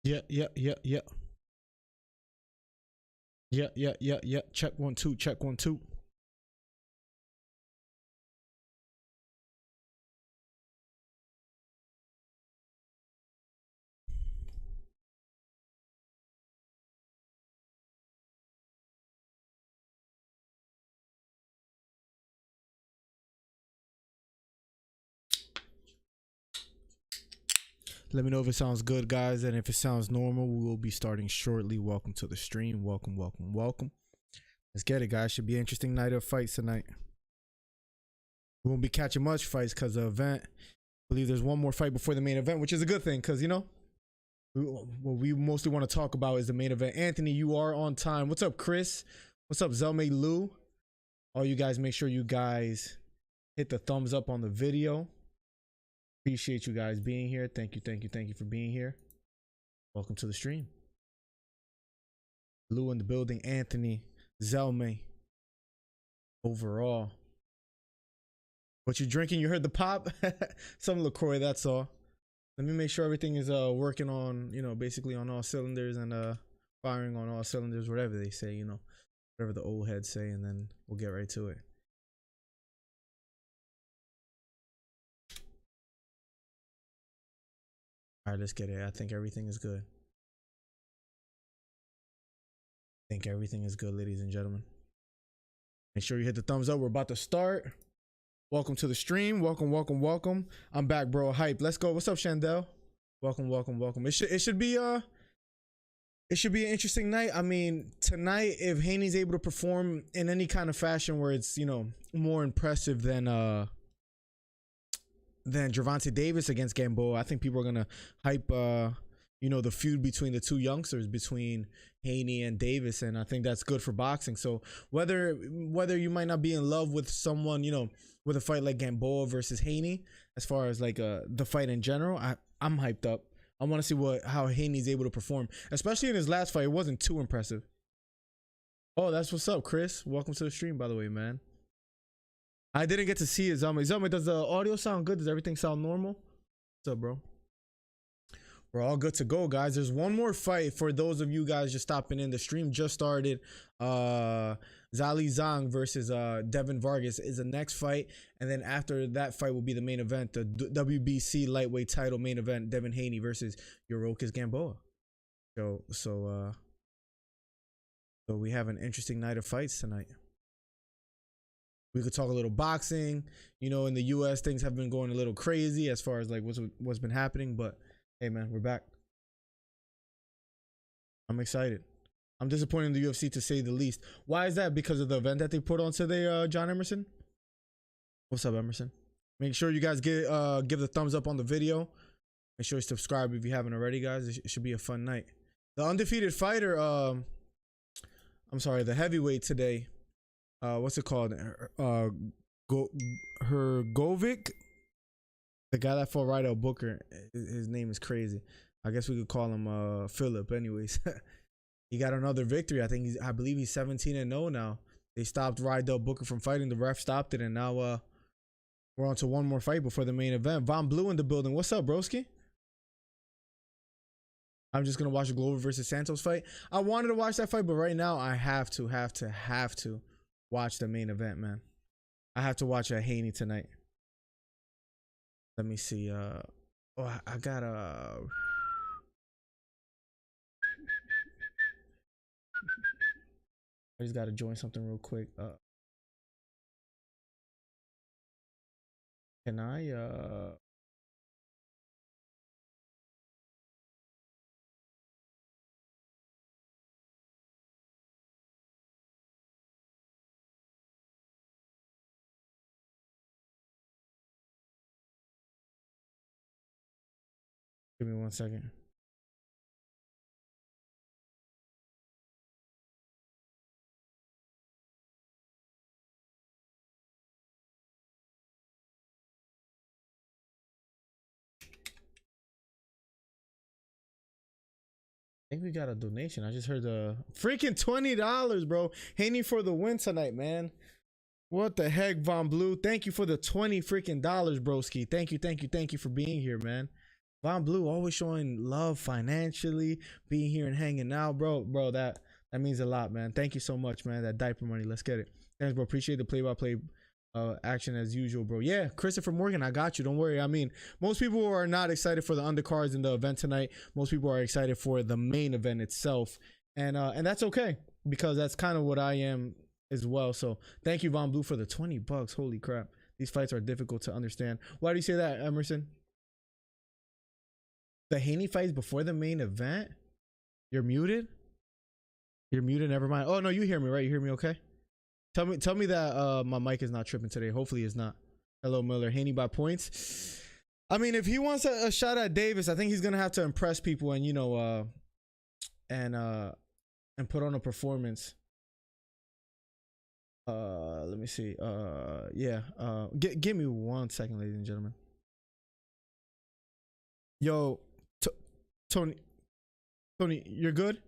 Yeah, yeah, yeah, yeah. Yeah, yeah, yeah, yeah. Check 1 2, check 1 2. Let me know if it sounds good, guys, and if it sounds normal, we will be starting shortly. Welcome to the stream. Welcome, welcome, welcome. Let's get it, guys. Should be an interesting night of fights tonight. We won't be catching much fights because the event. I believe there's one more fight before the main event, which is a good thing because, you know, what we mostly want to talk about is the main event. Anthony, you are on time. What's up, Chris? What's up, Zelme Lou? All you guys, make sure you guys hit the thumbs up on the video. Appreciate you guys being here. Thank you, thank you, thank you for being here. Welcome to the stream. Lou in the building. Anthony, Zelme. Overall. What you drinking? You heard the pop? Some LaCroix, that's all. Let me make sure everything is working on, you know, basically on all cylinders and firing on all cylinders, whatever they say, you know, whatever the old heads say, and then we'll get right to it. All right, let's get it. I think everything is good. I think everything is good, ladies and gentlemen. Make sure you hit the thumbs up. We're about to start. Welcome to the stream. Welcome, welcome, welcome. I'm back, bro. Hype. Let's go. What's up, Chandel? Welcome, welcome, welcome. It should be an interesting night. I mean, tonight, if Haney's able to perform in any kind of fashion where it's, you know, more impressive than Gervonta Davis against Gamboa, I think people are gonna hype you know, the feud between the two youngsters, between Haney and Davis, and I think that's good for boxing. So whether you might not be in love with someone, you know, with a fight like Gamboa versus Haney, as far as like the fight in general, I'm hyped up. I want to see how Haney's able to perform, especially in his last fight. It wasn't too impressive. Oh, that's what's up, Chris. Welcome to the stream, by the way, man. I didn't get to see it, Zelme. Zelme, does the audio sound good? Does everything sound normal? What's up, bro? We're all good to go, guys. There's one more fight for those of you guys just stopping in. The stream just started. Zhali Zhang versus Devin Vargas is the next fight, and then after that fight will be the main event, the WBC lightweight title main event, Devin Haney versus Yurokis Gamboa. So we have an interesting night of fights tonight. We could talk a little boxing. You know, in the US, things have been going a little crazy as far as like what's been happening, but hey, man, we're back. I'm excited. I'm disappointed in the UFC, to say the least. Why is that? Because of the event that they put on today, John Emerson? What's up, Emerson? Make sure you guys give the thumbs up on the video. Make sure you subscribe if you haven't already, guys. It should be a fun night. The undefeated fighter, I'm sorry, the heavyweight today, what's it called? Hergovic? The guy that fought Rydell Booker, his name is crazy. I guess we could call him Philip. Anyways, he got another victory. I believe he's 17-0 now. They stopped Rydell Booker from fighting. The ref stopped it, and now we're on to one more fight before the main event. Von Blue in the building. What's up, broski? I'm just gonna watch the Glover versus Santos fight. I wanted to watch that fight, but right now I have to watch the main event, man. I have to watch Haney tonight. Let me see. Oh, I gotta. I just gotta join something real quick. Can I? Give me 1 second. I think we got a donation. I just heard the freaking $20, bro. Haney for the win tonight, man. What the heck, Von Blue? Thank you for the $20 freaking broski. Thank you for being here, man. Von Blue always showing love financially, being here and hanging out, bro. That means a lot, man. Thank you so much, man. That diaper money, let's get it. Thanks, bro. Appreciate the play-by-play action as usual, bro. Yeah, Christopher Morgan, I got you. Don't worry. I mean, most people are not excited for the undercards in the event tonight. Most people are excited for the main event itself, and that's okay because that's kind of what I am as well. So thank you, Von Blue, for the $20. Holy crap, these fights are difficult to understand. Why do you say that, Emerson? The Haney fights before the main event? You're muted. You're muted. Never mind. Oh no, you hear me, right? You hear me okay? Tell me that my mic is not tripping today. Hopefully it's not. Hello, Miller. Haney by points. I mean, if he wants a shot at Davis, I think he's gonna have to impress people and and put on a performance. Let me see. Yeah. Give me 1 second, ladies and gentlemen. Yo, Tony, you're good?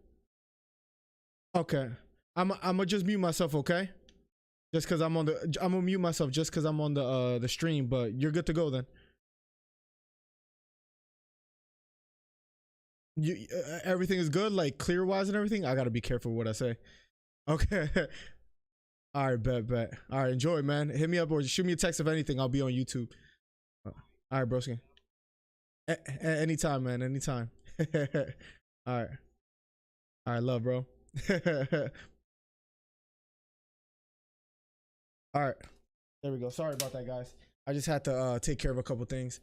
Okay. I'm gonna just mute myself, okay? Just cause I'm gonna mute myself just cause I'm on the stream, but you're good to go then. You everything is good, like clear wise and everything. I gotta be careful what I say. Okay. All right, bet. All right, enjoy, man. Hit me up or shoot me a text if anything. I'll be on YouTube. All right, broski. Anytime, man. Anytime. All right, love, bro. All right, there we go. Sorry about that, guys. I just had to take care of a couple things,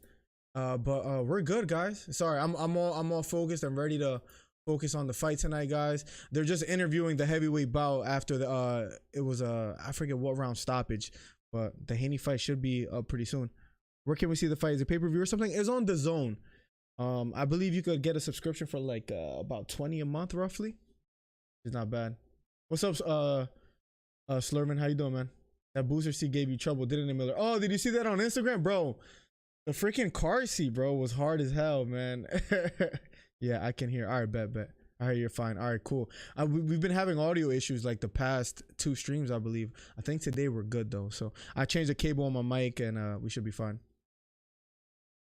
but we're good, guys. Sorry, I'm all focused. I'm ready to focus on the fight tonight, guys. They're just interviewing the heavyweight bout after the it was I forget what round stoppage, but the Haney fight should be up pretty soon. Where can we see the fight? Is it pay-per-view or something? It's on DAZN. I believe you could get a subscription for like about $20 a month roughly. It's not bad. What's up, Slurman? How you doing, man? That booster seat gave you trouble, didn't it, Miller? Oh, did you see that on Instagram, bro? The freaking car seat, bro, was hard as hell, man. Yeah, I can hear. All right, bet. All right, you're fine. All right, cool. We've been having audio issues like the past 2 streams, I believe. I think today we're good though. So I changed the cable on my mic, and we should be fine.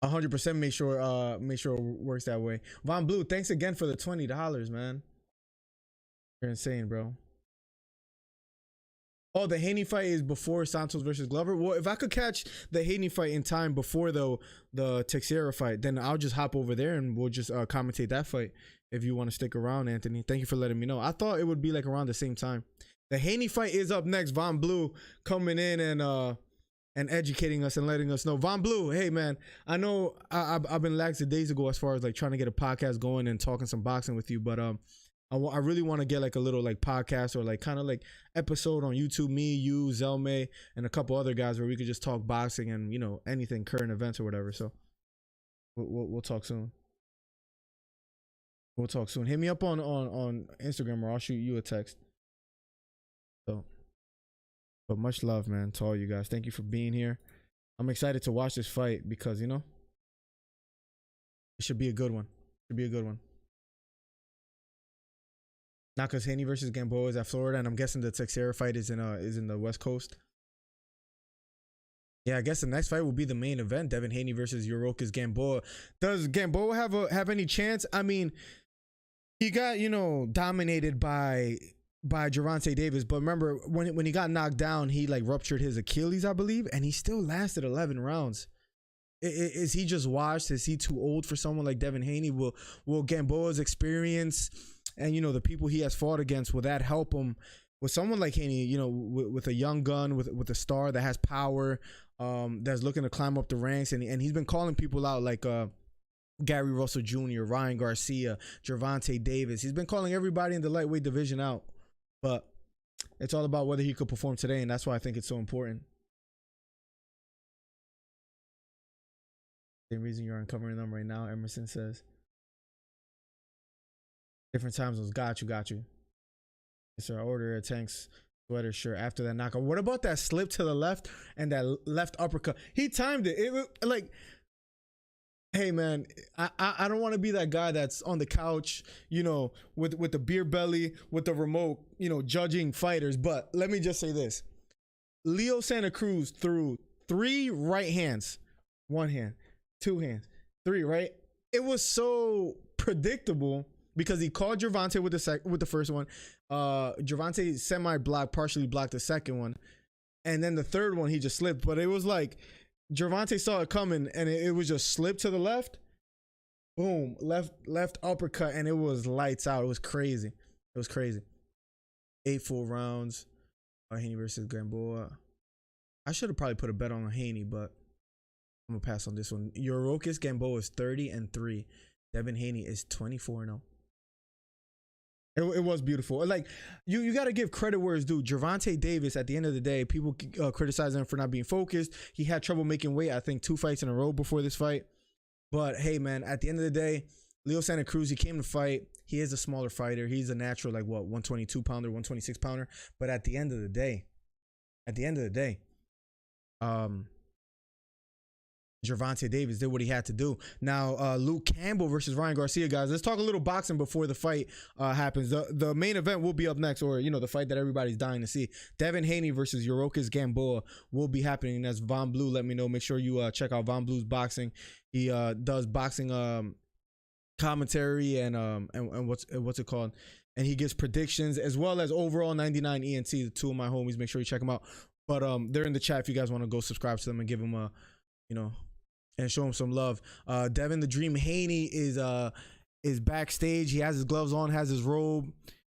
100% make sure it works that way. Von Blue, thanks again for the $20, man. You're insane, bro. Oh, the Haney fight is before Santos versus Glover. Well, if I could catch the Haney fight in time before the Teixeira fight, then I'll just hop over there and we'll just commentate that fight. If you want to stick around, Anthony, thank you for letting me know. I thought it would be like around the same time. The Haney fight is up next. Von Blue coming in and educating us and letting us know. Von Blue, hey man, I know I've been lax days ago as far as like trying to get a podcast going and talking some boxing with you, but I really want to get like a little like podcast or like kind of like episode on YouTube, me, you, Zelme, and a couple other guys where we could just talk boxing and, you know, anything, current events or whatever. So we'll talk soon. We'll talk soon. Hit me up on Instagram or I'll shoot you a text. So, but much love, man, to all you guys. Thank you for being here. I'm excited to watch this fight because, you know, it should be a good one. Should be a good one. Not because Haney versus Gamboa is at Florida, and I'm guessing the Teixeira fight is in the West Coast. Yeah, I guess the next fight will be the main event: Devin Haney versus Yuriorkis Gamboa. Does Gamboa have any chance? I mean, he got, you know, dominated by Gervonta Davis, but remember when he got knocked down, he like ruptured his Achilles, I believe, and he still lasted 11 rounds. Is he just washed? Is he too old for someone like Devin Haney? Will Gamboa's experience and, you know, the people he has fought against, will that help him with someone like Haney, you know, with a young gun, with a star that has power, that's looking to climb up the ranks, and he's been calling people out like Gary Russell Jr., Ryan Garcia, Gervonta Davis. He's been calling everybody in the lightweight division out, but it's all about whether he could perform today, and that's why I think it's so important. Same reason you're uncovering them right now, Emerson says. Different time zones. Got you. Yes, sir. I ordered a Tanks sweater shirt after that knockout. What about that slip to the left and that left uppercut? He timed it. It like, hey man, I don't want to be that guy that's on the couch, you know, with the beer belly, with the remote, you know, judging fighters. But let me just say this: Leo Santa Cruz threw 3 right hands, 1 hand, 2 hands, 3, right? it was so predictable because he called Gervonta with the first one. Gervonta semi-blocked, partially blocked the second one. And then the third one, he just slipped. But it was like Gervonta saw it coming, and it was just slip to the left. Boom, left uppercut, and it was lights out. It was crazy. It was crazy. 8 full rounds. Haney versus Gamboa. I should have probably put a bet on Haney, but I'm gonna pass on this one. Yurokis Gamboa is 30-3. Devin Haney is 24-0. It was beautiful. Like you got to give credit where it's due. Gervonta Davis, at the end of the day, people criticize him for not being focused. He had trouble making weight, I think 2 fights in a row before this fight. But hey, man, at the end of the day, Leo Santa Cruz, he came to fight. He is a smaller fighter. He's a natural, like what, 122 pounder, 126 pounder. But at the end of the day, Gervonta Davis did what he had to do. Now, Luke Campbell versus Ryan Garcia, guys. Let's talk a little boxing before the fight happens. The main event will be up next, or, you know, the fight that everybody's dying to see. Devin Haney versus Yurokis Gamboa will be happening. That's Von Blue. Let me know. Make sure you check out Von Blue's boxing. He does boxing commentary and what's it called? And he gives predictions as well as overall 99 ENT. The two of my homies. Make sure you check them out. But they're in the chat if you guys want to go subscribe to them and give them a, you know, and show him some love. Devin the Dream Haney is backstage. He has his gloves on, has his robe.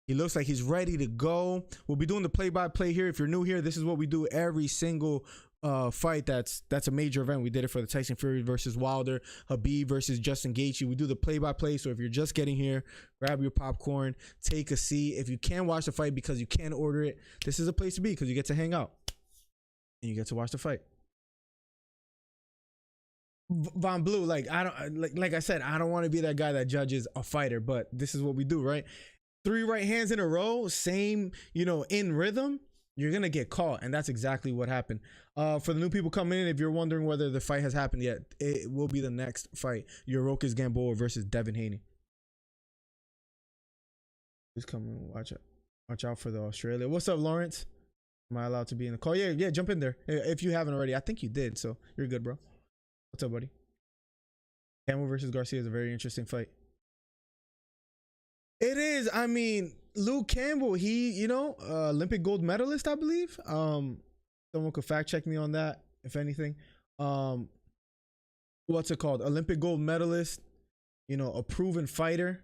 He looks like he's ready to go. We'll be doing the play-by-play here. If you're new here, this is what we do every single fight that's a major event. We did it for the Tyson Fury versus Wilder, Habib versus Justin Gaethje. We do the play-by-play. So if you're just getting here, grab your popcorn, take a seat. If you can't watch the fight because you can't order it, this is a place to be because you get to hang out and you get to watch the fight. Von Blue, like I don't like I said, I don't want to be that guy that judges a fighter, but this is what we do, right? 3 right hands in a row, same, you know, in rhythm, you're gonna get caught, and that's exactly what happened. For the new people coming in, if you're wondering whether the fight has happened yet, it will be the next fight. Yurokis Gamboa versus Devin Haney. Who's coming? Watch out for the Australia. What's up, Lawrence? Am I allowed to be in the call? Yeah, jump in there if you haven't already. I think you did, so you're good, bro. What's up, buddy? Campbell versus Garcia is a very interesting fight. It is. I mean, Luke Campbell, he, you know, Olympic gold medalist, I believe. Someone could fact check me on that, if anything. What's it called? Olympic gold medalist, you know, a proven fighter,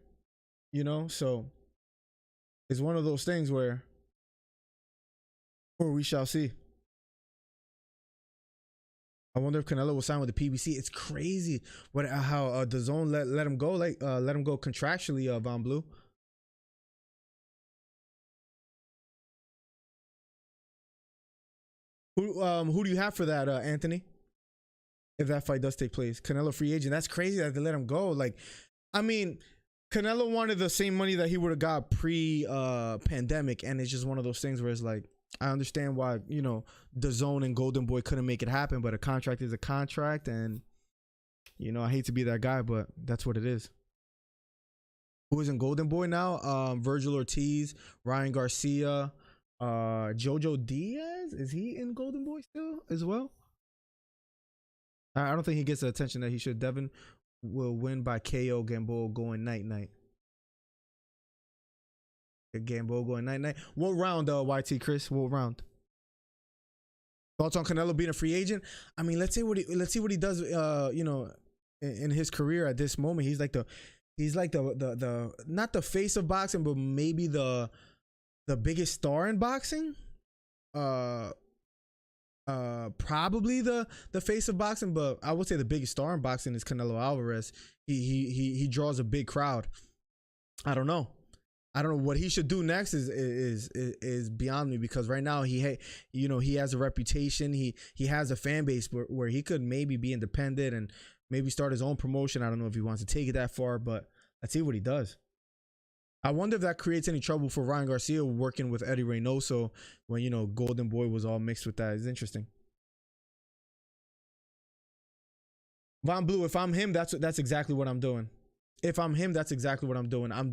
you know, so it's one of those things where we shall see. I wonder if Canelo will sign with the PBC. It's crazy how the zone let him go, like let him go contractually. Von Blue. Who do you have for that, Anthony? If that fight does take place, Canelo free agent. That's crazy that they let him go. Like, I mean, Canelo wanted the same money that he would have got pre-pandemic, and it's just one of those things where it's like, I understand why, you know, DAZN and Golden Boy couldn't make it happen, but a contract is a contract, and, you know, I hate to be that guy, but that's what it is. Who is in Golden Boy now? Virgil Ortiz, Ryan Garcia, Jojo Diaz. Is he in Golden Boy still as well? I don't think he gets the attention that he should. Devin will win by KO. Gamboa going night-night. Gamboa going night-night. What round, YT Chris? What round? Thoughts on Canelo being a free agent? I mean, let's see what he does. You know, in his career at this moment, he's like the not the face of boxing, but maybe the biggest star in boxing. Probably the face of boxing, but I would say the biggest star in boxing is Canelo Alvarez. He draws a big crowd. I don't know what he should do next is beyond me, because right now he has a reputation, he has a fan base where he could maybe be independent and maybe start his own promotion. I don't know if he wants to take it that far, but let's see what he does. I wonder if that creates any trouble for Ryan Garcia working with Eddie Reynoso when, you know, Golden Boy was all mixed with that. It's interesting. Von Blue, if I'm him, that's exactly what I'm doing. If I'm him, that's exactly what I'm doing. I'm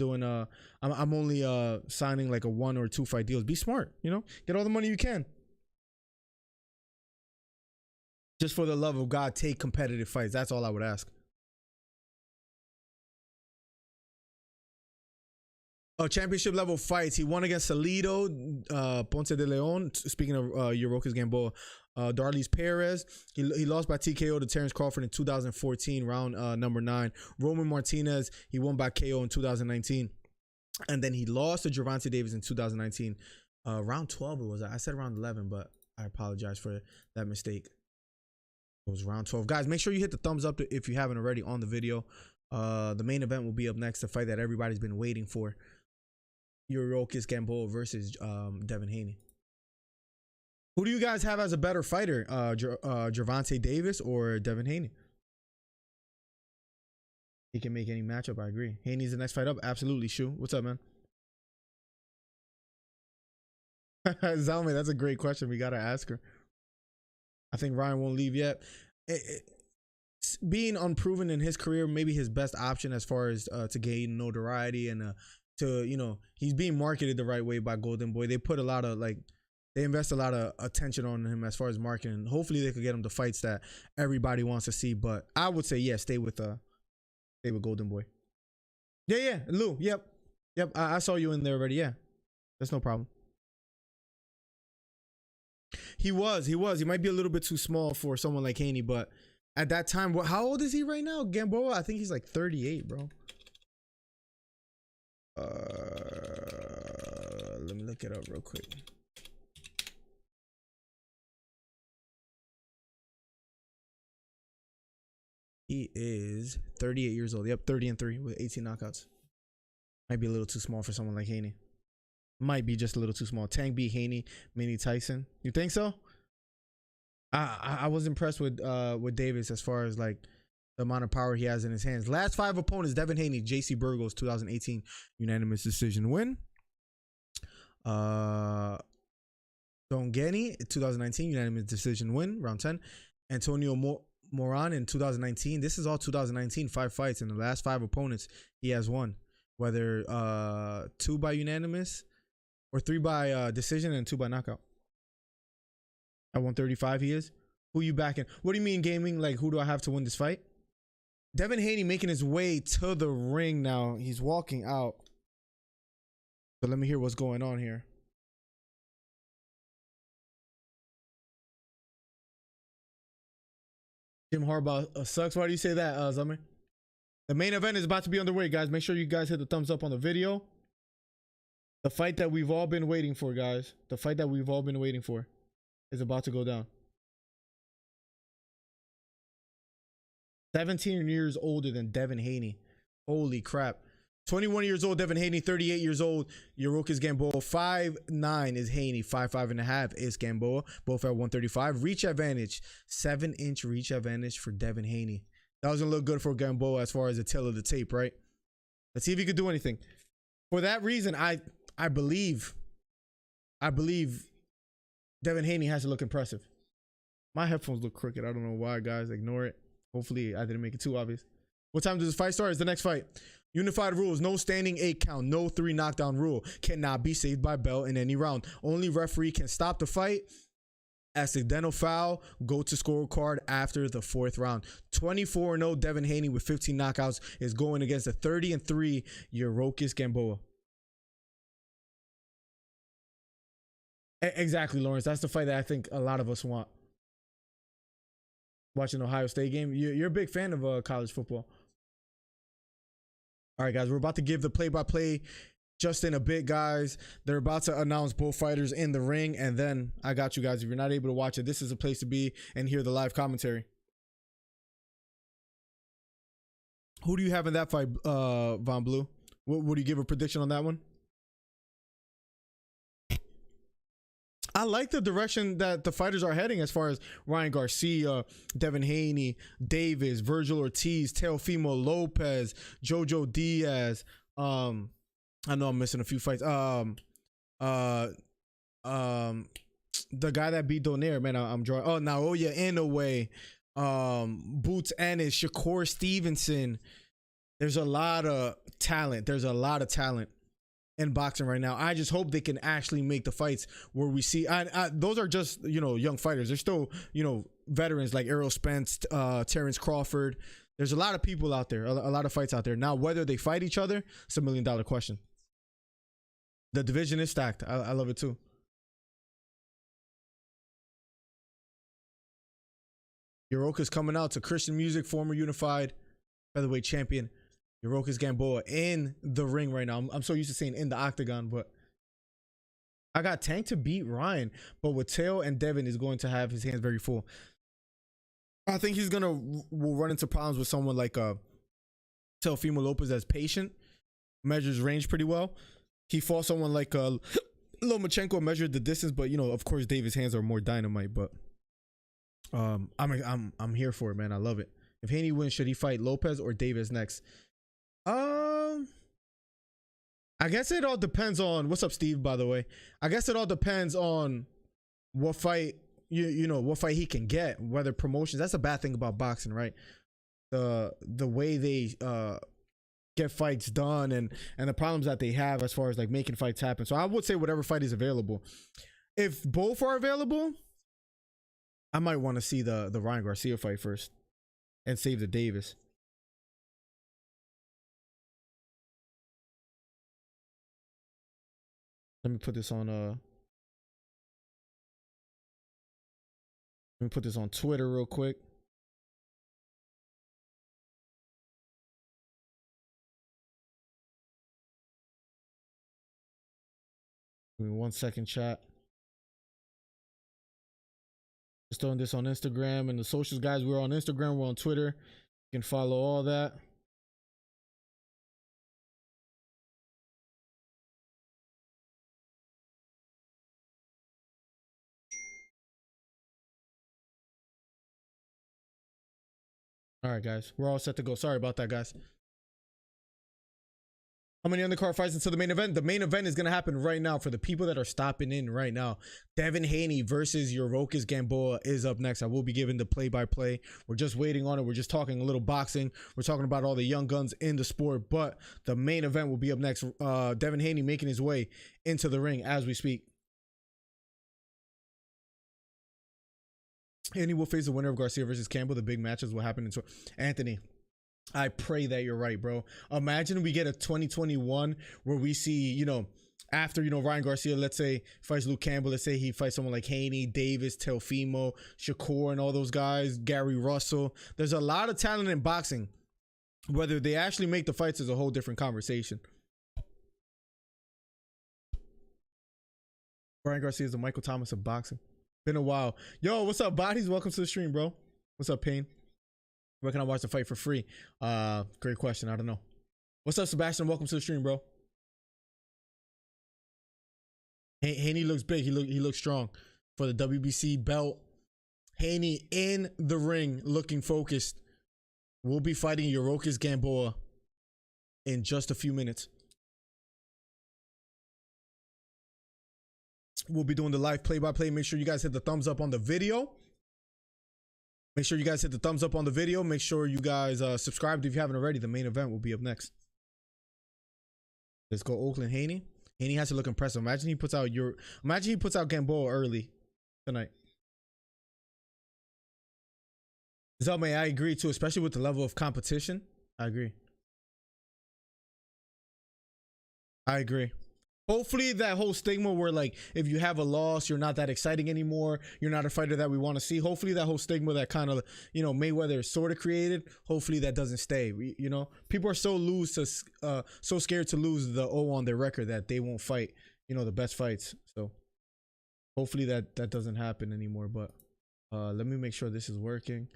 only signing like a 1 or 2 fight deals. Be smart, you know? Get all the money you can. Just for the love of God, take competitive fights. That's all I would ask. championship level fights. He won against Salido, Ponce de Leon. Speaking of Yuriorkis Gamboa, Darlis Perez. He lost by TKO to Terrence Crawford in 2014, round number 9. Roman Martinez, he won by KO in 2019. And then he lost to Gervonta Davis in 2019. Round 12 it was. I said round 11, but I apologize for that mistake. It was round 12. Guys, make sure you hit the thumbs up if you haven't already on the video. The main event will be up next, the fight that everybody's been waiting for. Yuriorkis Gamboa versus Devin Haney. Who do you guys have as a better fighter? Gervonta Davis or Devin Haney? He can make any matchup, I agree. Haney's the next fight up? Absolutely. Shu, what's up, man? Zalme, that's a great question. We got to ask her. I think Ryan won't leave yet. Being unproven in his career, maybe his best option as far as to gain notoriety and to, you know, he's being marketed the right way by Golden Boy. They put a lot of, like, they invest a lot of attention on him as far as marketing. Hopefully they could get him the fights that everybody wants to see. But I would say, yeah, stay with Golden Boy. Yeah, Lou. Yep. I saw you in there already. Yeah, that's no problem. He might be a little bit too small for someone like Haney, but at that time, how old is he right now? Gamboa? I think he's like 38, bro. Let me look it up real quick. He is 38 years old. Yep, 30-3 with 18 knockouts. Might be a little too small for someone like Haney. Might be just a little too small. Tank B, Haney, Mini Tyson. You think so? I was impressed with Davis as far as like the amount of power he has in his hands. Last 5 opponents: Devin Haney, JC Burgos, 2018 unanimous decision win. Dongeni, 2019 unanimous decision win, round 10. Antonio Moran in 2019. This is all 2019, 5 fights, and the last 5 opponents he has won, whether 2 by unanimous or 3 by decision and 2 by knockout. At 135 he is. Who you backing? What do you mean gaming? Like, who do I have to win this fight? Devin Haney making his way to the ring now. He's walking out. So let me hear what's going on here. Jim Harbaugh sucks. Why do you say that, Zummer? The main event is about to be underway, guys. Make sure you guys hit the thumbs up on the video. The fight that we've all been waiting for, guys. The fight that we've all been waiting for is about to go down. 17 years older than Devin Haney. Holy crap. 21 years old, Devin Haney. 38 years old, Yuriorkis Gamboa. 5'9" is Haney. 5'5.5" is Gamboa. Both at 135. Reach advantage. 7-inch reach advantage for Devin Haney. That was going to look good for Gamboa as far as the tail of the tape, right? Let's see if he could do anything. For that reason, I believe Devin Haney has to look impressive. My headphones look crooked. I don't know why, guys. Ignore it. Hopefully, I didn't make it too obvious. What time does this fight start? It's the next fight. Unified rules. No standing 8 count. No 3 knockdown rule. Cannot be saved by bell in any round. Only referee can stop the fight. Accidental foul. Go to scorecard after the 4th round. 24-0 Devin Haney with 15 knockouts is going against the 30-3 Yuriorkis Gamboa. Exactly, Lawrence. That's the fight that I think a lot of us want. Watching Ohio State game. You're a big fan of college football. All right, guys. We're about to give the play-by-play just in a bit, guys. They're about to announce both fighters in the ring, and then I got you guys. If you're not able to watch it, this is a place to be and hear the live commentary. Who do you have in that fight, Von Blue? What do you give a prediction on that one? I like the direction that the fighters are heading as far as Ryan Garcia, Devin Haney, Davis, Virgil Ortiz, Teofimo Lopez, Jojo Diaz. I know I'm missing a few fights. The guy that beat Donaire, man, I'm drawing. Oh, Naoya Inoue, Boots Ennis, Shakur Stevenson. There's a lot of talent. In boxing right now. I just hope they can actually make the fights where we see those are just, you know, young fighters. There's still, you know, veterans like Errol Spence, Terrence Crawford. There's a lot of people out there, a lot of fights out there. Now, whether they fight each other, it's $1 million question. The division is stacked. I love it too. Yoroka's coming out to Christian Music, former unified featherweight champion. Yoroka's Gamboa in the ring right now. I'm so used to saying in the octagon, but I got Tank to beat Ryan, but with Tail and Devin is going to have his hands very full. I think he's will run into problems with someone like Teofimo Lopez as patient, measures range pretty well. He fought someone like Lomachenko, measured the distance, but you know, of course, Davis' hands are more dynamite. But I'm here for it, man. I love it. If Haney wins, should he fight Lopez or Davis next? I guess it all depends on what's up, Steve. By the way, I guess it all depends on what fight you know what fight he can get. Whether promotions, that's a bad thing about boxing, right? The way they get fights done and the problems that they have as far as like making fights happen. So I would say whatever fight is available. If both are available, I might want to see the Ryan Garcia fight first and save the Davis. Let me put this on Twitter real quick. Give me 1 second, chat. Just throwing this on Instagram and the socials, guys. We're on Instagram, we're on Twitter. You can follow all that. All right, guys, we're all set to go. Sorry about that, guys. How many undercard fights into the main event? The main event is going to happen right now for the people that are stopping in right now. Devin Haney versus Yoroka's Gamboa is up next. I will be giving the play-by-play. We're just waiting on it. We're just talking a little boxing. We're talking about all the young guns in the sport, but the main event will be up next. Devin Haney making his way into the ring as we speak. Haney will face the winner of Garcia versus Campbell. The big matches will happen in Anthony. I pray that you're right, bro. Imagine we get a 2021 where we see, you know, after, you know, Ryan Garcia, let's say, fights Luke Campbell. Let's say he fights someone like Haney, Davis, Teofimo, Shakur, and all those guys, Gary Russell. There's a lot of talent in boxing. Whether they actually make the fights is a whole different conversation. Ryan Garcia is the Michael Thomas of boxing. Been a while. Yo, what's up, bodies? Welcome to the stream, bro. What's up, Pain? Where can I watch the fight for free? Great question. I don't know. What's up, Sebastian? Welcome to the stream, bro. Haney looks big. He looks strong for the WBC belt. Haney in the ring, looking focused. We'll be fighting Yoroka's Gamboa in just a few minutes. We'll be doing the live play-by-play. Make sure you guys hit the thumbs up on the video. Make sure you guys hit the thumbs up on the video. Make sure you guys subscribe if you haven't already. The main event will be up next. Let's go Oakland. Haney. Haney has to look impressive. Imagine he puts out Gamboa early tonight. Zelmay, I agree too, especially with the level of competition. I agree. Hopefully that whole stigma where like if you have a loss you're not that exciting anymore, you're not a fighter that we want to see, hopefully that whole stigma that kind of, you know, Mayweather sort of created, hopefully that doesn't stay. You know, people are so scared to lose the O on their record that they won't fight, you know, the best fights. So hopefully that doesn't happen anymore. But let me make sure this is working.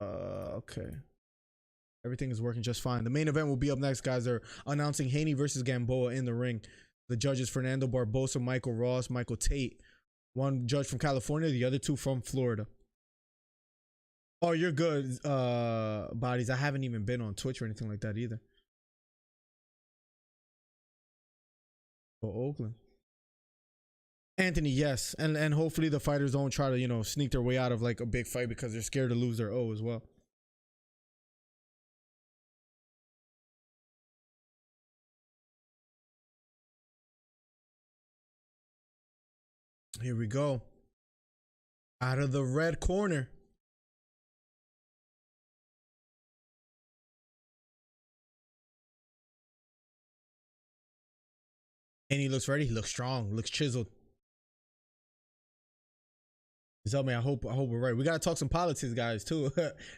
Okay, everything is working just fine. The main event will be up next, guys. They're announcing Haney versus Gamboa in the ring. The judges: Fernando Barbosa, Michael Ross, Michael Tate. One judge from California, the other two from Florida. Oh, you're good, bodies. I haven't even been on Twitch or anything like that either. Oh, Oakland. Anthony, yes. And hopefully the fighters don't try to, you know, sneak their way out of like a big fight because they're scared to lose their O as well. Here we go. Out of the red corner. And he looks ready. He looks strong. Looks chiseled. Tell me, I hope we're right. We gotta talk some politics, guys, too.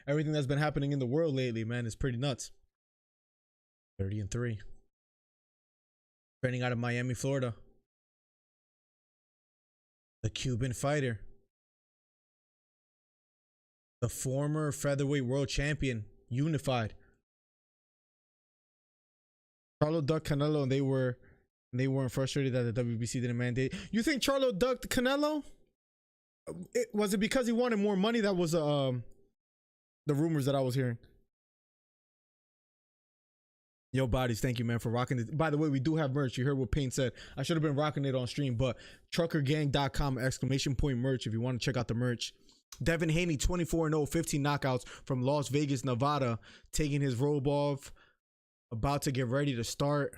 Everything that's been happening in the world lately, man, is pretty nuts. 30-3. Training out of Miami, Florida. The Cuban fighter. The former featherweight world champion. Unified. Charlo ducked Canelo, and they weren't frustrated that the WBC didn't mandate. You think Charlo ducked Canelo? Was it because he wanted more money? That was the rumors that I was hearing. Yo, bodies, thank you, man, for rocking it. By the way, we do have merch. You heard what Payne said. I should have been rocking it on stream, but truckergang.com ! Merch if you want to check out the merch. Devin Haney, 24-0, 15 knockouts from Las Vegas, Nevada, taking his robe off, about to get ready to start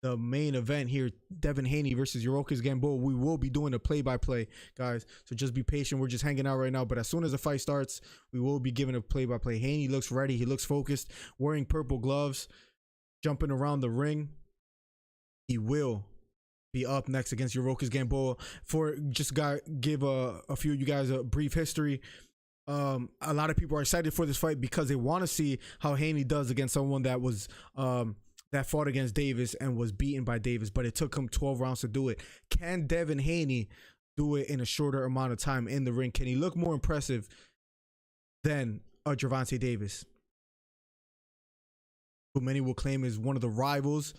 the main event here. Devin Haney versus Yuriorkis Gamboa. We will be doing a play-by-play, guys, so just be patient. We're just hanging out right now, but as soon as the fight starts, we will be giving a play-by-play. Haney looks ready. He looks focused, wearing purple gloves, jumping around the ring. He will be up next against Yuriorkis Gamboa. For just give a few of you guys a brief history. A lot of people are excited for this fight because they want to see how Haney does against someone that was that fought against Davis and was beaten by Davis, but it took him 12 rounds to do it. Can Devin Haney do it in a shorter amount of time in the ring? Can he look more impressive than Gervonta Davis, who many will claim is one of the rivals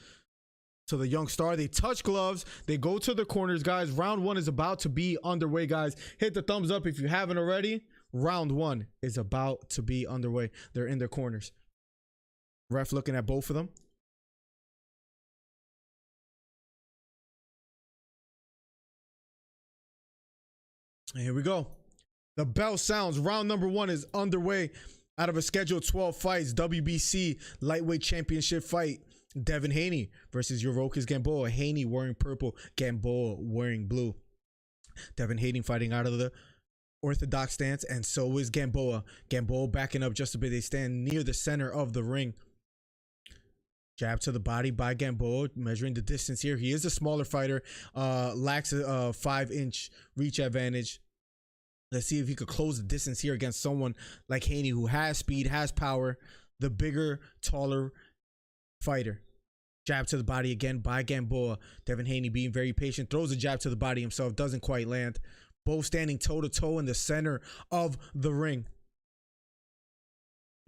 to the young star? They touch gloves. They go to the corners, guys. Round one is about to be underway, guys. Hit the thumbs up if you haven't already. Round one is about to be underway. They're in their corners. Ref looking at both of them. And here we go. The bell sounds. Round number one is underway. Out of a scheduled 12 fights, WBC lightweight championship fight. Devin Haney versus Yuriorkis Gamboa. Haney wearing purple, Gamboa wearing blue. Devin Haney fighting out of the orthodox stance, and so is Gamboa. Gamboa backing up just a bit. They stand near the center of the ring. Jab to the body by Gamboa, measuring the distance here. He is a smaller fighter, lacks a 5-inch reach advantage. Let's see if he could close the distance here against someone like Haney, who has speed, has power, the bigger, taller fighter. Jab to the body again by Gamboa. Devin Haney being very patient, throws a jab to the body himself, doesn't quite land. Both standing toe-to-toe in the center of the ring.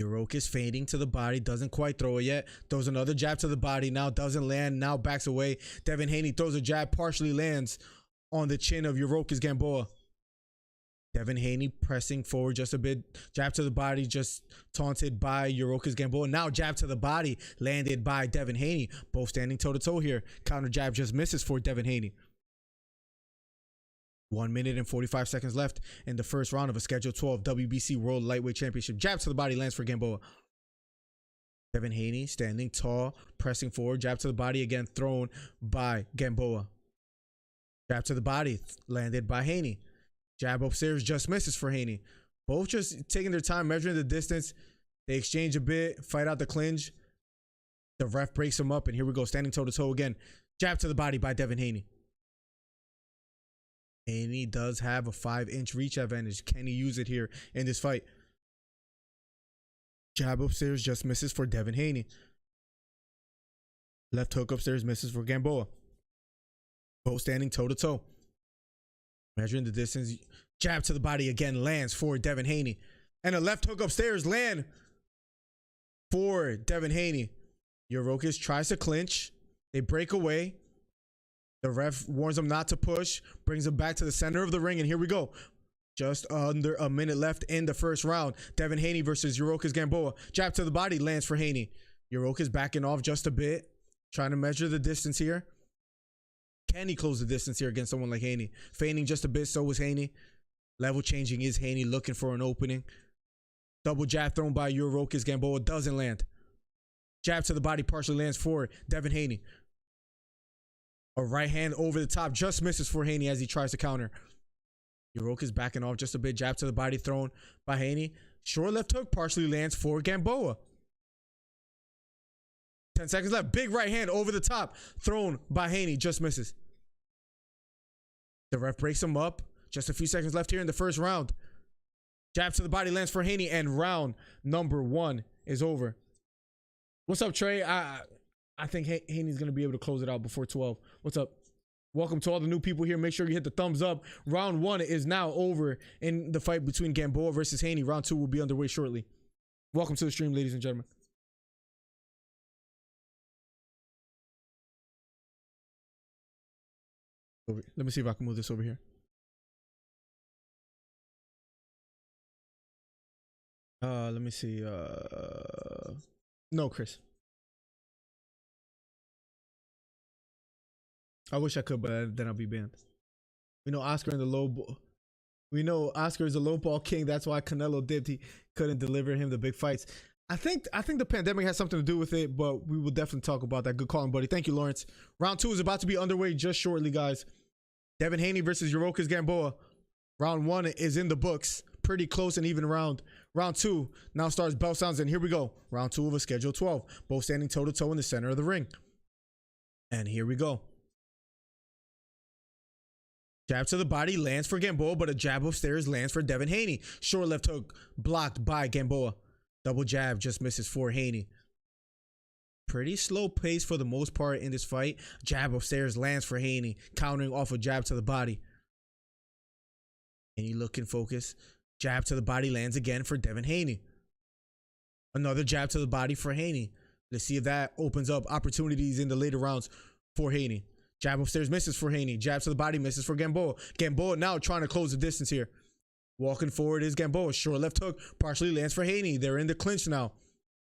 Yuriorkis fading to the body, doesn't quite throw it yet. Throws another jab to the body, now doesn't land, now backs away. Devin Haney throws a jab, partially lands on the chin of Yuriorkis Gamboa. Devin Haney pressing forward just a bit. Jab to the body, just taunted by Yuriorkis Gamboa. Now jab to the body, landed by Devin Haney. Both standing toe-to-toe here. Counter jab just misses for Devin Haney. 1 minute and 45 seconds left in the first round of a scheduled 12 WBC World Lightweight Championship. Jab to the body, lands for Gamboa. Devin Haney standing tall, pressing forward. Jab to the body, again thrown by Gamboa. Jab to the body, landed by Haney. Jab upstairs, just misses for Haney. Both just taking their time, measuring the distance. They exchange a bit, fight out the clinch. The ref breaks him up, and here we go, standing toe-to-toe again. Jab to the body by Devin Haney. Haney does have a 5-inch reach advantage. Can he use it here in this fight? Jab upstairs, just misses for Devin Haney. Left hook upstairs, misses for Gamboa. Both standing toe-to-toe. Measuring the distance. Jab to the body again, lands for Devin Haney. And a left hook upstairs, land for Devin Haney. Yuriorkis tries to clinch. They break away. The ref warns him not to push, brings him back to the center of the ring, and here we go. Just under a minute left in the first round. Devin Haney versus Yuriorkis Gamboa. Jab to the body, lands for Haney. Yuriorkis backing off just a bit, trying to measure the distance here. Can he close the distance here against someone like Haney? Feigning just a bit, so is Haney. Level changing is Haney, looking for an opening. Double jab thrown by Yuriorkis Gamboa, doesn't land. Jab to the body, partially lands for Devin Haney. A right hand over the top, just misses for Haney as he tries to counter. Yuriorkis backing off just a bit. Jab to the body thrown by Haney. Short left hook partially lands for Gamboa. 10 seconds left. Big right hand over the top. Thrown by Haney. Just misses. The ref breaks him up. Just a few seconds left here in the first round. Jab to the body lands for Haney, and round number 1 is over. What's up, Trey? I think Haney's going to be able to close it out before 12. What's up? Welcome to all the new people here. Make sure you hit the thumbs up. Round 1 is now over in the fight between Gamboa versus Haney. Round 2 will be underway shortly. Welcome to the stream, ladies and gentlemen. Let me see if I can move this over here. Let me see. No, Chris. I wish I could, but then I'll be banned. We know Oscar in the low ball. We know Oscar is a low ball king. That's why Canelo dipped. He couldn't deliver him the big fights. I think the pandemic has something to do with it, but we will definitely talk about that. Good calling, buddy. Thank you, Lawrence. Round 2 is about to be underway just shortly, guys. Devin Haney versus Yuriorkis Gamboa. Round 1 is in the books. Pretty close and even round. Round 2 now starts bell sounds, and here we go. Round 2 of a schedule 12. Both standing toe-to-toe in the center of the ring. And here we go. Jab to the body lands for Gamboa, but a jab upstairs lands for Devin Haney. Short left hook blocked by Gamboa. Double jab just misses for Haney. Pretty slow pace for the most part in this fight. Jab upstairs lands for Haney, countering off a jab to the body. Haney looking focused. Jab to the body lands again for Devin Haney. Another jab to the body for Haney. Let's see if that opens up opportunities in the later rounds for Haney. Jab upstairs misses for Haney. Jab to the body misses for Gamboa. Gamboa now trying to close the distance here. Walking forward is Gamboa. Short left hook partially lands for Haney. They're in the clinch now.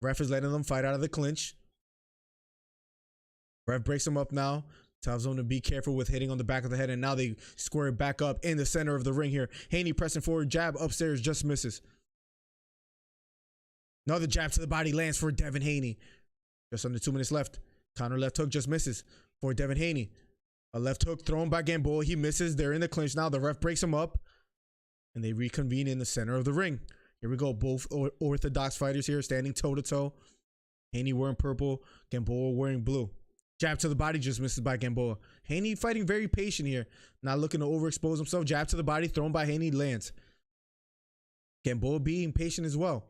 Ref is letting them fight out of the clinch. Ref breaks them up now. Tells them to be careful with hitting on the back of the head. And now they square it back up in the center of the ring here. Haney pressing forward. Jab upstairs just misses. Another jab to the body lands for Devin Haney. Just under 2 minutes left. Counter left hook just misses for Devin Haney. A left hook thrown by Gamboa. He misses. They're in the clinch now. The ref breaks him up. And they reconvene in the center of the ring. Here we go. Both orthodox fighters here standing toe-to-toe. Haney wearing purple. Gamboa wearing blue. Jab to the body just misses by Gamboa. Haney fighting very patient here. Not looking to overexpose himself. Jab to the body thrown by Haney lands. Gamboa being patient as well.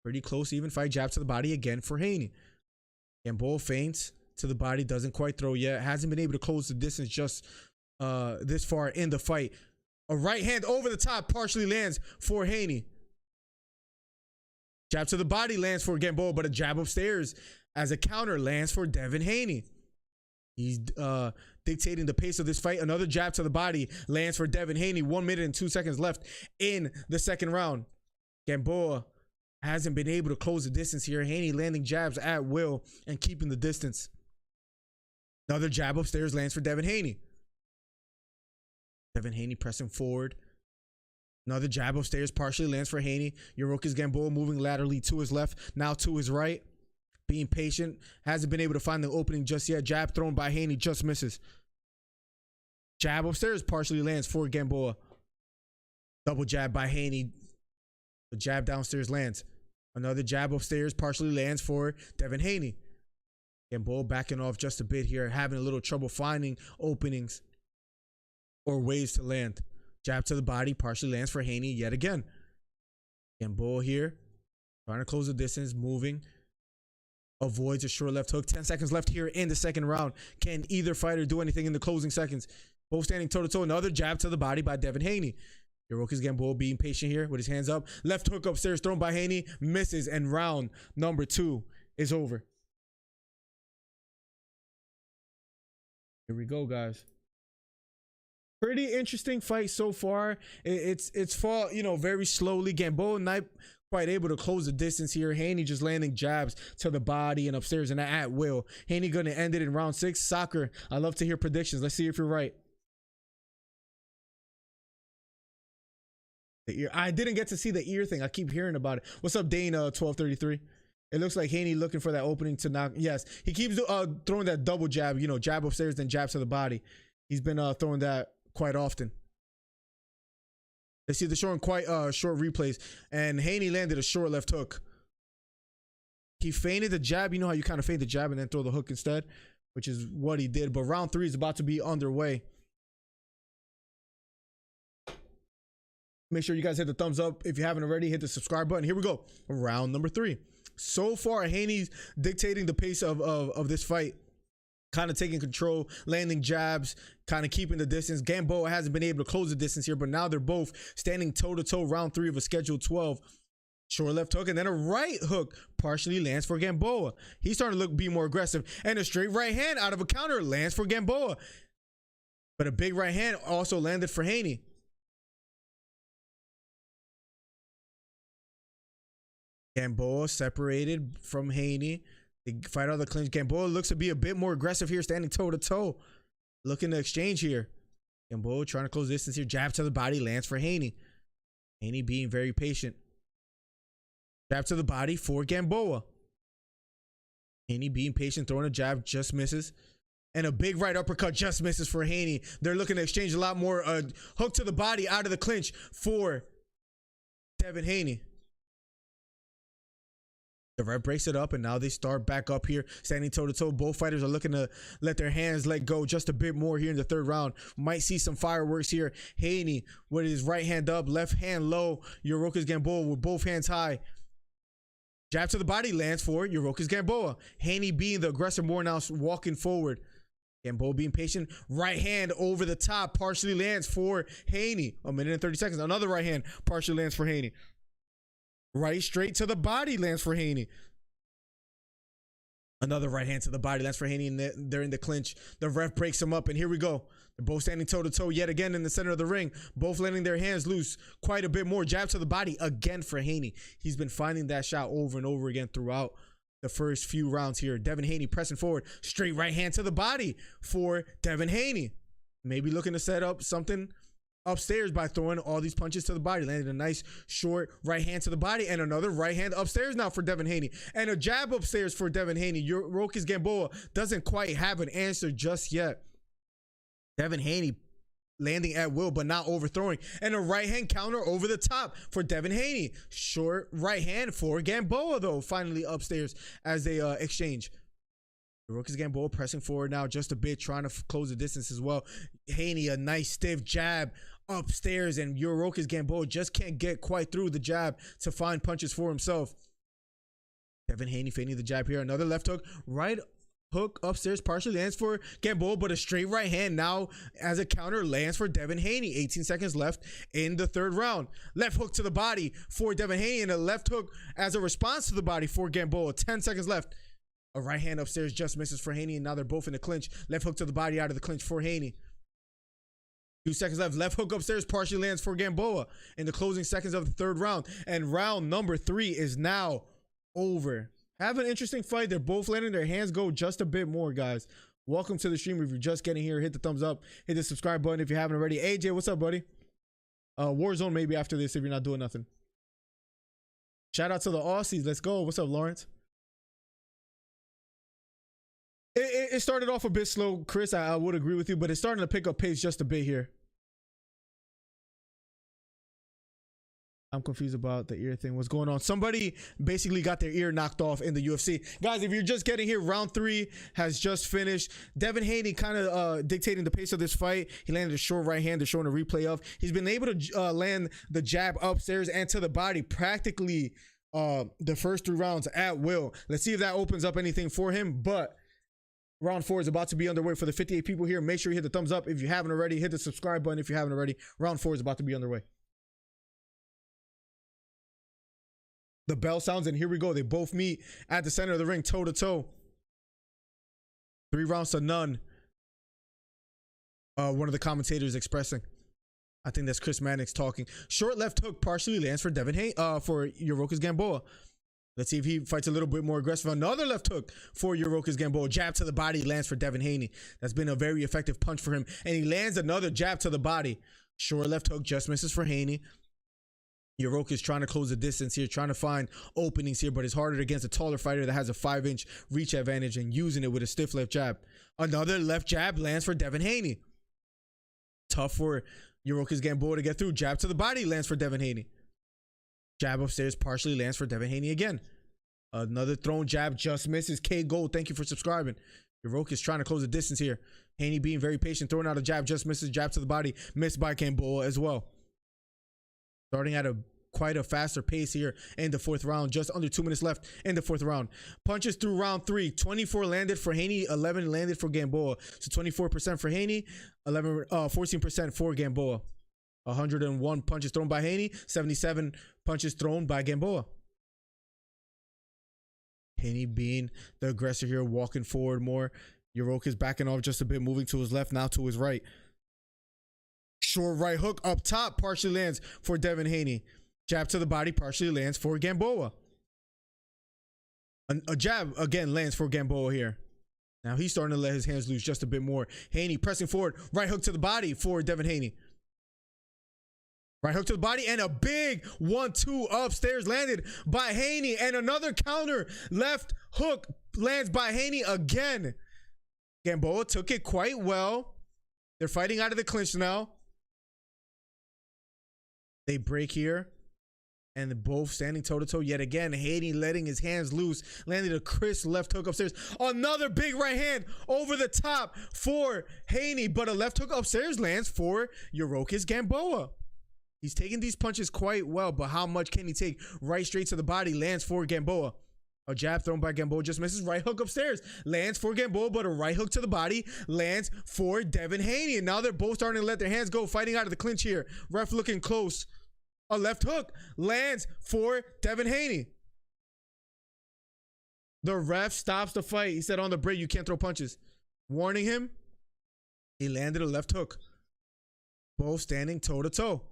Pretty close even fight. Jab to the body again for Haney. Gamboa feints to the body. Doesn't quite throw yet. Hasn't been able to close the distance just this far in the fight. A right hand over the top partially lands for Haney. Jab to the body lands for Gamboa, but a jab upstairs as a counter lands for Devin Haney. He's dictating the pace of this fight. Another jab to the body lands for Devin Haney. 1 minute and 2 seconds left in the second round. Gamboa hasn't been able to close the distance here. Haney landing jabs at will and keeping the distance. Another jab upstairs lands for Devin Haney. Devin Haney pressing forward. Another jab upstairs partially lands for Haney. Yuriorkis Gamboa moving laterally to his left, now to his right. Being patient. Hasn't been able to find the opening just yet. Jab thrown by Haney just misses. Jab upstairs partially lands for Gamboa. Double jab by Haney. The jab downstairs lands. Another jab upstairs partially lands for Devin Haney. Gamboa backing off just a bit here, having a little trouble finding openings or ways to land. Jab to the body partially lands for Haney yet again. Gamboa here trying to close the distance, moving. Avoids a short left hook. 10 seconds left here in the second round. Can either fighter do anything in the closing seconds? Both standing toe-to-toe. Another jab to the body by Devin Haney. Yuriorkis Gamboa being patient here with his hands up. Left hook upstairs thrown by Haney. Misses, and round number 2 is over. Here we go, guys. Pretty interesting fight so far. It's fought, very slowly. Gamboa not quite able to close the distance here. Haney just landing jabs to the body and upstairs and at will. Haney going to end it in round 6. Soccer, I love to hear predictions. Let's see if you're right. The ear. I didn't get to see the ear thing. I keep hearing about it. What's up, Dana? 1233. It looks like Haney looking for that opening to knock. Yes, he keeps throwing that double jab. Jab upstairs then jab to the body. He's been throwing that quite often. Let's see, they're showing quite short replays, and Haney landed a short left hook. He feinted the jab. You know how you kind of feint the jab and then throw the hook instead, which is what he did. But round 3 is about to be underway. Make sure you guys hit the thumbs up. If you haven't already, hit the subscribe button. Here we go. Round number 3. So far, Haney's dictating the pace of this fight. Kind of taking control, landing jabs, kind of keeping the distance. Gamboa hasn't been able to close the distance here, but now they're both standing toe-to-toe. Round 3 of a scheduled 12. Short left hook and then a right hook partially lands for Gamboa. He's starting to be more aggressive. And a straight right hand out of a counter lands for Gamboa. But a big right hand also landed for Haney. Gamboa separated from Haney. They fight out of the clinch. Gamboa looks to be a bit more aggressive here, standing toe-to-toe. Looking to exchange here. Gamboa trying to close distance here. Jab to the body lands for Haney. Haney being very patient. Jab to the body for Gamboa. Haney being patient, throwing a jab, just misses. And a big right uppercut just misses for Haney. They're looking to exchange a lot more. Hook to the body out of the clinch for Devin Haney. The ref breaks it up, and now they start back up here, standing toe-to-toe. Both fighters are looking to let their hands let go just a bit more here in the 3rd round. Might see some fireworks here. Haney with his right hand up, left hand low. Yorokas Gamboa with both hands high. Jab to the body lands for Yorokas Gamboa. Haney being the aggressor more now, walking forward. Gamboa being patient. Right hand over the top partially lands for Haney. 1 minute and 30 seconds. Another right hand partially lands for Haney. Right straight to the body lands for Haney. Another right hand to the body lands for Haney, and they're in the clinch. The ref breaks them up, and here we go. They're both standing toe-to-toe yet again in the center of the ring. Both letting their hands loose quite a bit more. Jab to the body again for Haney. He's been finding that shot over and over again throughout the first few rounds here. Devin Haney pressing forward. Straight right hand to the body for Devin Haney. Maybe looking to set up something upstairs by throwing all these punches to the body. Landed a nice short right hand to the body, and another right hand upstairs now for Devin Haney, and a jab upstairs for Devin Haney. Yorokas Gamboa doesn't quite have an answer just yet. Devin Haney landing at will but not overthrowing, and a right hand counter over the top for Devin Haney. Short right hand for Gamboa though, finally upstairs as they exchange. Yorokas Gamboa pressing forward now just a bit, trying to close the distance as well. Haney, a nice stiff jab upstairs, and Yorokas Gamboa just can't get quite through the jab to find punches for himself. Devin Haney feinting the jab here. Another left hook. Right hook upstairs partially lands for Gamboa, but a straight right hand now as a counter lands for Devin Haney. 18 seconds left in the 3rd round. Left hook to the body for Devin Haney, and a left hook as a response to the body for Gamboa. 10 seconds left. A right hand upstairs just misses for Haney, and now they're both in the clinch. Left hook to the body out of the clinch for Haney. 2 seconds left. Left hook upstairs partially lands for Gamboa in the closing seconds of the 3rd round. And round number 3 is now over. Have an interesting fight. They're both letting their hands go just a bit more, guys. Welcome to the stream. If you're just getting here, hit the thumbs up. Hit the subscribe button if you haven't already. AJ, what's up, buddy? Warzone maybe after this if you're not doing nothing. Shout out to the Aussies. Let's go. What's up, Lawrence? It started off a bit slow, Chris. I would agree with you, but it's starting to pick up pace just a bit here. I'm confused about the ear thing. What's going on? Somebody basically got their ear knocked off in the UFC. Guys, if you're just getting here, round 3 has just finished. Devin Haney kind of dictating the pace of this fight. He landed a short right hand. They're showing a replay of. He's been able to land the jab upstairs and to the body practically the first 3 rounds at will. Let's see if that opens up anything for him, but round 4 is about to be underway for the 58 people here. Make sure you hit the thumbs up if you haven't already. Hit the subscribe button if you haven't already. Round 4 is about to be underway. The bell sounds, and here we go. They both meet at the center of the ring, toe-to-toe. 3 rounds to none. One of the commentators expressing. I think that's Chris Mannix talking. Short left hook partially lands for Devin Haney, for Yorokas Gamboa. Let's see if he fights a little bit more aggressive. Another left hook for Yorokas Gamboa. Jab to the body lands for Devin Haney. That's been a very effective punch for him. And he lands another jab to the body. Short left hook just misses for Haney. Yorokas trying to close the distance here, trying to find openings here, but it's harder against a taller fighter that has a 5-inch reach advantage and using it with a stiff left jab. Another left jab lands for Devin Haney. Tough for Yorokas Gamboa to get through. Jab to the body lands for Devin Haney. Jab upstairs partially lands for Devin Haney again. Another thrown jab, just misses. K Gold, thank you for subscribing. Hiroki is trying to close the distance here. Haney being very patient, throwing out a jab, just misses. Jab to the body, missed by Gamboa as well. Starting at quite a faster pace here in the fourth round. Just under 2 minutes left in the fourth round. Punches through round 3. 24 landed for Haney, 11 landed for Gamboa. So 24% for Haney, 14% for Gamboa. 101 punches thrown by Haney, 77 punches thrown by Gamboa. Haney being the aggressor here, walking forward more. Hiroki is backing off just a bit, moving to his left, now to his right. Short right hook up top, partially lands for Devin Haney. Jab to the body, partially lands for Gamboa. A jab again lands for Gamboa here. Now he's starting to let his hands loose just a bit more. Haney pressing forward, right hook to the body for Devin Haney. Right hook to the body and a big 1-2 upstairs landed by Haney, and another counter left hook lands by Haney again. Gamboa took it quite well. They're fighting out of the clinch now. They break here and they're both standing toe to toe yet again. Haney letting his hands loose, landed a crisp left hook upstairs. Another big right hand over the top for Haney, but a left hook upstairs lands for Hiroki Gamboa. He's taking these punches quite well, but how much can he take? Right straight to the body, lands for Gamboa. A jab thrown by Gamboa, just misses. Right hook upstairs, lands for Gamboa, but a right hook to the body lands for Devin Haney. And now they're both starting to let their hands go, fighting out of the clinch here. Ref looking close. A left hook lands for Devin Haney. The ref stops the fight. He said on the break, you can't throw punches. Warning him. He landed a left hook. Both standing toe to toe.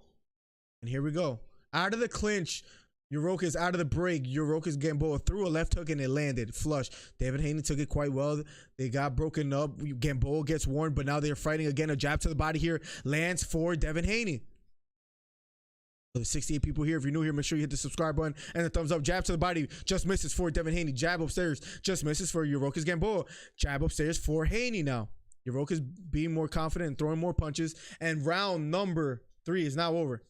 And here we go. Out of the clinch. Hiroki is out of the break. Hiroki Gamboa threw a left hook and it landed flush. David Haney took it quite well. They got broken up. Gamboa gets warned, but now they're fighting again. A jab to the body here lands for Devin Haney. So there's 68 people here. If you're new here, make sure you hit the subscribe button and the thumbs up. Jab to the body, just misses for Devin Haney. Jab upstairs, just misses for Hiroki Gamboa. Jab upstairs for Haney now. Hiroki's being more confident and throwing more punches. And round number 3 is now over.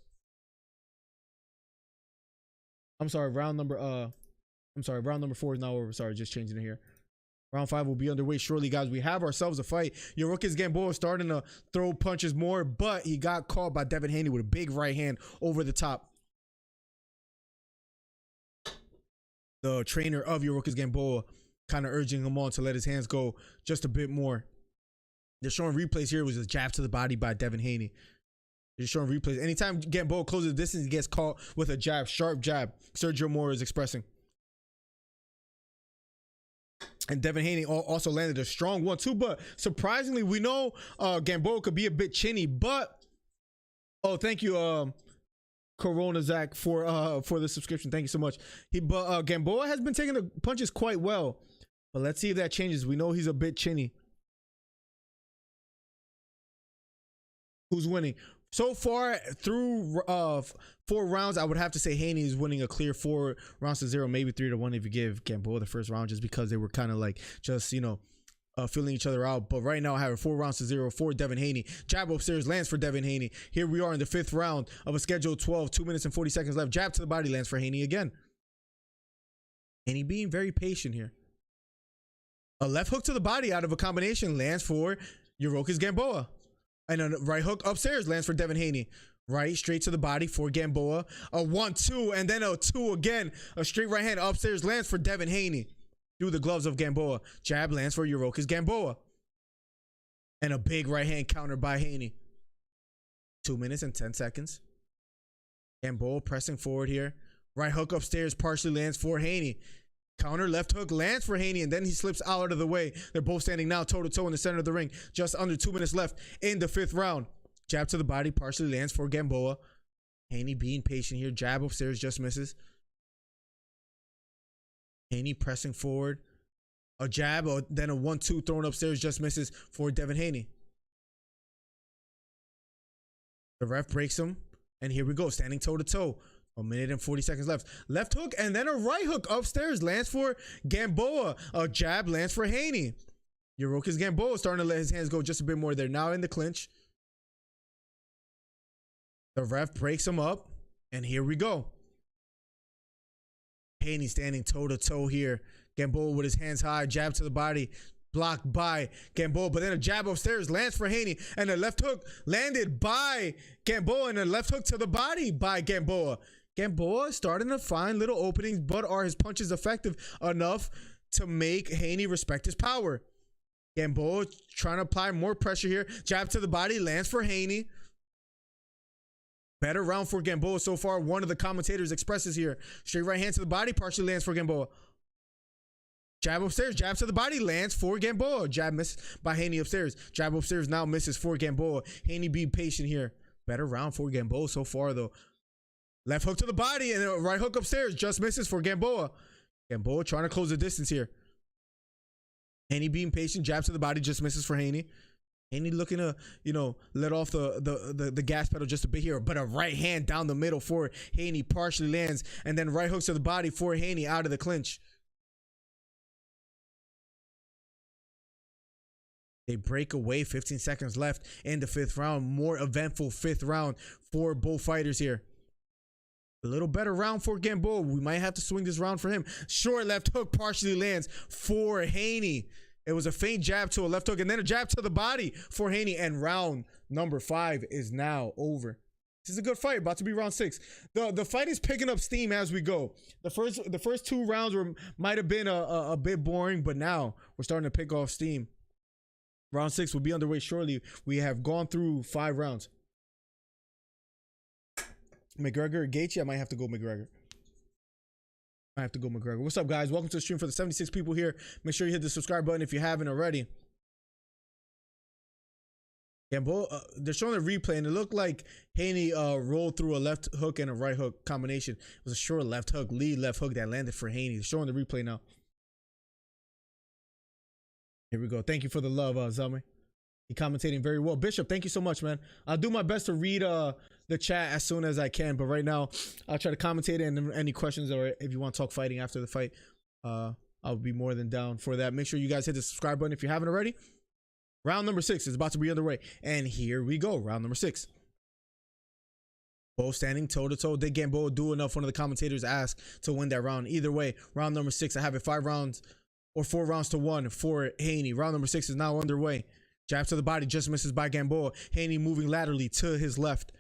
round number 4 is now over. Sorry, just changing it here. Round 5 will be underway shortly, guys. We have ourselves a fight. Hiroki Gamboa starting to throw punches more, but he got caught by Devin Haney with a big right hand over the top. The trainer of Hiroki Gamboa kind of urging him on to let his hands go just a bit more. They're showing replays here. It was a jab to the body by Devin Haney. They're showing replays. Anytime Gamboa closes the distance, he gets caught with a jab, sharp jab. Sergio Mora is expressing. And Devin Haney also landed a strong 1-2, but surprisingly, we know Gamboa could be a bit chinny, but thank you, Corona Zach, for the subscription. Thank you so much. Gamboa has been taking the punches quite well, but let's see if that changes. We know he's a bit chinny. Who's winning? So far through 4 rounds, I would have to say Haney is winning a clear 4 rounds to 0, maybe 3-1 if you give Gamboa the first round, just because they were kind of like just, filling each other out. But right now I have a 4 rounds to 0 for Devin Haney. Jab upstairs lands for Devin Haney. Here we are in the 5th round of a scheduled 12, 2 minutes and 40 seconds left. Jab to the body lands for Haney again. Haney being very patient here. A left hook to the body out of a combination lands for Hiroki Gamboa. And a right hook upstairs lands for Devin Haney. Right straight to the body for Gamboa. A 1-2 and then a 2 again. A straight right hand upstairs lands for Devin Haney. Through the gloves of Gamboa. Jab lands for Hiroki Gamboa. And a big right hand counter by Haney. 2 minutes and 10 seconds. Gamboa pressing forward here. Right hook upstairs partially lands for Haney. Counter left hook lands for Haney, and then he slips out of the way. They're both standing now toe to toe in the center of the ring. Just under 2 minutes left in the 5th round. Jab to the body partially lands for Gamboa. Haney being patient here. Jab upstairs just misses. Haney pressing forward. A jab, then a 1-2 thrown upstairs just misses for Devin Haney. The ref breaks him, and here we go, standing toe to toe. 1 minute and 40 seconds left. Left hook and then a right hook upstairs lands for Gamboa. A jab lands for Haney. Hiroki Gamboa starting to let his hands go just a bit more. They're now in the clinch. The ref breaks him up, and here we go. Haney standing toe to toe here. Gamboa with his hands high, jab to the body, blocked by Gamboa, but then a jab upstairs lands for Haney, and a left hook landed by Gamboa, and a left hook to the body by Gamboa. Gamboa is starting to find little openings, but are his punches effective enough to make Haney respect his power? Gamboa trying to apply more pressure here. Jab to the body, lands for Haney. Better round for Gamboa so far. One of the commentators expresses here. Straight right hand to the body, partially lands for Gamboa. Jab upstairs, jab to the body, lands for Gamboa. Jab missed by Haney upstairs. Jab upstairs now misses for Gamboa. Haney being patient here. Better round for Gamboa so far though. Left hook to the body and a right hook upstairs. Just misses for Gamboa. Gamboa trying to close the distance here. Haney being patient. Jab to the body, just misses for Haney. Haney looking to, let off the gas pedal just a bit here. But a right hand down the middle for Haney partially lands. And then right hooks to the body for Haney out of the clinch. They break away. 15 seconds left in the fifth round. More eventful fifth round for both fighters here. A little better round for Gamboa. We might have to swing this round for him. Short left hook partially lands for Haney. It was a faint jab to a left hook and then a jab to the body for Haney. And round number 5 is now over. This is a good fight. About to be round 6. The fight is picking up steam as we go. The first 2 rounds might have been a bit boring, but now we're starting to pick off steam. Round 6 will be underway shortly. We have gone through 5 rounds. McGregor or Gaethje? I might have to go McGregor. What's up, guys? Welcome to the stream for the 76 people here. Make sure you hit the subscribe button if you haven't already. Gamboa, they're showing a replay, and it looked like Haney rolled through a left hook and a right hook combination. It was a short left hook, lead left hook that landed for Haney. They're showing the replay now. Here we go. Thank you for the love, Zami. You're commentating very well. Bishop, thank you so much, man. I'll do my best to read the chat as soon as I can, but right now I'll try to commentate it, and any questions or if you want to talk fighting after the fight, I'll be more than down for that. Make sure you guys hit the subscribe button if you haven't already. Round number 6 is about to be underway, and here we go. Round number 6. Both standing toe to toe. Did Gamboa do enough? One of the commentators asked to win that round. Either way, round number 6, I have it 5 rounds or 4 rounds to 1 for Haney. Round number 6 is now underway. Jab to the body, just misses by Gamboa. Haney moving laterally to his left.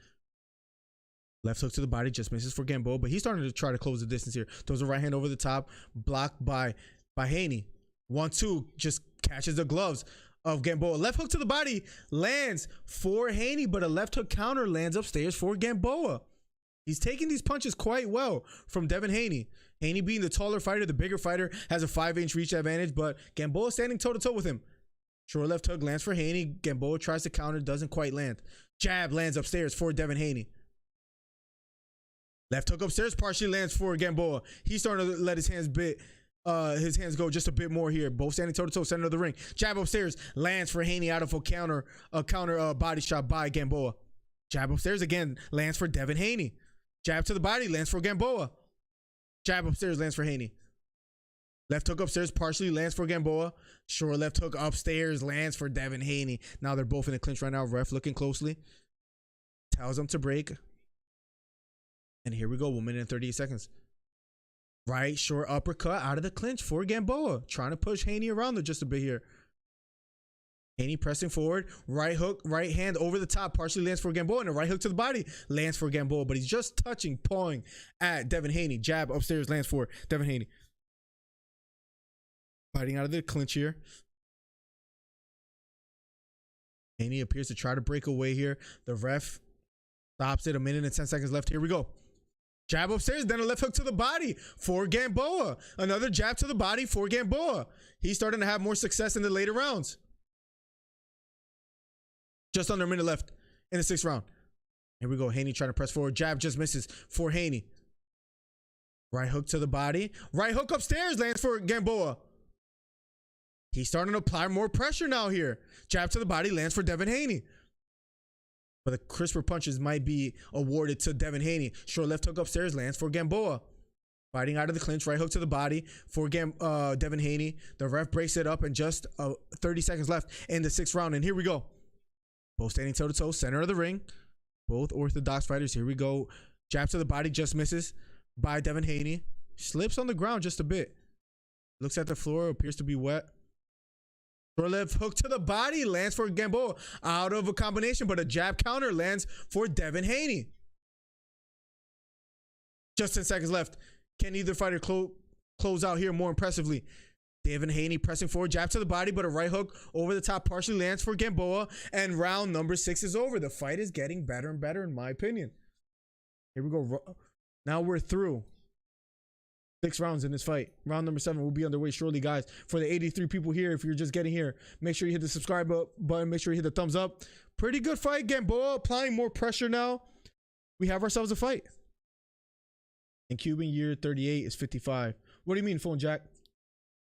Left hook to the body, just misses for Gamboa, but he's starting to try to close the distance here. Throws a right hand over the top, blocked by Haney. 1-2, just catches the gloves of Gamboa. Left hook to the body, lands for Haney, but a left hook counter lands upstairs for Gamboa. He's taking these punches quite well from Devin Haney. Haney being the taller fighter, the bigger fighter, has a 5-inch reach advantage, but Gamboa standing toe-to-toe with him. Short left hook lands for Haney. Gamboa tries to counter, doesn't quite land. Jab lands upstairs for Devin Haney. Left hook upstairs partially lands for Gamboa. He's starting to let his hands go just a bit more here. Both standing toe-to-toe, center of the ring. Jab upstairs lands for Haney out of a counter body shot by Gamboa. Jab upstairs again lands for Devin Haney. Jab to the body lands for Gamboa. Jab upstairs lands for Haney. Left hook upstairs partially lands for Gamboa. Short left hook upstairs lands for Devin Haney. Now they're both in the clinch right now. Ref looking closely. Tells them to break. And here we go. 1 minute and 38 seconds. Right short uppercut out of the clinch for Gamboa. Trying to push Haney around there just a bit here. Haney pressing forward. Right hook, right hand over the top. Partially lands for Gamboa. And a right hook to the body lands for Gamboa. But he's just touching, pawing at Devin Haney. Jab upstairs lands for Devin Haney. Fighting out of the clinch here. Haney appears to try to break away here. The ref stops it. 1 minute and 10 seconds left. Here we go. Jab upstairs, then a left hook to the body for Gamboa. Another jab to the body for Gamboa. He's starting to have more success in the later rounds. Just under a minute left in the 6th round. Here we go. Haney trying to press forward. Jab just misses for Haney. Right hook to the body. Right hook upstairs lands for Gamboa. He's starting to apply more pressure now here. Jab to the body lands for Devin Haney. But the crisper punches might be awarded to Devin Haney. Short left hook upstairs lands for Gamboa. Fighting out of the clinch. Right hook to the body for Devin Haney. The ref breaks it up and just 30 seconds left in the 6th round. And here we go. Both standing toe-to-toe. Center of the ring. Both orthodox fighters. Here we go. Jab to the body just misses by Devin Haney. Slips on the ground just a bit. Looks at the floor, appears to be wet. Short left hook to the body, lands for Gamboa. Out of a combination, but a jab counter lands for Devin Haney. Just 10 seconds left. Can either fighter close out here more impressively? Devin Haney pressing forward, jab to the body, but a right hook over the top partially lands for Gamboa, and round number 6 is over. The fight is getting better and better, in my opinion. Here we go. Now we're through 6 rounds in this fight. Round number 7 will be underway shortly, guys. For the 83 people here, if you're just getting here, make sure you hit the subscribe button. Make sure you hit the thumbs up. Pretty good fight. Gamboa applying more pressure now. We have ourselves a fight. And Cuban year 38 is 55. What do you mean, Phone Jack?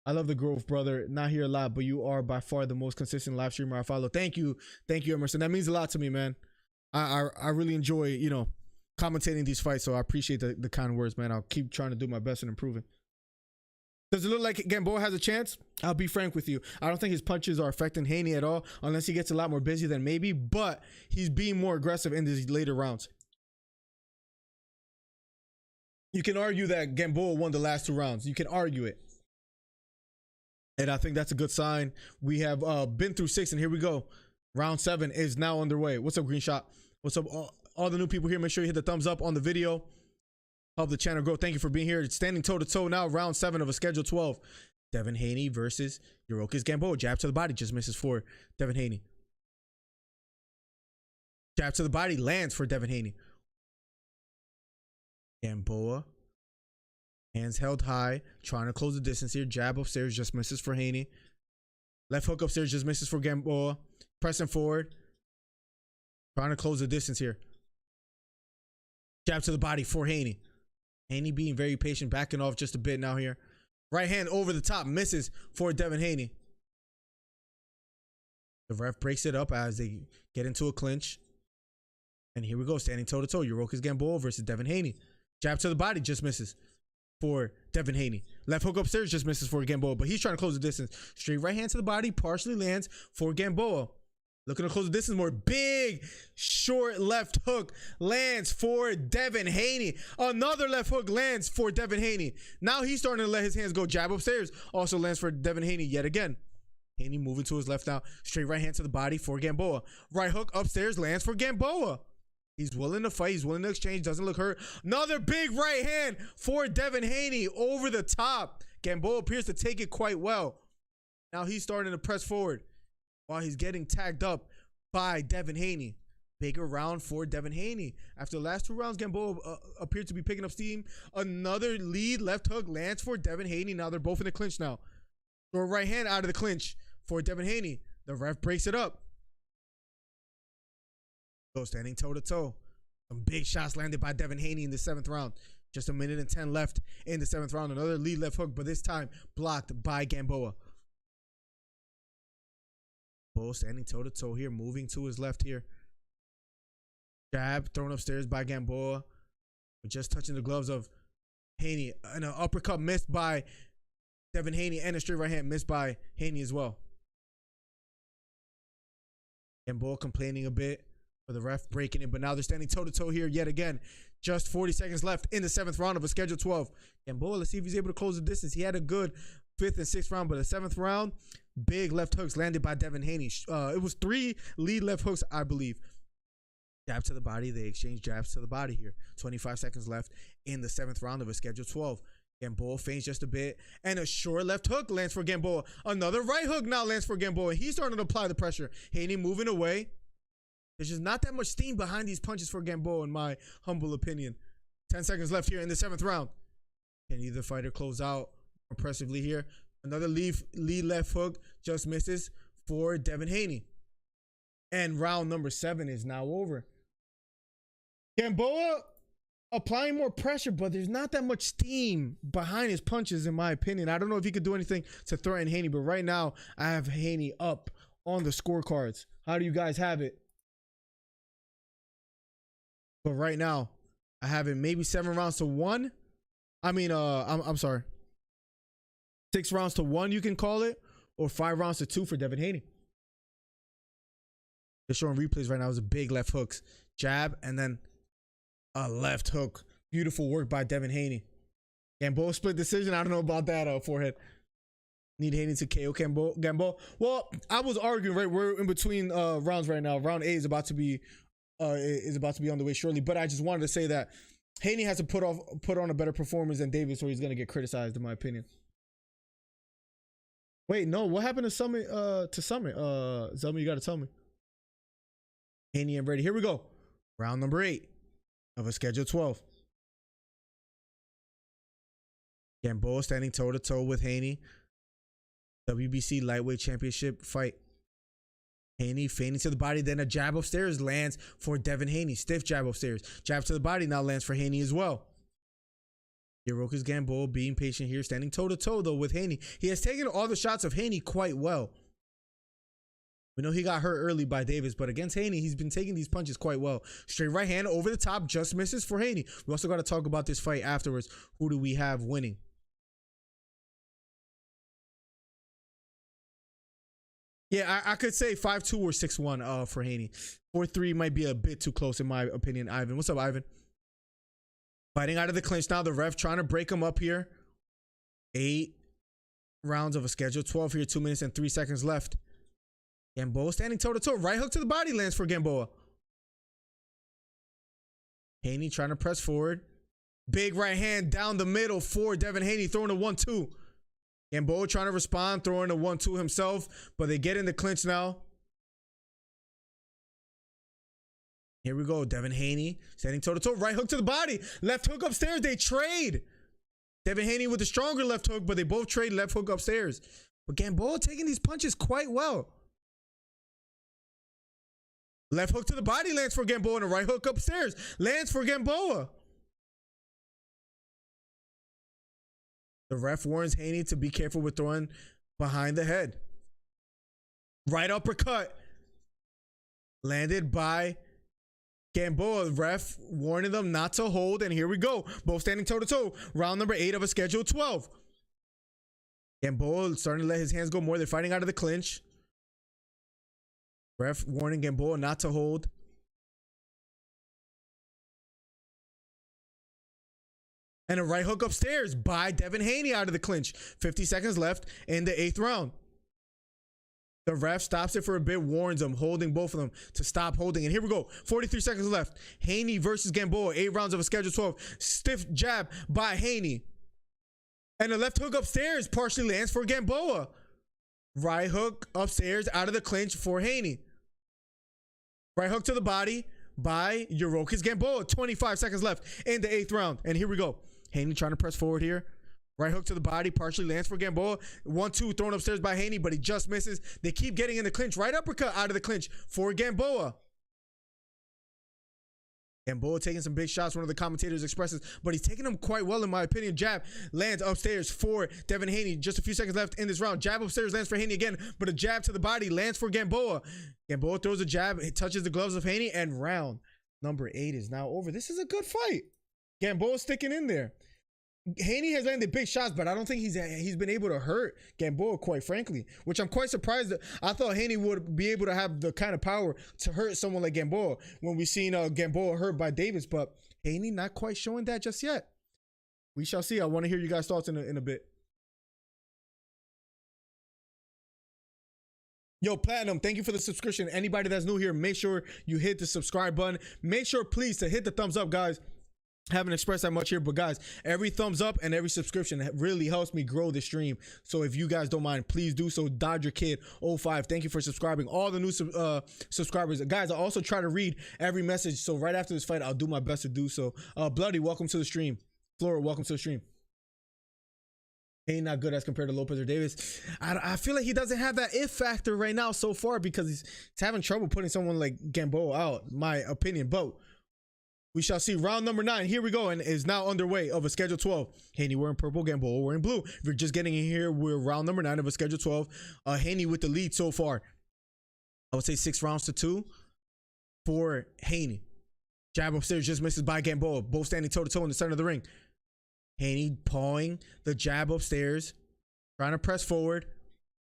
I love the growth, brother. Not here a lot, but you are by far the most consistent live streamer I follow. Thank you. Thank you, Emerson. That means a lot to me, man. I really enjoy, you know, commentating these fights, so I appreciate the kind words, man. I'll keep trying to do my best and improving. Does it look like Gamboa has a chance? I'll be frank with you. I don't think his punches are affecting Haney at all, unless he gets a lot more busy than maybe, but he's being more aggressive in these later rounds. You can argue that Gamboa won the last 2 rounds. You can argue it. And I think that's a good sign. We have been through 6, and here we go. Round 7 is now underway. What's up, Green Shot? What's up, all the new people here? Make sure you hit the thumbs up on the video. Help the channel grow. Thank you for being here. It's standing toe-to-toe now. Round 7 of a schedule 12. Devin Haney versus Yuriorkis Gamboa. Jab to the body. Just misses for Devin Haney. Jab to the body. Lands for Devin Haney. Gamboa. Hands held high, trying to close the distance here. Jab upstairs, just misses for Haney. Left hook upstairs, just misses for Gamboa. Pressing forward. Trying to close the distance here. Jab to the body for Haney. Haney being very patient, backing off just a bit now here. Right hand over the top, misses for Devin Haney. The ref breaks it up as they get into a clinch. And here we go, standing toe-to-toe. Yuriorkis Gamboa versus Devin Haney. Jab to the body, just misses for Devin Haney. Left hook upstairs, just misses for Gamboa, but he's trying to close the distance. Straight right hand to the body, partially lands for Gamboa. Looking to close the distance more. Big short left hook lands for Devin Haney. Another left hook lands for Devin Haney. Now he's starting to let his hands go. Jab upstairs also lands for Devin Haney yet again. Haney moving to his left now. Straight right hand to the body for Gamboa. Right hook upstairs lands for Gamboa. He's willing to fight. He's willing to exchange. Doesn't look hurt. Another big right hand for Devin Haney over the top. Gamboa appears to take it quite well. Now he's starting to press forward while he's getting tagged up by Devin Haney. Bigger round for Devin Haney. After the last 2 rounds, Gamboa appeared to be picking up steam. Another lead left hook lands for Devin Haney. Now they're both in the clinch now. Throw right hand out of the clinch for Devin Haney. The ref breaks it up. Standing toe-to-toe. Some big shots landed by Devin Haney in the 7th round. Just 1 minute and 10 left in the 7th round. Another lead left hook, but this time blocked by Gamboa. Bull standing toe-to-toe here, moving to his left here. Jab thrown upstairs by Gamboa. Just touching the gloves of Haney. And an uppercut missed by Devin Haney, and a straight right hand missed by Haney as well. Gamboa complaining a bit for the ref breaking it, but now they're standing toe-to-toe here yet again. Just 40 seconds left in the 7th round of a schedule 12. Gamboa, let's see if he's able to close the distance. He had a good 5th and 6th round, but the 7th round, big left hooks landed by Devin Haney. It was 3 lead left hooks, I believe. Jab to the body. They exchange jabs to the body here. 25 seconds left in the 7th round of a schedule 12. Gamboa feints just a bit, and a short left hook lands for Gamboa. Another right hook now lands for Gamboa. He's starting to apply the pressure. Haney moving away. There's just not that much steam behind these punches for Gamboa, in my humble opinion. 10 seconds left here in the 7th round. Can either fighter close out impressively here? Another lead left hook just misses for Devin Haney. And round number 7 is now over. Gamboa applying more pressure, but there's not that much steam behind his punches, in my opinion. I don't know if he could do anything to threaten Haney, but right now I have Haney up on the scorecards. How do you guys have it? But right now, I have it maybe 7 rounds to 1. I mean, I'm sorry. 6 rounds to 1, you can call it, or 5 rounds to 2 for Devin Haney. They're showing replays right now. It was a big left hooks, jab, and then a left hook. Beautiful work by Devin Haney. Gamboa split decision. I don't know about that forehead. Need Haney to KO Gamboa. Well, I was arguing, right? We're in between rounds right now. Round 8 is about to be on the way shortly. But I just wanted to say that Haney has to put on a better performance than Davis, or he's gonna get criticized, in my opinion. Wait, no, what happened to Summit? Zelma, you gotta tell me. Haney and ready. Here we go. Round number 8 of a schedule 12. Gamboa standing toe to toe with Haney. WBC lightweight championship fight. Haney feigning to the body, then a jab upstairs lands for Devin Haney. Stiff jab upstairs. Jab to the body now lands for Haney as well. Hiroki's Gamboa being patient here, standing toe to toe though with Haney. He has taken all the shots of Haney quite well. We know he got hurt early by Davis, but against Haney, he's been taking these punches quite well. Straight right hand over the top, just misses for Haney. We also got to talk about this fight afterwards. Who do we have winning? Yeah, I could say 5-2 or 6-1 for Haney. 4-3 might be a bit too close in my opinion. Ivan, what's up, Ivan? Fighting out of the clinch now. The ref trying to break him up here. 8 rounds of a schedule. 12 here, 2 minutes and 3 seconds left. Gamboa standing toe to toe. Right hook to the body lands for Gamboa. Haney trying to press forward. Big right hand down the middle for Devin Haney, throwing a 1-2. Gamboa trying to respond, throwing a 1-2 himself, but they get in the clinch now. Here we go. Devin Haney standing toe to toe. Right hook to the body. Left hook upstairs. They trade. Devin Haney with the stronger left hook, but they both trade left hook upstairs. But Gamboa taking these punches quite well. Left hook to the body lands for Gamboa, and a right hook upstairs lands for Gamboa. The ref warns Haney to be careful with throwing behind the head. Right uppercut landed by Gamboa. Ref warning them not to hold, and here we go. Both standing toe to toe. Round number 8 of a schedule 12. Gamboa starting to let his hands go more. They're fighting out of the clinch. Ref warning Gamboa not to hold. And a right hook upstairs by Devin Haney out of the clinch. 50 seconds left in the 8th round. The ref stops it for a bit, warns them, holding both of them to stop holding. And here we go. 43 seconds left. Haney versus Gamboa. 8 rounds of a schedule 12. Stiff jab by Haney. And a left hook upstairs partially lands for Gamboa. Right hook upstairs out of the clinch for Haney. Right hook to the body by Hiroki's Gamboa. 25 seconds left in the 8th round. And here we go. Haney trying to press forward here. Right hook to the body, partially lands for Gamboa. 1-2 thrown upstairs by Haney, but he just misses. They keep getting in the clinch. Right uppercut out of the clinch for Gamboa. Gamboa taking some big shots, one of the commentators expresses, but he's taking them quite well in my opinion. Jab lands upstairs for Devin Haney. Just a few seconds left in this round. Jab upstairs lands for Haney again, but a jab to the body lands for Gamboa. Gamboa throws a jab, it touches the gloves of Haney, and round number 8 is now over. This is a good fight. Gamboa sticking in there. Haney has landed big shots, but I don't think he's been able to hurt Gamboa, quite frankly, which I'm quite surprised that I thought Haney would be able to have the kind of power to hurt someone like Gamboa when we've seen Gamboa hurt by Davis, but Haney not quite showing that just yet. We shall see. I want to hear you guys' thoughts in a bit. Yo, Platinum, thank you for the subscription. Anybody that's new here, make sure you hit the subscribe button. Make sure, please, to hit the thumbs up, guys. Haven't expressed that much here, but guys, every thumbs up and every subscription really helps me grow the stream. So if you guys don't mind, please do so. Dodger Kid 05, thank you for subscribing. All the new subscribers, guys, I also try to read every message, so right after this fight I'll do my best to do so. Bloody, welcome to the stream. Flora, welcome to the stream. Ain't not good as compared to Lopez or Davis. I feel like he doesn't have that if factor right now so far, because he's having trouble putting someone like Gamboa out, my opinion. But we shall see. Round number 9, here we go, and is now underway of a schedule 12. Haney wearing purple, Gamboa wearing blue. If you're just getting in here, we're round number 9 of a schedule 12. Haney with the lead so far. I would say 6 rounds to 2 for Haney. Jab upstairs just misses by Gamboa. Both standing toe to toe in the center of the ring. Haney pawing the jab upstairs, trying to press forward.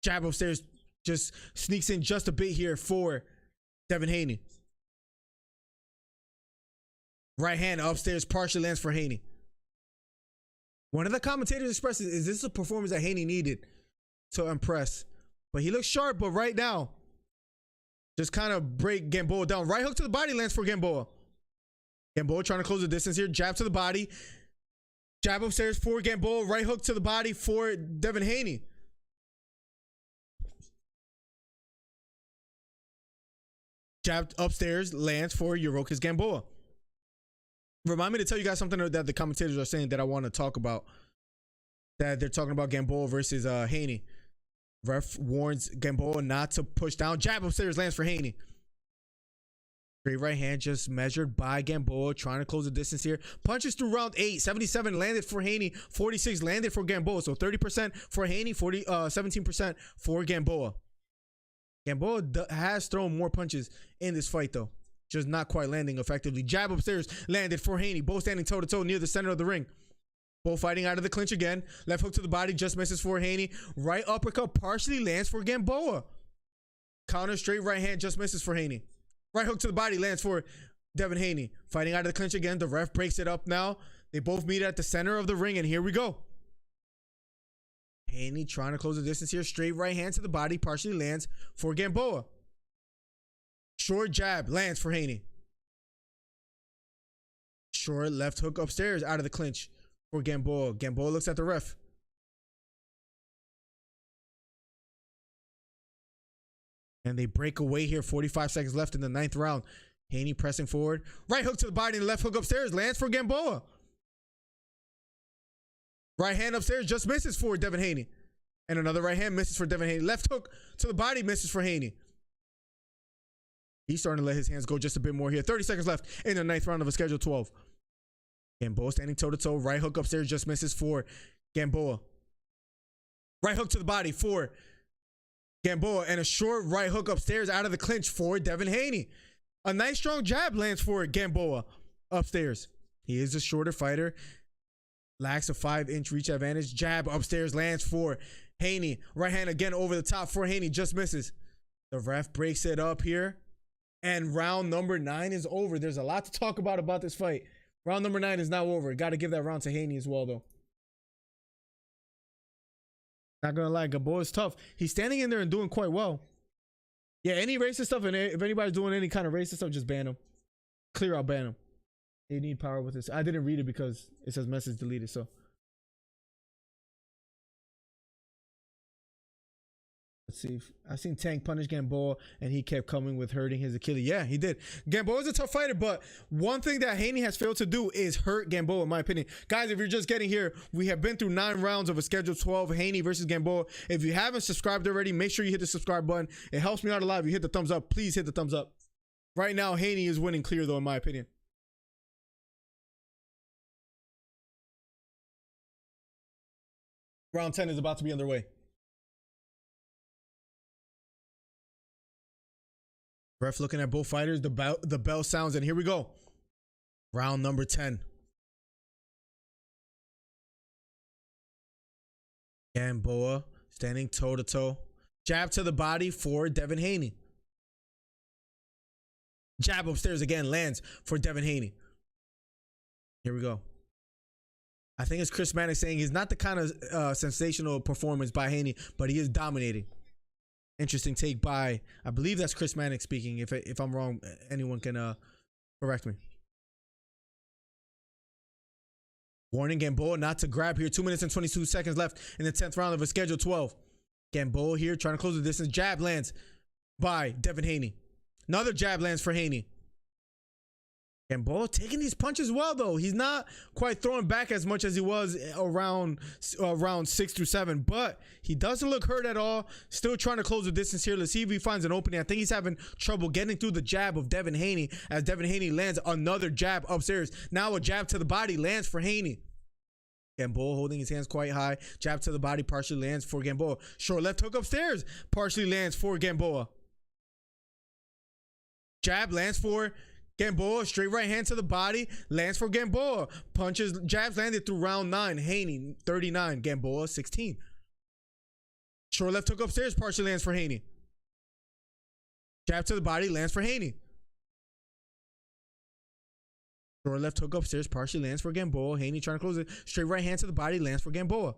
Jab upstairs just sneaks in just a bit here for Devin Haney. Right hand upstairs partially lands for Haney. One of the commentators expresses, is this a performance that Haney needed to impress? But he looks sharp, but right now, just kind of break Gamboa down. Right hook to the body lands for Gamboa. Gamboa trying to close the distance here. Jab to the body. Jab upstairs for Gamboa. Right hook to the body for Devin Haney. Jab upstairs lands for Yuriorkis Gamboa. Remind me to tell you guys something that the commentators are saying that I want to talk about. That they're talking about Gamboa versus Haney. Ref warns Gamboa not to push down. Jab upstairs lands for Haney. Straight right hand just measured by Gamboa, trying to close the distance here. Punches through round 8. 77 landed for Haney. 46 landed for Gamboa. So 30% for Haney, 17% for Gamboa. Gamboa has thrown more punches in this fight, though. Just not quite landing effectively. Jab upstairs landed for Haney. Both standing toe-to-toe near the center of the ring. Both fighting out of the clinch again. Left hook to the body just misses for Haney. Right uppercut partially lands for Gamboa. Counter straight right hand just misses for Haney. Right hook to the body lands for Devin Haney. Fighting out of the clinch again. The ref breaks it up now. They both meet at the center of the ring, and here we go. Haney trying to close the distance here. Straight right hand to the body partially lands for Gamboa. Short jab lands for Haney. Short left hook upstairs out of the clinch for Gamboa. Gamboa looks at the ref. And they break away here. 45 seconds left in the 9th round. Haney pressing forward. Right hook to the body and left hook upstairs lands for Gamboa. Right hand upstairs just misses for Devin Haney. And another right hand misses for Devin Haney. Left hook to the body misses for Haney. He's starting to let his hands go just a bit more here. 30 seconds left in the 9th round of a schedule 12. Gamboa standing toe-to-toe. Right hook upstairs just misses for Gamboa. Right hook to the body for Gamboa. And a short right hook upstairs out of the clinch for Devin Haney. A nice strong jab lands for Gamboa upstairs. He is a shorter fighter. Lacks a 5-inch reach advantage. Jab upstairs lands for Haney. Right hand again over the top for Haney. Just misses. The ref breaks it up here. And round number 9 is over. There's a lot to talk about this fight. Round number 9 is now over. Got to give that round to Haney as well, though. Not going to lie, Gamboa is tough. He's standing in there and doing quite well. Yeah, any racist stuff, and if anybody's doing any kind of racist stuff, just ban him. Clear out, ban him. They need power with this. I didn't read it because it says message deleted, so. Let's see. I've seen Tank punish Gamboa, and he kept coming with hurting his Achilles. Yeah, he did. Gamboa's a tough fighter, but one thing that Haney has failed to do is hurt Gamboa, in my opinion. Guys, if you're just getting here, we have been through 9 rounds of a Schedule 12, Haney versus Gamboa. If you haven't subscribed already, make sure you hit the subscribe button. It helps me out a lot if you hit the thumbs up. Please hit the thumbs up. Right now, Haney is winning clear, though, in my opinion. Round 10 is about to be underway. Ref looking at both fighters. The bell sounds, and here we go. Round number 10. Gamboa standing toe-to-toe. Jab to the body for Devin Haney. Jab upstairs again lands for Devin Haney. Here we go. I think it's Chris Mannix saying he's not the kind of sensational performance by Haney, but he is dominating. Interesting take by, I believe that's Chris Mannix speaking. If I'm wrong, anyone can correct me. Warning Gamboa not to grab here. 2 minutes and 22 seconds left in the 10th round of a schedule 12. Gamboa here trying to close the distance. Jab lands by Devin Haney. Another jab lands for Haney. Gamboa taking these punches well, though. He's not quite throwing back as much as he was around 6 through 7, but he doesn't look hurt at all. Still trying to close the distance here. Let's see if he finds an opening. I think he's having trouble getting through the jab of Devin Haney as Devin Haney lands another jab upstairs. Now a jab to the body lands for Haney. Gamboa holding his hands quite high. Jab to the body partially lands for Gamboa. Short left hook upstairs partially lands for Gamboa. Jab lands for Gamboa. Straight right hand to the body lands for Gamboa. Punches, jabs landed through round 9. Haney 39, Gamboa 16. Short left hook upstairs partially lands for Haney. Jab to the body lands for Haney. Short left hook upstairs, partially lands for Gamboa. Haney trying to close it. Straight right hand to the body, lands for Gamboa.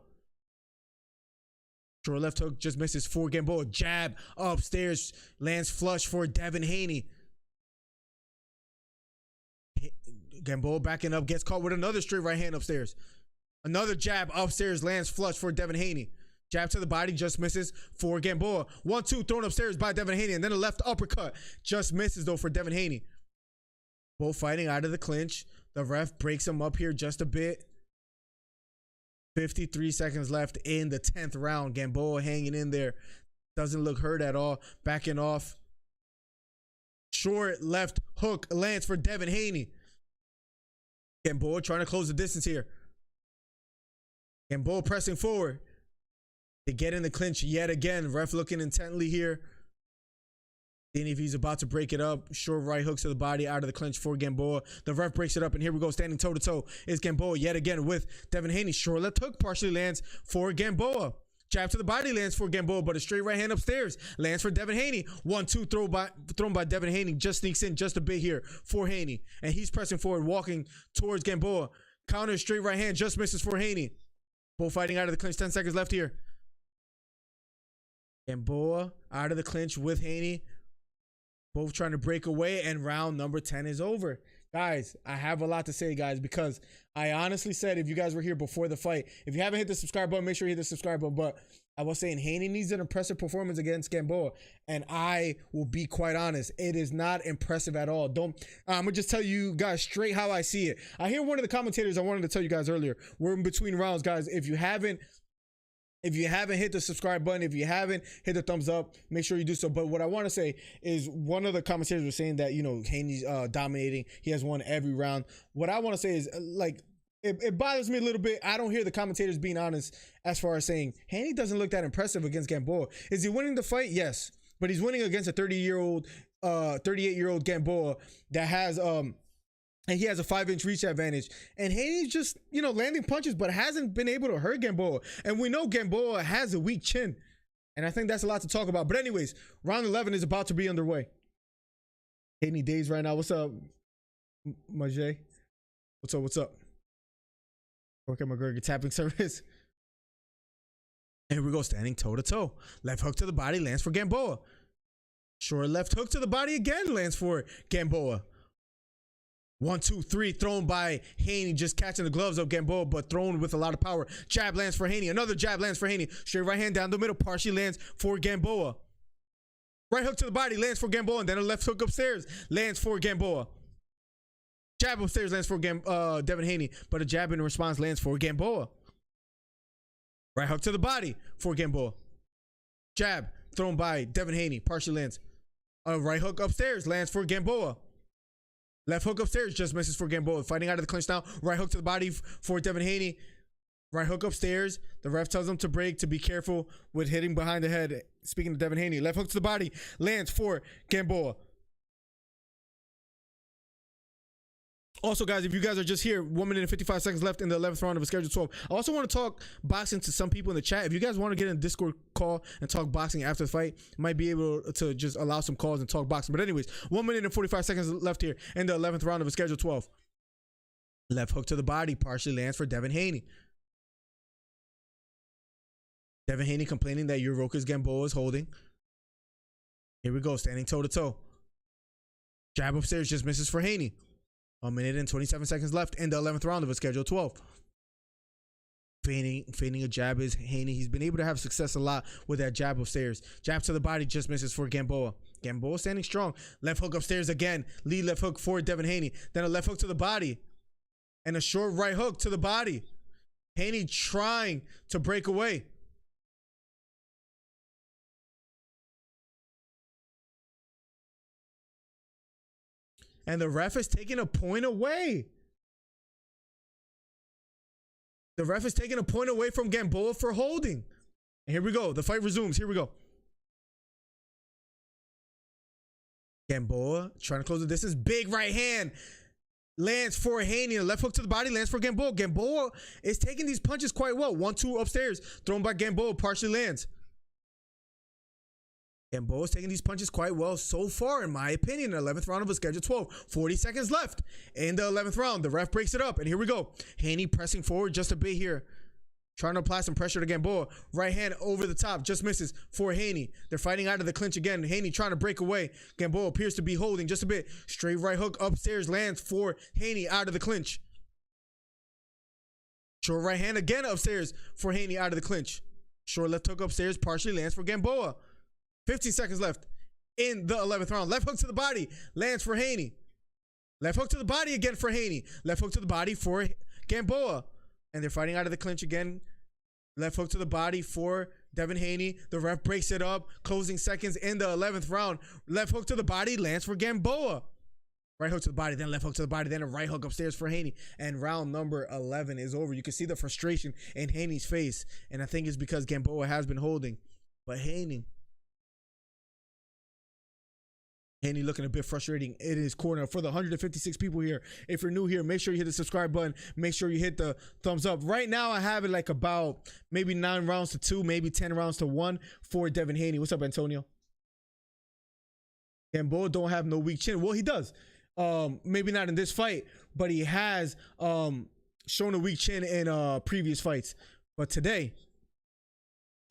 Short left hook just misses for Gamboa. Jab upstairs, lands flush for Devin Haney. Gamboa backing up, gets caught with another straight right hand upstairs. Another jab upstairs, lands flush for Devin Haney. Jab to the body, just misses for Gamboa. 1-2 thrown upstairs by Devin Haney, and then a left uppercut. Just misses though for Devin Haney. Both fighting out of the clinch. The ref breaks him up here just a bit. 53 seconds left in the 10th round. Gamboa hanging in there. Doesn't look hurt at all. Backing off. Short left hook lands for Devin Haney. Gamboa trying to close the distance here. Gamboa pressing forward. They get in the clinch yet again. Ref looking intently here. Seeing if he's about to break it up. Short right hooks to the body out of the clinch for Gamboa. The ref breaks it up, and here we go. Standing toe-to-toe is Gamboa yet again with Devin Haney. Short left hook partially lands for Gamboa. Jab to the body lands for Gamboa, but a straight right hand upstairs lands for Devin Haney. 1-2 thrown by Devin Haney. Just sneaks in just a bit here for Haney. And he's pressing forward, walking towards Gamboa. Counter straight right hand, just misses for Haney. Both fighting out of the clinch. 10 seconds left here. Gamboa out of the clinch with Haney. Both trying to break away, and round number 10 is over. Guys, I have a lot to say, guys, because I honestly said, if you guys were here before the fight, if you haven't hit the subscribe button, make sure you hit the subscribe button. But I was saying Haney needs an impressive performance against Gamboa, and I will be quite honest, it is not impressive at all. I'm gonna just tell you guys straight how I see it. I hear one of the commentators, I wanted to tell you guys earlier, we're in between rounds, guys. If you haven't hit the subscribe button, if you haven't hit the thumbs up, make sure you do so. But what I want to say is, one of the commentators was saying that, you know, Haney's dominating. He has won every round. What I want to say is, like, it bothers me a little bit. I don't hear the commentators being honest as far as saying Haney doesn't look that impressive against Gamboa. Is he winning the fight? Yes. But he's winning against a 38-year-old Gamboa that has and he has a 5-inch reach advantage. And Haney's just, you know, landing punches, but hasn't been able to hurt Gamboa. And we know Gamboa has a weak chin. And I think that's a lot to talk about. But anyways, round 11 is about to be underway. Haney days right now. What's up, Majay? What's up? Okay, McGregor tapping service. And here we go, standing toe-to-toe. Left hook to the body, lands for Gamboa. Short left hook to the body again, lands for Gamboa. 1-2-3 thrown by Haney, just catching the gloves of Gamboa, but thrown with a lot of power. Jab lands for Haney. Another jab lands for Haney. Straight right hand down the middle, partially lands for Gamboa. Right hook to the body, lands for Gamboa, and then a left hook upstairs, lands for Gamboa. Jab upstairs lands for Devin Haney, but a jab in response lands for Gamboa. Right hook to the body for Gamboa. Jab thrown by Devin Haney, partially lands. A right hook upstairs lands for Gamboa. Left hook upstairs just misses for Gamboa. Fighting out of the clinch now. Right hook to the body for Devin Haney. Right hook upstairs. The ref tells him to break, to be careful with hitting behind the head. Speaking of Devin Haney. Left hook to the body. Lands for Gamboa. Also, guys, if you guys are just here, 1 minute and 55 seconds left in the 11th round of a schedule 12. I also want to talk boxing to some people in the chat. If you guys want to get in a Discord call and talk boxing after the fight, might be able to just allow some calls and talk boxing. But anyways, 1 minute and 45 seconds left here in the 11th round of a schedule 12. Left hook to the body, partially lands for Devin Haney. Devin Haney complaining that Euroka's Gamboa is holding. Here we go, standing toe-to-toe. Jab upstairs just misses for Haney. 1 minute and 27 seconds left in the 11th round of a schedule 12. Feigning a jab is Haney. He's been able to have success a lot with that jab upstairs. Jab to the body just misses for Gamboa. Gamboa standing strong. Left hook upstairs again. Lead left hook for Devin Haney. Then a left hook to the body. And a short right hook to the body. Haney trying to break away. And the ref is taking a point away. The ref is taking a point away from Gamboa for holding. And here we go. The fight resumes. Here we go. Gamboa trying to close the distance. Big right hand. Lands for Haney. A left hook to the body. Lands for Gamboa. Gamboa is taking these punches quite well. 1-2 upstairs. Thrown by Gamboa. Partially lands. Gamboa's taking these punches quite well so far, in my opinion. 11th round of a schedule 12. 40 seconds left in the 11th round. The ref breaks it up, and here we go. Haney pressing forward just a bit here, trying to apply some pressure to Gamboa. Right hand over the top, just misses for Haney. They're fighting out of the clinch again. Haney trying to break away. Gamboa appears to be holding just a bit. Straight right hook upstairs lands for Haney out of the clinch. Short right hand again upstairs for Haney out of the clinch. Short left hook upstairs partially lands for Gamboa. 15 seconds left in the 11th round. Left hook to the body lands for Haney. Left hook to the body again for Haney. Left hook to the body for Gamboa. And they're fighting out of the clinch again. Left hook to the body for Devin Haney. The ref breaks it up. Closing seconds in the 11th round. Left hook to the body lands for Gamboa. Right hook to the body, then left hook to the body, then a right hook upstairs for Haney. And round number 11 is over. You can see the frustration in Haney's face. And I think it's because Gamboa has been holding. But Haney looking a bit frustrating in his corner. For the 156 people here, if you're new here, make sure you hit the subscribe button. Make sure you hit the thumbs up. Right now, I have it like about maybe 9 rounds to 2, maybe 10 rounds to 1 for Devin Haney. What's up, Antonio? Gamboa don't have no weak chin. Well, he does. Maybe not in this fight, but he has shown a weak chin in previous fights. But today,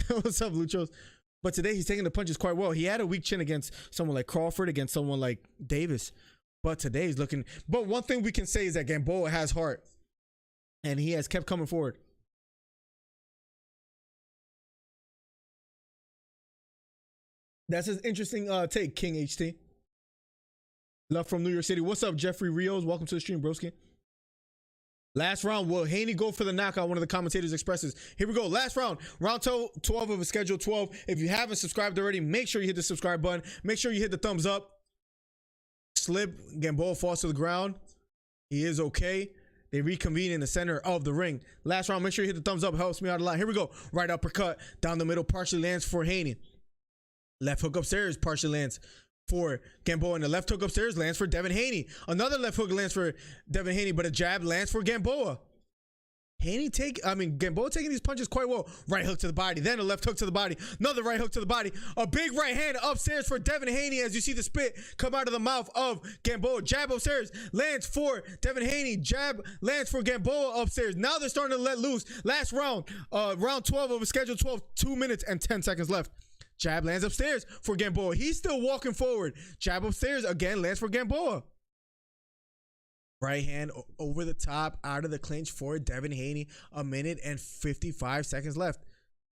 what's up, Luchos? But today he's taking the punches quite well. He had a weak chin against someone like Crawford, against someone like Davis. But today he's looking. But one thing we can say is that Gamboa has heart, and he has kept coming forward. That's an interesting take, King HT. Love from New York City. What's up, Jeffrey Rios? Welcome to the stream, broski. Last round, will Haney go for the knockout? One of the commentators expresses. Here we go. Last round. Round 12 of a schedule 12. If you haven't subscribed already, make sure you hit the subscribe button. Make sure you hit the thumbs up. Slip. Gamboa falls to the ground. He is okay. They reconvene in the center of the ring. Last round, make sure you hit the thumbs up. Helps me out a lot. Here we go. Right uppercut. Down the middle. Partially lands for Haney. Left hook upstairs. Partially lands for Gamboa, and the left hook upstairs lands for Devin Haney. Another left hook lands for Devin Haney, but a jab lands for Gamboa. Gamboa taking these punches quite well. Right hook to the body, then a left hook to the body, another right hook to the body, a big right hand upstairs for Devin Haney as you see the spit come out of the mouth of Gamboa. Jab upstairs lands for Devin Haney, jab lands for Gamboa upstairs. Now they're starting to let loose. Last round, round 12 of a schedule 12, 2 minutes and 10 seconds left. Jab lands upstairs for Gamboa. He's still walking forward. Jab upstairs again lands for Gamboa. Right hand over the top out of the clinch for Devin Haney. 1 minute and 55 seconds left.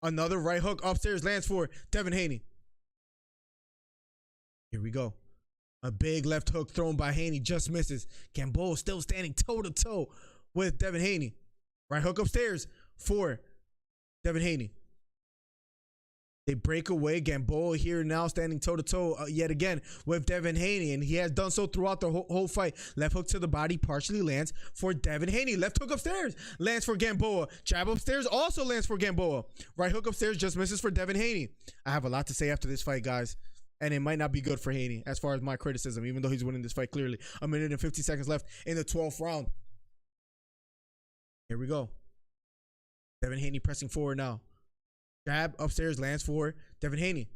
Another right hook upstairs lands for Devin Haney. Here we go. A big left hook thrown by Haney just misses. Gamboa still standing toe to toe with Devin Haney. Right hook upstairs for Devin Haney. They break away. Gamboa here now standing toe-to-toe yet again with Devin Haney, and he has done so throughout the whole fight. Left hook to the body partially lands for Devin Haney. Left hook upstairs lands for Gamboa. Jab upstairs also lands for Gamboa. Right hook upstairs just misses for Devin Haney. I have a lot to say after this fight, guys, and it might not be good for Haney as far as my criticism, even though he's winning this fight clearly. 1 minute and 50 seconds left in the 12th round. Here we go. Devin Haney pressing forward now. Jab upstairs lands for Devin Haney.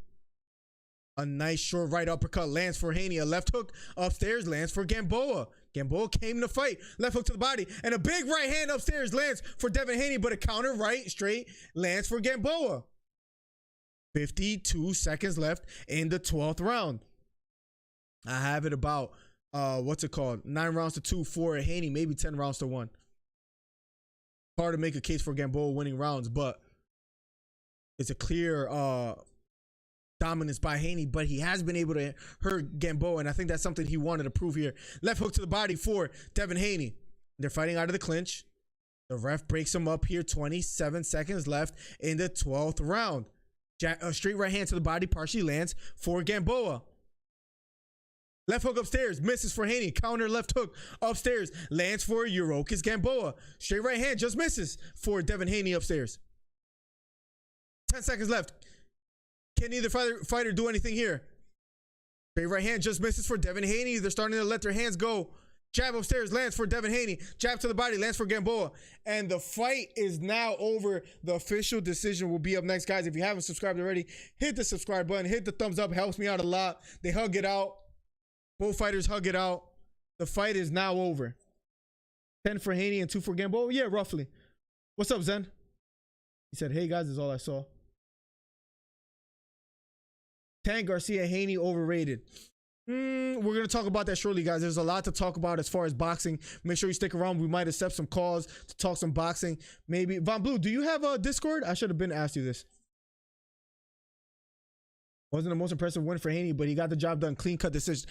A nice short right uppercut lands for Haney. A left hook upstairs lands for Gamboa. Gamboa came to fight. Left hook to the body. And a big right hand upstairs lands for Devin Haney, but a counter right straight lands for Gamboa. 52 seconds left in the 12th round. I have it about, 9 rounds to 2 for Haney, maybe 10 rounds to 1. Hard to make a case for Gamboa winning rounds, but it's a clear dominance by Haney, but he has been able to hurt Gamboa, and I think that's something he wanted to prove here. Left hook to the body for Devin Haney. They're fighting out of the clinch. The ref breaks him up here. 27 seconds left in the 12th round. A straight right hand to the body partially lands for Gamboa. Left hook upstairs misses for Haney. Counter left hook upstairs lands for Yurokis Gamboa. Straight right hand just misses for Devin Haney upstairs. 10 seconds left. Can either fighter do anything here? Straight right hand just misses for Devin Haney. They're starting to let their hands go. Jab upstairs lands for Devin Haney. Jab to the body lands for Gamboa. And the fight is now over. The official decision will be up next. Guys, if you haven't subscribed already, hit the subscribe button. Hit the thumbs up. It helps me out a lot. They hug it out. Both fighters hug it out. The fight is now over. 10 for Haney and 2 for Gamboa. Yeah, roughly. What's up, Zen? He said, hey, guys, is all I saw. Tank Garcia, Haney overrated. We're going to talk about that shortly, guys. There's a lot to talk about as far as boxing. Make sure you stick around. We might accept some calls to talk some boxing. Maybe. Von Blue, do you have a Discord? I should have been asked you this. Wasn't the most impressive win for Haney, but he got the job done. Clean cut decision.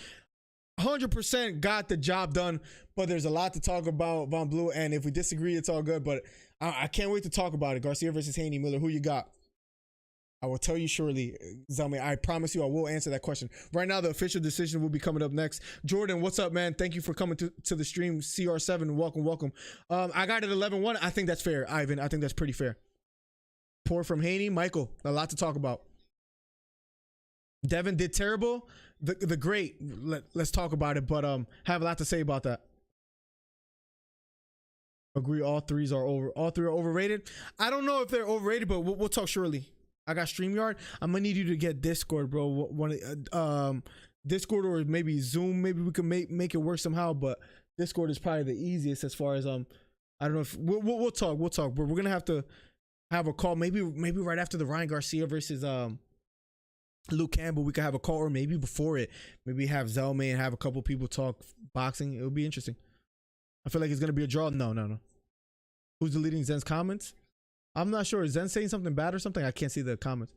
100% got the job done, but there's a lot to talk about, Von Blue, and if we disagree, it's all good, but I can't wait to talk about it. Garcia versus Haney. Miller, who you got? I will tell you shortly, Zelmi. I promise you I will answer that question. Right now, the official decision will be coming up next. Jordan, what's up, man? Thank you for coming to the stream. CR7, welcome. I got it 11-1. I think that's fair, Ivan. I think that's pretty fair. Poor from Haney. Michael, a lot to talk about. Devin did terrible. The great. Let's talk about it, but have a lot to say about that. Agree, all three are overrated. I don't know if they're overrated, but we'll talk shortly. I got StreamYard. I'm gonna need you to get Discord, bro. Discord or maybe Zoom. Maybe we can make it work somehow. But Discord is probably the easiest as far as I don't know if we'll talk. But we're gonna have to have a call. Maybe right after the Ryan Garcia versus Luke Campbell, we could have a call, or maybe before it. Maybe have Zelme and have a couple people talk boxing. It would be interesting. I feel like it's gonna be a draw. No. Who's deleting Zen's comments? I'm not sure. Is Zen saying something bad or something? I can't see the comments.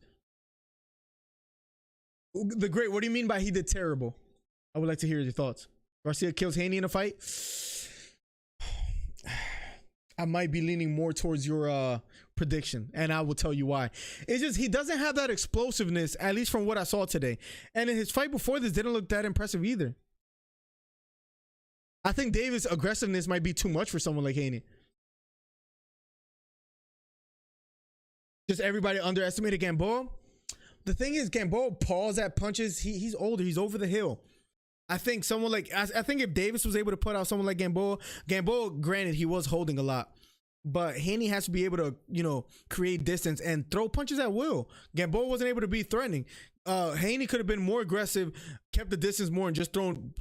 The great. What do you mean by he did terrible? I would like to hear your thoughts. Garcia kills Haney in a fight. I might be leaning more towards your prediction, and I will tell you why. It's just he doesn't have that explosiveness, at least from what I saw today. And in his fight before this didn't look that impressive either. I think Davis' aggressiveness might be too much for someone like Haney. Just everybody underestimated Gamboa. The thing is, Gamboa paws at punches. He's older. He's over the hill. I think someone like, I think if Davis was able to put out someone like Gamboa, granted, he was holding a lot, but Haney has to be able to, create distance and throw punches at will. Gamboa wasn't able to be threatening. Haney could have been more aggressive, kept the distance more, and just thrown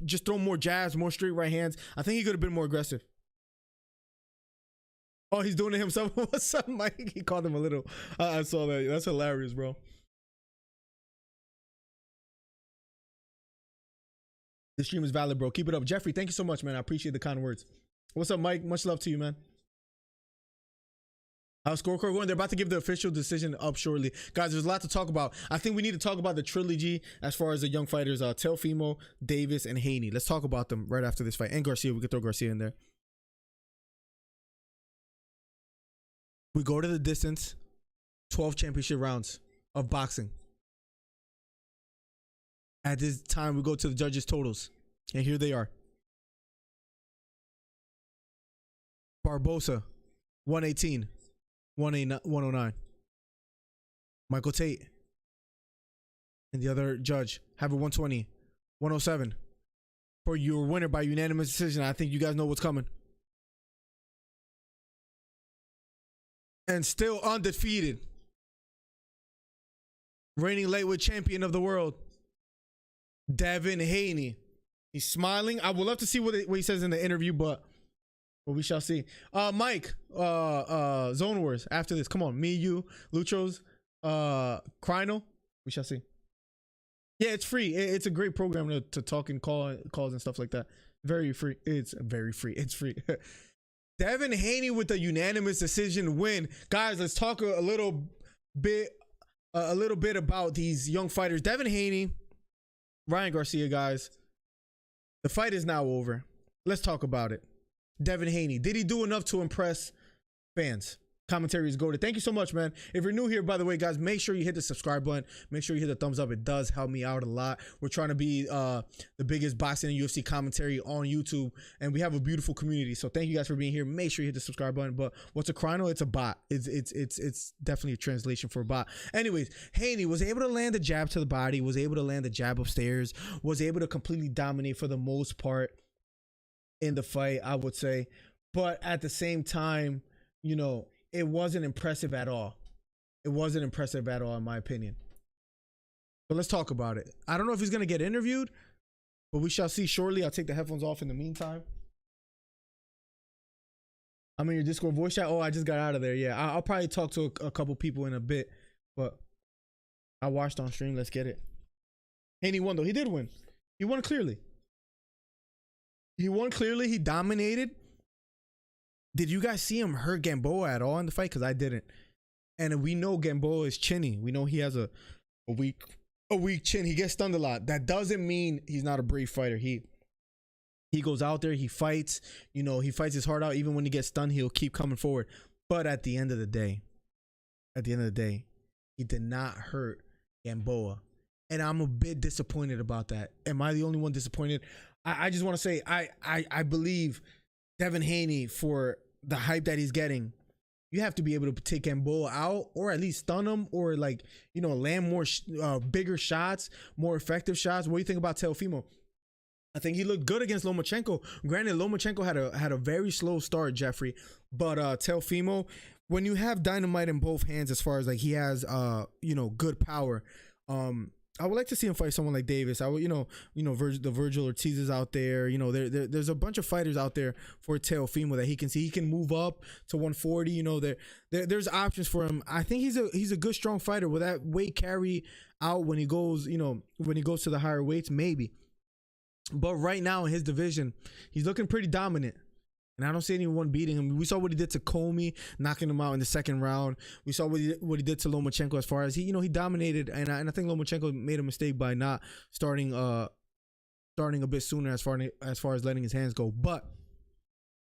more jabs, more straight right hands. I think he could have been more aggressive. Oh, he's doing it himself. What's up, Mike? He called him a little. I saw that. That's hilarious, bro. The stream is valid, bro. Keep it up. Jeffrey, thank you so much, man. I appreciate the kind words. What's up, Mike? Much love to you, man. How's scorecard going? They're about to give the official decision up shortly. Guys, there's a lot to talk about. I think we need to talk about the trilogy as far as the young fighters, Teofimo, Davis, and Haney. Let's talk about them right after this fight. And Garcia. We could throw Garcia in there. We go to the distance, 12 championship rounds of boxing. At this time, we go to the judges' totals. And here they are. Barbosa, 118, 109. Michael Tate and the other judge have a 120, 107. For your winner by unanimous decision. I think you guys know what's coming. And still undefeated, reigning lightweight champion of the world, Devin Haney. He's smiling. I would love to see what he says in the interview, but we shall see. Mike, Zone Wars after this. Come on, me, you, Luchos, Crino. We shall see. Yeah, it's free. It's a great program to talk and calls and stuff like that. Very free. It's very free. It's free. Devin Haney with a unanimous decision win. Guys, let's talk a little bit about these young fighters. Devin Haney, Ryan Garcia, guys. The fight is now over. Let's talk about it. Devin Haney, did he do enough to impress fans? Commentary is goated. Thank you so much, man. If you're new here, by the way, guys, make sure you hit the subscribe button. Make sure you hit the thumbs up. It does help me out a lot. We're trying to be the biggest boxing and UFC commentary on YouTube, and we have a beautiful community. So thank you guys for being here. Make sure you hit the subscribe button. But what's a chrono? It's a bot. It's definitely a translation for a bot. Anyways, Haney was able to land a jab to the body, was able to land a jab upstairs, was able to completely dominate for the most part. in the fight, I would say. But at the same time, you know, it wasn't impressive at all. It wasn't impressive at all, in my opinion. But let's talk about it. I don't know if he's going to get interviewed, but we shall see shortly. I'll take the headphones off in the meantime. I'm in your Discord voice chat. Oh, I just got out of there. Yeah, I'll probably talk to a couple people in a bit, but I watched on stream. Let's get it. Haney won, though. He did win. He won clearly. He won clearly. He dominated. Did you guys see him hurt Gamboa at all in the fight? Because I didn't. And we know Gamboa is chinny. We know he has a weak chin. He gets stunned a lot. That doesn't mean he's not a brave fighter. He goes out there, he fights, you know, he fights his heart out. Even when he gets stunned, he'll keep coming forward. But at the end of the day, he did not hurt Gamboa. And I'm a bit disappointed about that. Am I the only one disappointed? I just want to say, I believe Devin Haney, for the hype that he's getting, you have to be able to take Gamboa out, or at least stun him, or, like, you know, land more bigger shots, more effective shots. What do you think about Teofimo? I think he looked good against Lomachenko. Granted, Lomachenko had a very slow start, Jeffrey, but Teofimo, when you have dynamite in both hands, as far as, like, he has you know, good power, I would like to see him fight someone like Davis. I would, the Virgil Ortiz's out there. You know, there's a bunch of fighters out there for Teofimo that he can see. He can move up to 140. You know, there's options for him. I think he's a good, strong fighter. Will that weight carry out when he goes, when he goes to the higher weights? Maybe. But right now in his division, he's looking pretty dominant. And I don't see anyone beating him. We saw what he did to Comey, knocking him out in the second round. We saw what he did to Lomachenko, as far as he dominated. And I think Lomachenko made a mistake by not starting a bit sooner, as far as letting his hands go. But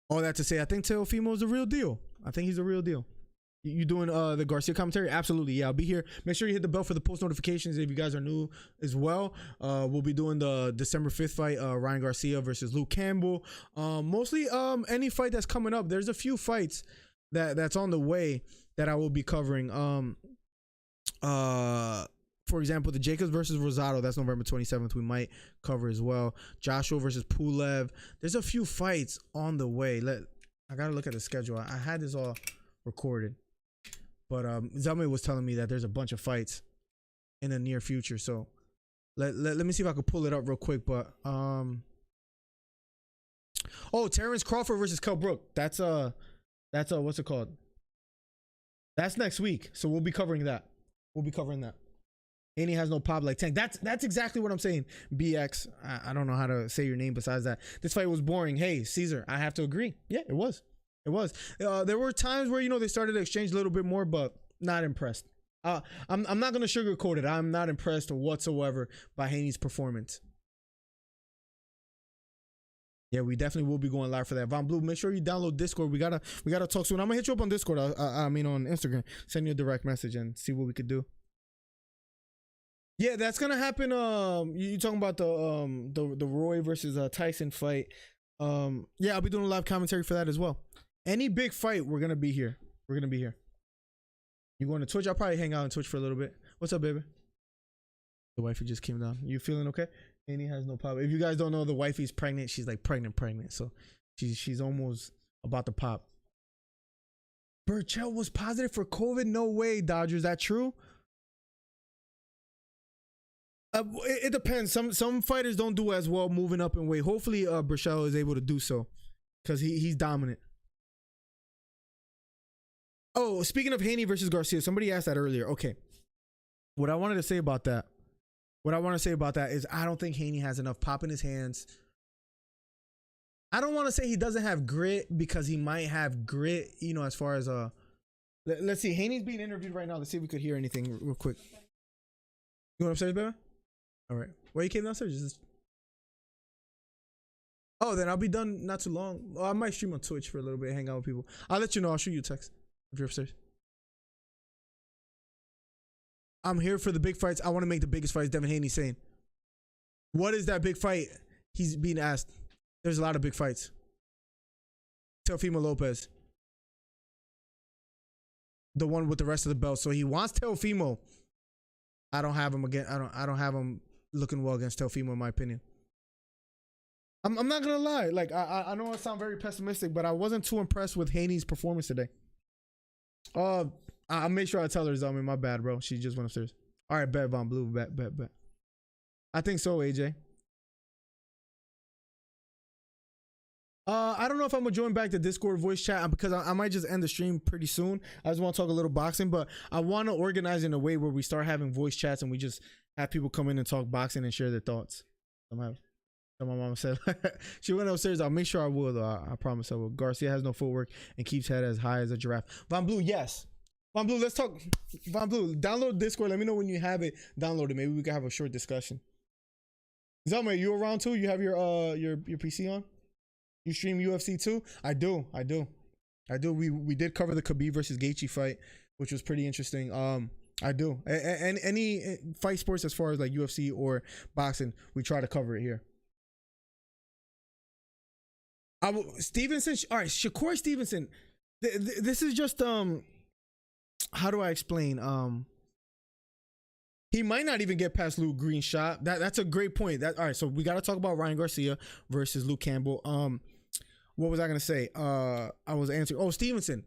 all that to say, I think Teofimo is the real deal. I think he's the real deal. You doing the Garcia commentary? Absolutely. Yeah, I'll be here. Make sure you hit the bell for the post notifications if you guys are new as well. We'll be doing the December 5th fight, Ryan Garcia versus Luke Campbell. Mostly any fight that's coming up. There's a few fights that's on the way that I will be covering. For example, the Jacobs versus Rosado, that's November 27th. We might cover as well. Joshua versus Pulev. There's a few fights on the way. I gotta look at the schedule. I had this all recorded. But Zame was telling me that there's a bunch of fights in the near future. So let me see if I can pull it up real quick. But Terrence Crawford versus Kell Brook. That's what's it called? That's next week. So we'll be covering that. Haney has no pop like Tank. That's exactly what I'm saying. BX. I don't know how to say your name besides that. This fight was boring. Hey, Caesar, I have to agree. Yeah, it was. There were times where, they started to exchange a little bit more, but not impressed. I'm not going to sugarcoat it. I'm not impressed whatsoever by Haney's performance. Yeah, we definitely will be going live for that. Von Blue, make sure you download Discord. We gotta talk soon. I'm gonna hit you up on Discord. I mean on Instagram. Send you a direct message and see what we could do. Yeah, that's gonna happen. You talking about the Roy versus Tyson fight? Yeah, I'll be doing a live commentary for that as well. Any big fight, we're gonna be here. You going to Twitch? I'll probably hang out on Twitch for a little bit. What's up, baby? The wifey just came down. You feeling okay? Haney has no problem. If you guys don't know, the wifey's pregnant. She's like pregnant. So she's almost about to pop. Burchell was positive for COVID. No way, Dodgers. Is that true? It depends. Some fighters don't do as well moving up in weight. Hopefully, Burchell is able to do so because he's dominant. Oh, speaking of Haney versus Garcia, somebody asked that earlier. Okay, what I wanted to say about that is I don't think Haney has enough pop in his hands. I don't want to say he doesn't have grit because he might have grit, as far as let's see. Haney's being interviewed right now. Let's see if we could hear anything real quick. You going upstairs, baby? All right. Where you came downstairs? Oh, then I'll be done not too long. I might stream on Twitch for a little bit, hang out with people. I'll let you know. I'll shoot you a text if you're upstairs. I'm here for the big fights. I want to make the biggest fights. Devin Haney saying, what is that big fight? He's being asked. There's a lot of big fights. Teofimo Lopez. The one with the rest of the belt. So he wants Teofimo. I don't have him again. I don't have him looking well against Teofimo, in my opinion. I'm not gonna lie. Like I know I sound very pessimistic, but I wasn't too impressed with Haney's performance today. I'll make sure I tell her, Zelman. My bad, bro. She just went upstairs. All right, bet Von Blue. Bet. I think so, AJ. I don't know if I'm gonna join back the Discord voice chat because I might just end the stream pretty soon. I just want to talk a little boxing, but I want to organize in a way where we start having voice chats and we just have people come in and talk boxing and share their thoughts. My mom said she went upstairs. I'll make sure I will, though. I promise I will. Garcia has no footwork and keeps head as high as a giraffe. Von Blue, yes. Von Blue, let's talk. Von Blue, download Discord. Let me know when you have it. Download it. Maybe we can have a short discussion. Zelma, you around too? You have your PC on? You stream UFC too? I do. We did cover the Khabib versus Gaethje fight, which was pretty interesting. I do. And any fight sports as far as like UFC or boxing, we try to cover it here. Stevenson. All right, Shakur Stevenson. This is just how do I explain? He might not even get past Luke Green's shot. That's a great point. All right, so we got to talk about Ryan Garcia versus Luke Campbell. What was I gonna say? I was answering. Oh, Stevenson.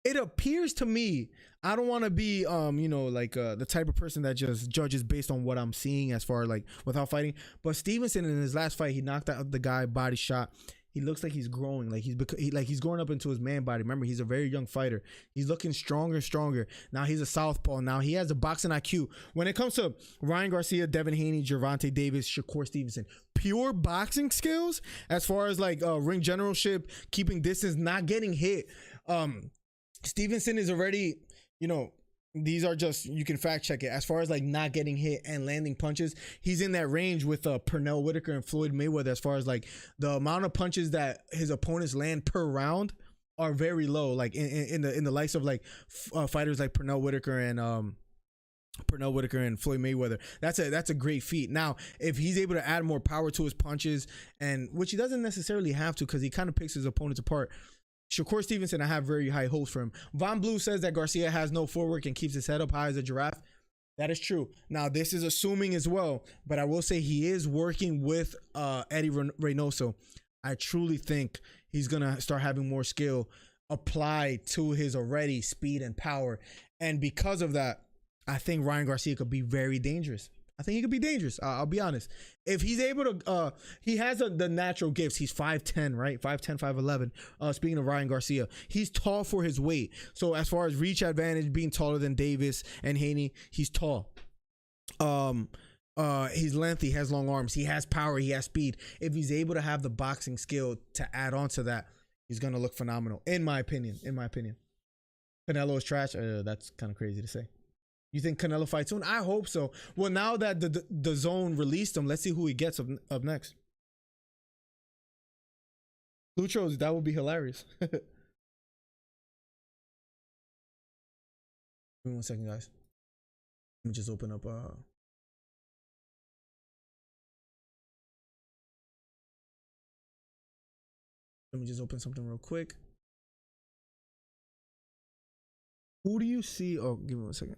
It appears to me, I don't want to be like the type of person that just judges based on what I'm seeing as far like without fighting. But Stevenson in his last fight, he knocked out the guy, body shot. He looks like he's growing, like he's growing up into his man body. Remember, he's a very young fighter. He's looking stronger and stronger. Now he's a southpaw. Now he has a boxing IQ. When it comes to Ryan Garcia, Devin Haney, Gervonta Davis, Shakur Stevenson, pure boxing skills as far as like ring generalship, keeping distance, not getting hit. Stevenson is already, these are just, you can fact check it. As far as like not getting hit and landing punches, he's in that range with Pernell Whitaker and Floyd Mayweather. As far as like the amount of punches that his opponents land per round are very low. Like in the likes of like fighters like Pernell Whitaker and Floyd Mayweather. That's a great feat. Now, if he's able to add more power to his punches, and which he doesn't necessarily have to because he kind of picks his opponents apart. Shakur Stevenson, I have very high hopes for him. Von Blue says that Garcia has no footwork and keeps his head up high as a giraffe. That is true. Now, this is assuming as well, but I will say he is working with Eddie Reynoso. I truly think he's going to start having more skill applied to his already speed and power. And because of that, I think Ryan Garcia could be very dangerous. I think he could be dangerous. I'll be honest. If he's able to, he has the natural gifts. He's 5'10", right? 5'10", 5'11". Speaking of Ryan Garcia, he's tall for his weight. So as far as reach advantage, being taller than Davis and Haney, he's tall. He's lengthy, has long arms. He has power. He has speed. If he's able to have the boxing skill to add on to that, he's going to look phenomenal. In my opinion. Canelo is trash. That's kind of crazy to say. You think Canelo fights soon? I hope so. Well, now that the zone released him, let's see who he gets up next. Lutros, that would be hilarious. Give me 1 second, guys. Let me just open up. Let me just open something real quick. Who do you see? Oh, give me 1 second.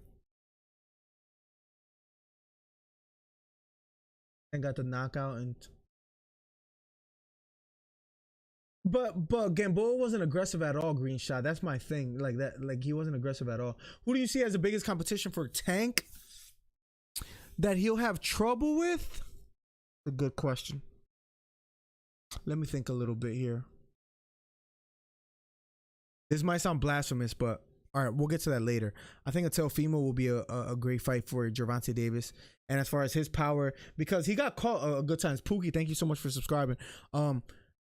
And got the knockout and but Gamboa wasn't aggressive at all. Green shot. That's my thing. Like that. Like he wasn't aggressive at all. Who do you see as the biggest competition for Tank that he'll have trouble with? A good question. Let me think a little bit here. This might sound blasphemous, but all right, we'll get to that later. I think a Teofimo will be a great fight for Gervonta Davis. And as far as his power, because he got caught a good times. Pookie, thank you so much for subscribing.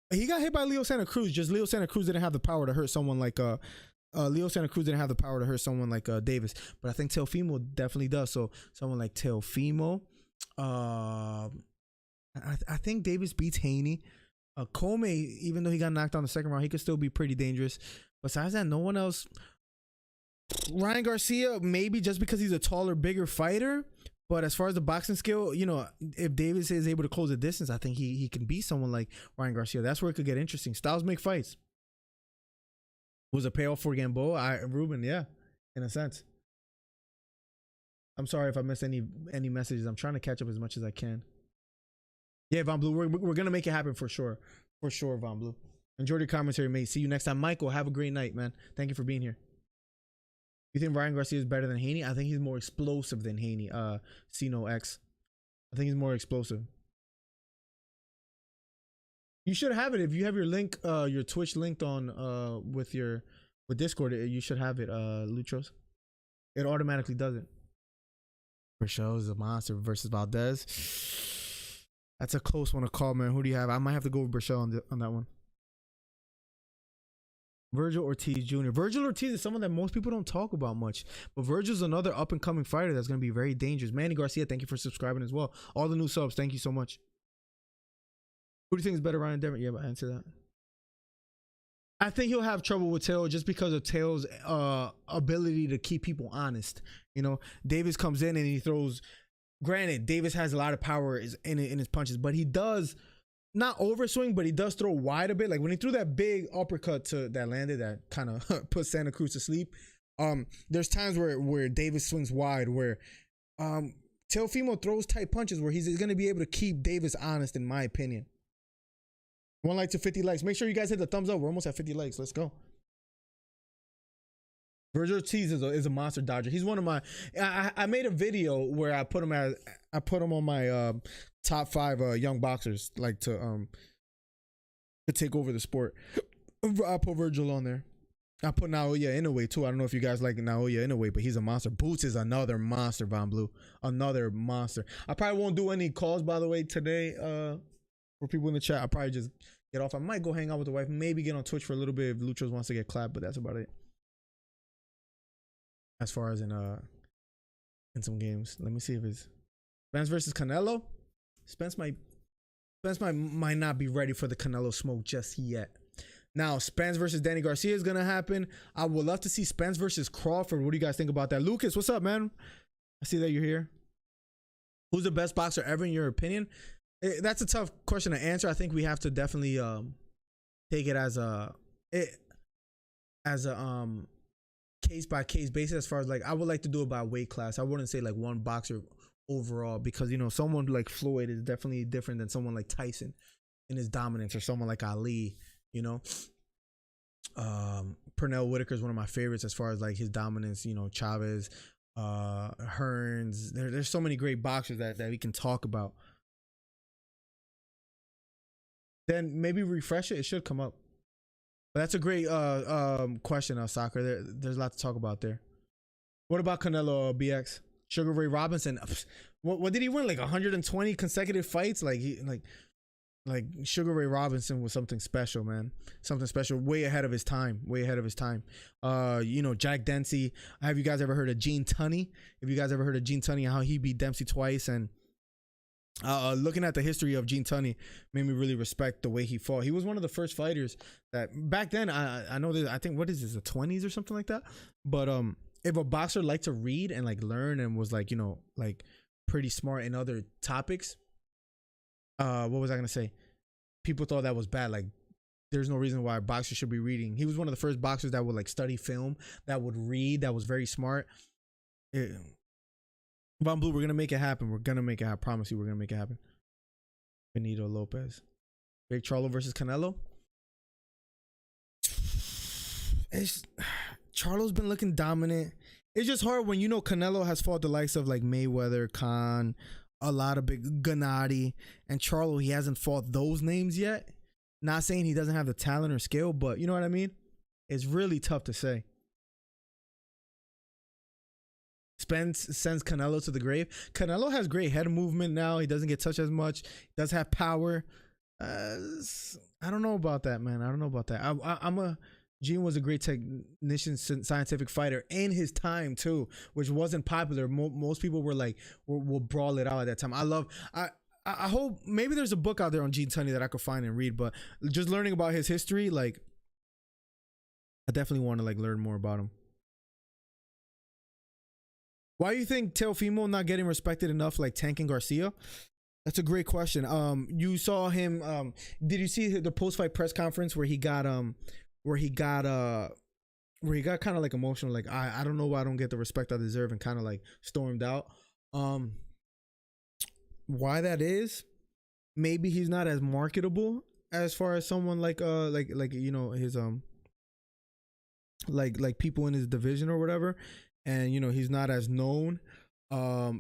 He got hit by Leo Santa Cruz. Just Leo Santa Cruz didn't have the power to hurt someone like Leo Santa Cruz didn't have the power to hurt someone like Davis. But I think Teofimo definitely does. So someone like Teofimo. I think Davis beats Haney. Comey, even though he got knocked out in the second round, he could still be pretty dangerous. Besides that, no one else. Ryan Garcia, maybe just because he's a taller, bigger fighter. But as far as the boxing skill, if Davis is able to close the distance, I think he can beat someone like Ryan Garcia. That's where it could get interesting. Styles make fights. Was a payoff for Gamboa? Ruben, yeah, in a sense. I'm sorry if I missed any messages. I'm trying to catch up as much as I can. Yeah, Von Blue, we're gonna make it happen for sure, Von Blue. Enjoy your commentary, mate. See you next time, Michael. Have a great night, man. Thank you for being here. You think Ryan Garcia is better than Haney? I think he's more explosive than Haney. Cino X. I think he's more explosive. You should have it if you have your link, your Twitch linked on with Discord. You should have it, Lutros. It automatically does it. Berchelt is a monster versus Valdez. That's a close one to call, man. Who do you have? I might have to go with Berchelt on that one. Virgil Ortiz Jr. Virgil Ortiz is someone that most people don't talk about much, but Virgil's another up and coming fighter that's going to be very dangerous. Manny Garcia, thank you for subscribing as well. All the new subs, thank you so much. Who do you think is better, Ryan Denver? Yeah, but answer that. I think he'll have trouble with Teo just because of Teo's ability to keep people honest. You know, Davis comes in and he throws. Granted, Davis has a lot of power in his punches, but he does not overswing, but he does throw wide a bit. Like when he threw that big uppercut that landed, that kind of put Santa Cruz to sleep. There's times where Davis swings wide, where Teofimo throws tight punches where he's going to be able to keep Davis honest, in my opinion. 1 like to 50 likes. Make sure you guys hit the thumbs up. We're almost at 50 likes. Let's go. Virgil Ortiz is a monster dodger. He's one of my. I made a video where I put him on my top 5 young boxers like to take over the sport. I put Virgil on there. I put Naoya Inoue too. I don't know if you guys like Naoya Inoue, but he's a monster. Boots is another monster, Von Blue. Another monster. I probably won't do any calls, by the way, today. For people in the chat, I'll probably just get off. I might go hang out with the wife. Maybe get on Twitch for a little bit if Luchos wants to get clapped, but that's about it. As far as in some games, let me see if it's Spence versus Canelo. Spence might not be ready for the Canelo smoke just yet. Now, Spence versus Danny Garcia is gonna happen. I would love to see Spence versus Crawford. What do you guys think about that? Lucas, what's up, man? I see that you're here. Who's the best boxer ever in your opinion? That's a tough question to answer. I think we have to definitely take it as a case by case basis. As far as like, I would like to do it by weight class. I wouldn't say like one boxer overall, because you know someone like Floyd is definitely different than someone like Tyson in his dominance, or someone like Ali. You know, Pernell Whitaker is one of my favorites as far as like his dominance. You know, Chavez, Hearns. There's so many great boxers that we can talk about. Then maybe refresh it. It should come up. But that's a great question, Soccer. There's a lot to talk about there. What about Canelo BX? Sugar Ray Robinson. What did he win? Like 120 consecutive fights? Like Sugar Ray Robinson was something special, man. Something special. Way ahead of his time. Way ahead of his time. You know, Jack Dempsey. Have you guys ever heard of Gene Tunney? If you guys ever heard of Gene Tunney, how he beat Dempsey twice, and looking at the history of Gene Tunney made me really respect the way he fought. He was one of the first fighters that back then, I know that, I think, what is this, the 20s or something like that? But if a boxer liked to read and like learn and was like, you know, like pretty smart in other topics, what was I gonna say? People thought that was bad. Like, there's no reason why a boxer should be reading. He was one of the first boxers that would like study film, that would read, that was very smart. Von Blue, we're gonna make it happen. We're gonna make it happen. I promise you, we're gonna make it happen. Benito Lopez, Big Charlo versus Canelo. Charlo's been looking dominant. It's just hard when you know Canelo has fought the likes of like Mayweather, Khan, a lot of big Gennady, and Charlo, he hasn't fought those names yet. Not saying he doesn't have the talent or skill, but you know what I mean? It's really tough to say. Spence sends Canelo to the grave. Canelo has great head movement now. He doesn't get touched as much. He does have power. I don't know about that, man. I don't know about that. Gene was a great technician, scientific fighter in his time too, which wasn't popular. Most people were like, will brawl it out at that time. I hope maybe there's a book out there on Gene Tunney that I could find and read, but just learning about his history, like, I definitely want to like learn more about him. Why do you think Teofimo not getting respected enough, like tanking Garcia? That's a great question. You saw him. Did you see the post-fight press conference where he got kind of like emotional, like I don't know why I don't get the respect I deserve, and kind of like stormed out. Why that is? maybe he's not as marketable as far as someone like you know his like people in his division or whatever, and you know he's not as known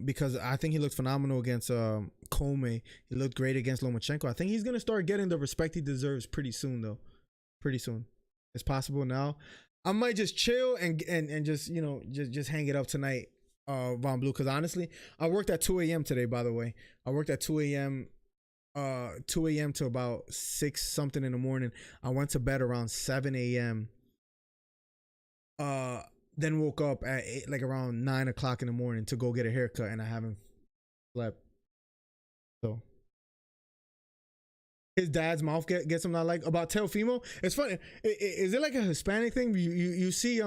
because I think he looked phenomenal against Kome. He looked great against Lomachenko. I think he's gonna start getting the respect he deserves pretty soon though. Pretty soon. It's possible now. I might just chill and just you know just hang it up tonight, Von Blue, because honestly I worked at 2 a.m. today, by the way. I worked at 2 a.m. 2 a.m. to about 6 something in the morning. I went to bed around 7 a.m. Then woke up at like around 9 o'clock in the morning to go get a haircut, and I haven't slept. So his dad's mouth gets him not like about Teofimo. It's funny. Is it like a Hispanic thing? You see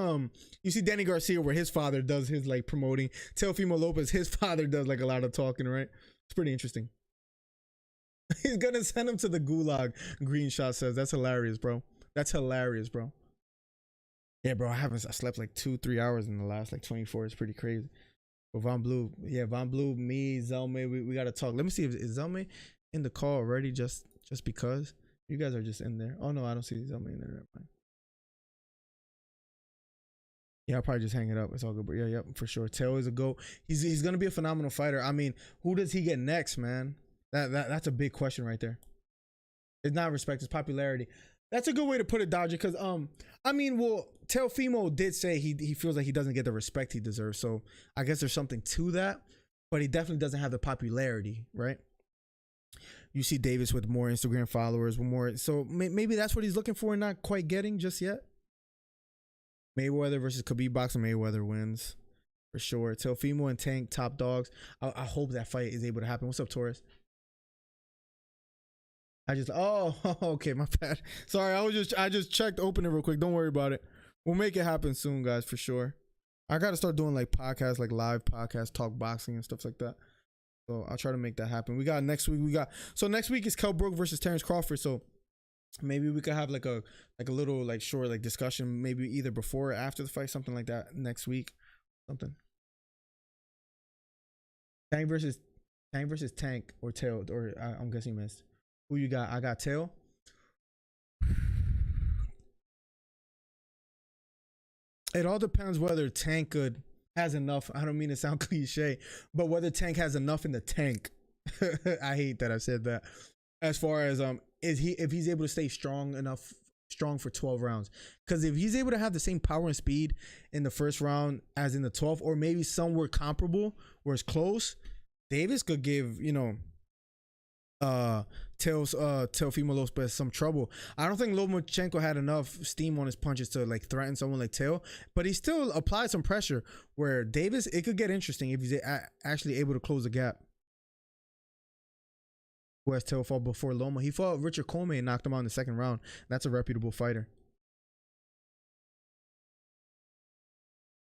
Danny Garcia where his father does his like promoting. Teofimo Lopez, his father does like a lot of talking, right? It's pretty interesting. He's gonna send him to the gulag. Green Shot says that's hilarious, bro. That's hilarious, bro. Yeah, bro. I slept like 2-3 hours in the last like 24. It's pretty crazy. But Von Blue, yeah, Von Blue, me, Zelme, we gotta talk. Let me see if is Zelme in the call already. Just because you guys are just in there. Oh no, I don't see Zelme in there. Never mind. Yeah, I'll probably just hang it up. It's all good. But yeah, yep, for sure. Teo is a GOAT. He's gonna be a phenomenal fighter. I mean, who does he get next, man? That's a big question right there. It's not respect, it's popularity. That's a good way to put it, Dodger, because I mean, well, Teofimo did say he feels like he doesn't get the respect he deserves. So I guess there's something to that, but he definitely doesn't have the popularity, right? You see Davis with more Instagram followers, with more, so maybe that's what he's looking for and not quite getting just yet. Mayweather versus Khabib boxing, Mayweather wins for sure. Teofimo and Tank, top dogs. I hope that fight is able to happen. What's up, Torres? Okay, my bad. Sorry, I just checked, open it real quick. Don't worry about it. We'll make it happen soon, guys, for sure. I gotta start doing like podcasts, like live podcasts, talk boxing and stuff like that. So I'll try to make that happen. We got next week. So next week is Kell Brook versus Terrence Crawford. So maybe we could have like a little like short like discussion, maybe either before or after the fight, something like that next week. Something. Tank versus Tank or Tail, or I'm guessing you missed. Who you got? I got Tail. It all depends whether Tank has enough. I don't mean to sound cliche, but whether Tank has enough in the tank. I hate that I said that. As far as if he's able to stay strong for 12 rounds, because if he's able to have the same power and speed in the first round as in the 12th, or maybe somewhere comparable where it's close, Davis could give Teofimo Lopez some trouble. I don't think Lomachenko had enough steam on his punches to like threaten someone like Teo, but he still applied some pressure where Davis, it could get interesting if he's actually able to close the gap. Who has Teo fought before Loma? He fought Richard Coleman and knocked him out in the second round. That's a reputable fighter.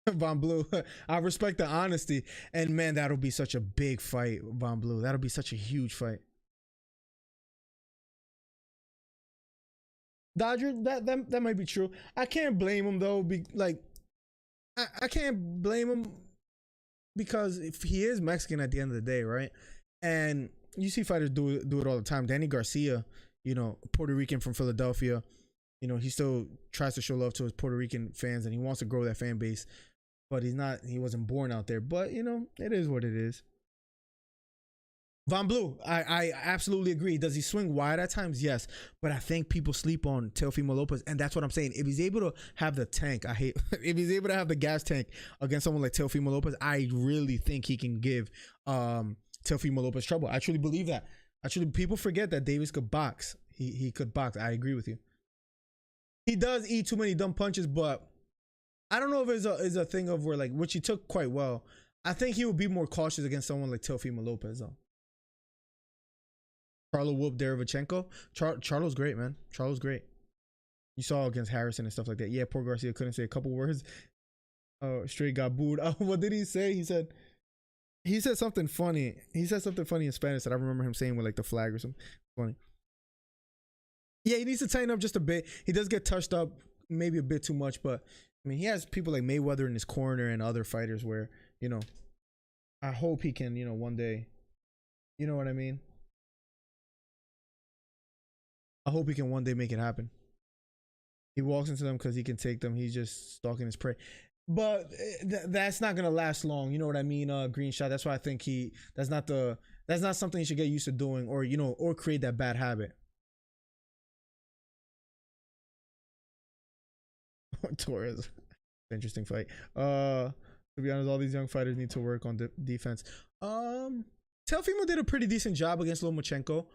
Von Blue, I respect the honesty, and man, that'll be such a big fight, Von Blue. That'll be such a huge fight. Dodger, that might be true. I can't blame him though. I can't blame him because if he is Mexican at the end of the day, right? And you see fighters do it all the time. Danny Garcia, you know, Puerto Rican from Philadelphia, you know, he still tries to show love to his Puerto Rican fans and he wants to grow that fan base, but he wasn't born out there. But you know, it is what it is. Von Blue, I absolutely agree. Does he swing wide at times? Yes. But I think people sleep on Teofimo Lopez, and that's what I'm saying. If he's able to have the tank, if he's able to have the gas tank against someone like Teofimo Lopez, I really think he can give Teofimo Lopez trouble. I truly believe that. Actually, people forget that Davis could box. He could box. I agree with you. He does eat too many dumb punches, but I don't know if it's a thing of where like, which he took quite well. I think he would be more cautious against someone like Teofimo Lopez though. Charlo whooped Derevchenko. Charlo's great, man. Charlo's great. You saw against Harrison and stuff like that. Yeah, poor Garcia couldn't say a couple words. Straight got booed. What did he say? He said something funny. He said something funny in Spanish that I remember him saying with like the flag or something. Funny. Yeah, he needs to tighten up just a bit. He does get touched up maybe a bit too much, but I mean, he has people like Mayweather in his corner and other fighters where, you know, I hope he can, you know, one day, you know what I mean? I hope he can one day make it happen. He walks into them because he can take them. He's just stalking his prey. But that's not gonna last long. You know what I mean? Green shot. That's why I think that's not something he should get used to doing, or or create that bad habit. Torres, interesting fight. To be honest, all these young fighters need to work on defense. Teofimo did a pretty decent job against Lomachenko.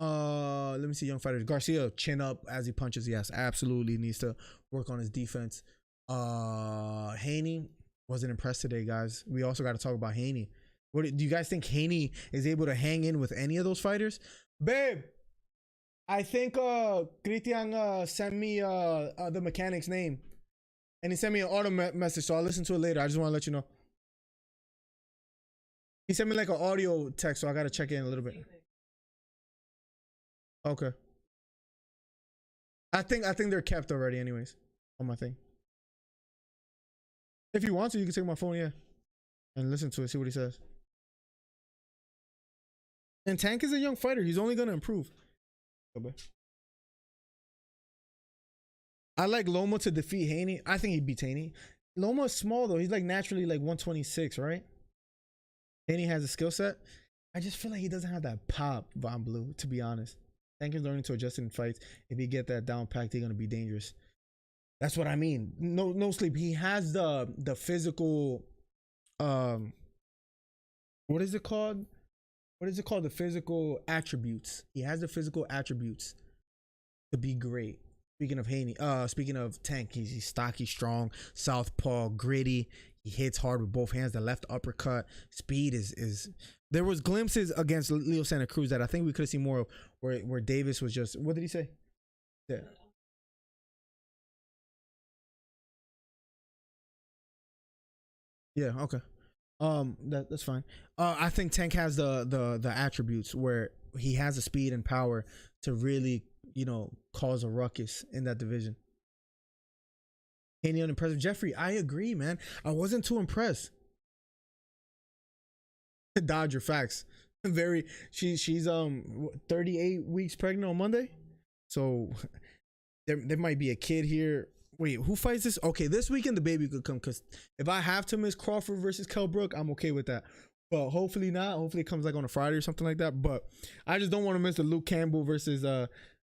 Let me see, young fighters. Garcia, chin up as he punches. Yes, absolutely needs to work on his defense. Haney wasn't impressed today, guys. We also got to talk about Haney. What do you guys think? Haney is able to hang in with any of those fighters? Babe, I think Christian sent me the mechanic's name, and he sent me an auto message, so I'll listen to it later. I just want to let you know. He sent me like an audio text, so I got to check in a little bit. Okay. I think they're kept already anyways on my thing. If you want to, you can take my phone, yeah, and listen to it, see what he says. And Tank is a young fighter. He's only going to improve. Okay. I like Loma to defeat Haney. I think he beats Haney. Loma is small, though. He's like naturally like 126, right? Haney has a skill set. I just feel like he doesn't have that pop, Von Blue, to be honest. Tank is learning to adjust in fights. If he get that down packed, he's going to be dangerous. That's what I mean. No sleep. He has the physical, what is it called? What is it called? The physical attributes. He has the physical attributes to be great. Speaking of Haney, speaking of Tank, he's stocky, strong, southpaw, gritty. He hits hard with both hands. The left uppercut, speed is. There was glimpses against Leo Santa Cruz that I think we could have seen more of, where Davis was just. What did he say? Yeah. Yeah. Okay. That's fine. I think Tank has the attributes where he has the speed and power to really, cause a ruckus in that division. Haney unimpressive. Jeffrey, I agree, man. I wasn't too impressed. Dodger facts. She's 38 weeks pregnant on Monday. So there might be a kid here. Wait, who fights this? Okay, this weekend the baby could come, because if I have to miss Crawford versus Kell Brook, I'm okay with that. But hopefully not. Hopefully it comes like on a Friday or something like that. But I just don't want to miss the Luke Campbell versus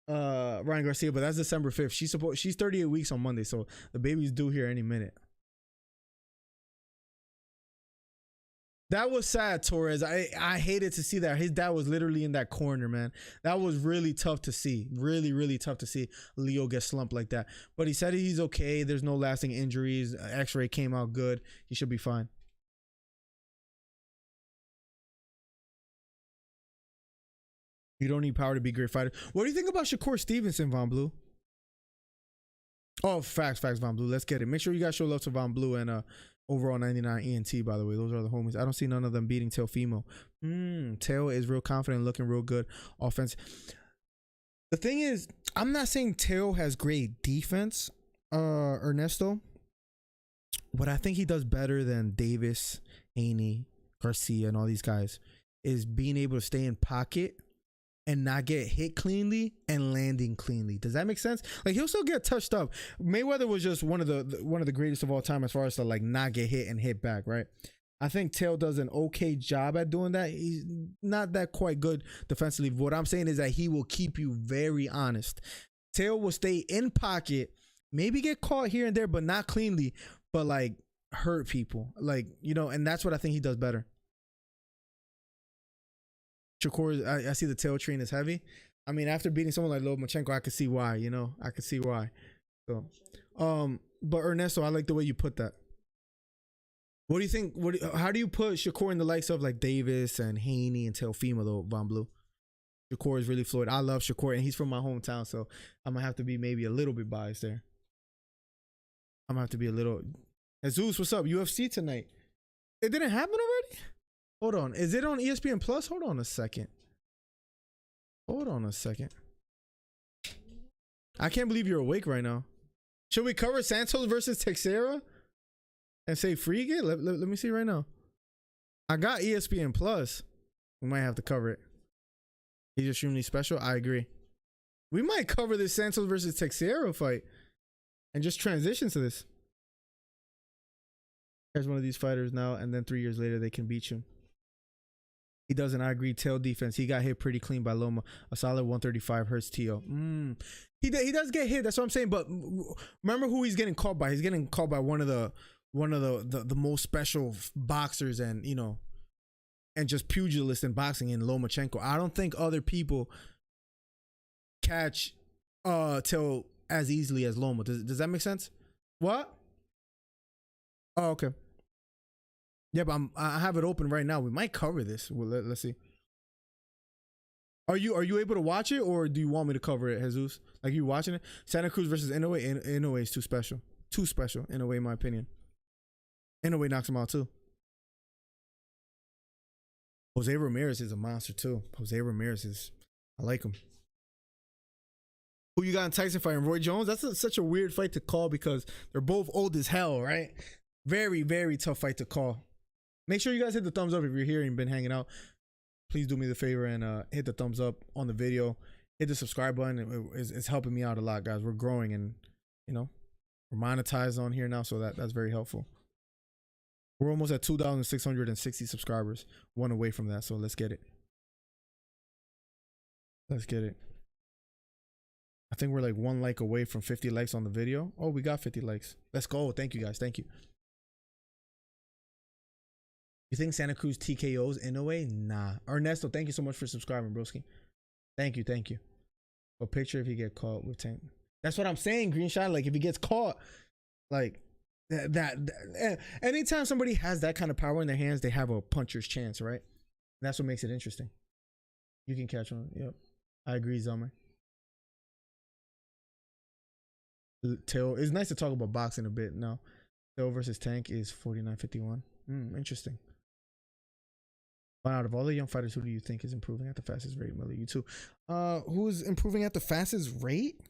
Ryan Garcia. But that's December 5th. She's 38 weeks on Monday, so the baby's due here any minute. That was sad, Torres. I hated to see that. His dad was literally in that corner, man. That was really tough to see. Really, really tough to see Leo get slumped like that. But he said he's okay. There's no lasting injuries. X-ray came out good. He should be fine. You don't need power to be a great fighter. What do you think about Shakur Stevenson, Von Blue? Oh, facts, Von Blue. Let's get it. Make sure you guys show love to Von Blue and overall 99 ENT, by the way. Those are the homies. I don't see none of them beating Teofimo. Teo is real confident, looking real good offense. The thing is, I'm not saying Teo has great defense, Ernesto. What I think he does better than Davis, Haney, Garcia, and all these guys is being able to stay in pocket and not get hit cleanly and landing cleanly. Does that make sense? Like, he'll still get touched up. Mayweather was just one of the greatest of all time as far as to like not get hit and hit back, right? I think Teo does an okay job at doing that. He's not that quite good defensively. What I'm saying is that he will keep you very honest. Teo will stay in pocket, maybe get caught here and there, but not cleanly, but like hurt people. Like, and that's what I think he does better. Shakur, I see the tail train is heavy. I mean, after beating someone like Lomachenko, I could see why, I could see why. So, but Ernesto, I like the way you put that. What do you think? How do you put Shakur in the likes of like Davis and Haney and Teofimo, though, Von Blue? Shakur is really fluid. I love Shakur, and he's from my hometown, so I'm gonna have to be maybe a little bit biased there. I'm gonna have to be a little. Jesus, what's up? UFC tonight. It didn't happen already? Hold on. Is it on ESPN Plus? Hold on a second. I can't believe you're awake right now. Should we cover Santos versus Teixeira and say free again? Let me see right now. I got ESPN Plus. We might have to cover it. He's extremely special. I agree. We might cover this Santos versus Teixeira fight and just transition to this. There's one of these fighters now, and then 3 years later they can beat you. He doesn't. I agree. Tail defense. He got hit pretty clean by Loma. A solid 135 hurts Tio. He does get hit. That's what I'm saying. But remember who he's getting caught by. He's getting caught by one of the most special boxers, and you know, and just pugilists in boxing in Lomachenko. I don't think other people catch Tail as easily as Loma. Does that make sense? What? Oh, okay. Yeah, but I have it open right now. We might cover this. Well, let's see. Are you able to watch it, or do you want me to cover it, Jesus? Like, you watching it? Santa Cruz versus Inoue. Inoue is too special. Too special, Inoue, in my opinion. Inoue knocks him out too. Jose Ramirez is a monster too. Jose Ramirez is, I like him. Who you got in Tyson fighting? Roy Jones? That's such a weird fight to call because they're both old as hell, right? Very, very tough fight to call. Make sure you guys hit the thumbs up if you're here and been hanging out. Please do me the favor and hit the thumbs up on the video. Hit the subscribe button. It's helping me out a lot, guys. We're growing, and you know, we're monetized on here now, so that's very helpful. We're almost at 2,660 subscribers. One away from that, so let's get it. Let's get it. I think we're like 1 like away from 50 likes on the video. Oh, we got 50 likes. Let's go. Thank you, guys. Thank you. You think Santa Cruz TKOs in a way? Nah. Ernesto, thank you so much for subscribing, broski. Thank you, thank you. But picture if he get caught with Tank. That's what I'm saying, Green Shot. Like, if he gets caught, like that anytime somebody has that kind of power in their hands, they have a puncher's chance, right? That's what makes it interesting. You can catch one. Yep. I agree, Zomer. Tail. It's nice to talk about boxing a bit now. Tail versus Tank is 49-51. Interesting. But out of all the young fighters, who do you think is improving at the fastest rate? Miller, you too. Who is improving at the fastest rate?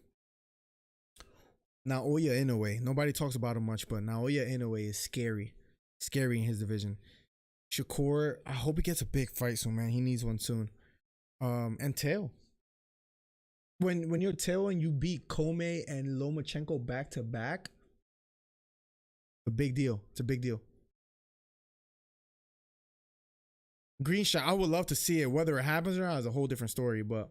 Naoya Inoue. Nobody talks about him much, but Naoya Inoue is scary. Scary in his division. Shakur, I hope he gets a big fight soon, man. He needs one soon. And Tail. When you're Tail and you beat Kome and Lomachenko back to back, a big deal. It's a big deal. Green Shot, I would love to see it. Whether it happens or not is a whole different story, but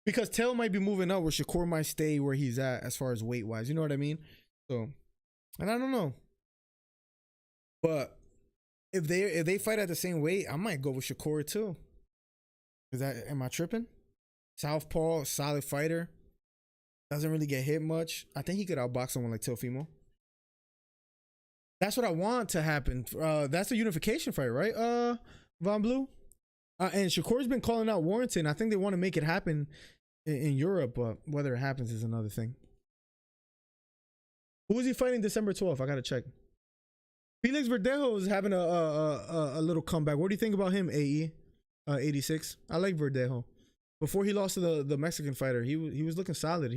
because Tail might be moving up where Shakur might stay where he's at as far as weight wise, you know what I mean? So, and I don't know, but if they fight at the same weight, I might go with Shakur too. Am I tripping? Southpaw, solid fighter, doesn't really get hit much. I think he could outbox someone like Teofimo. That's what I want to happen. That's a unification fight, right? Von Blue. And Shakur's been calling out Warrington. I think they want to make it happen in Europe, but whether it happens is another thing. Who is he fighting December 12th? I gotta check. Felix Verdejo is having a little comeback. What do you think about him, AE? 86. I like Verdejo. Before he lost to the Mexican fighter, he was looking solid.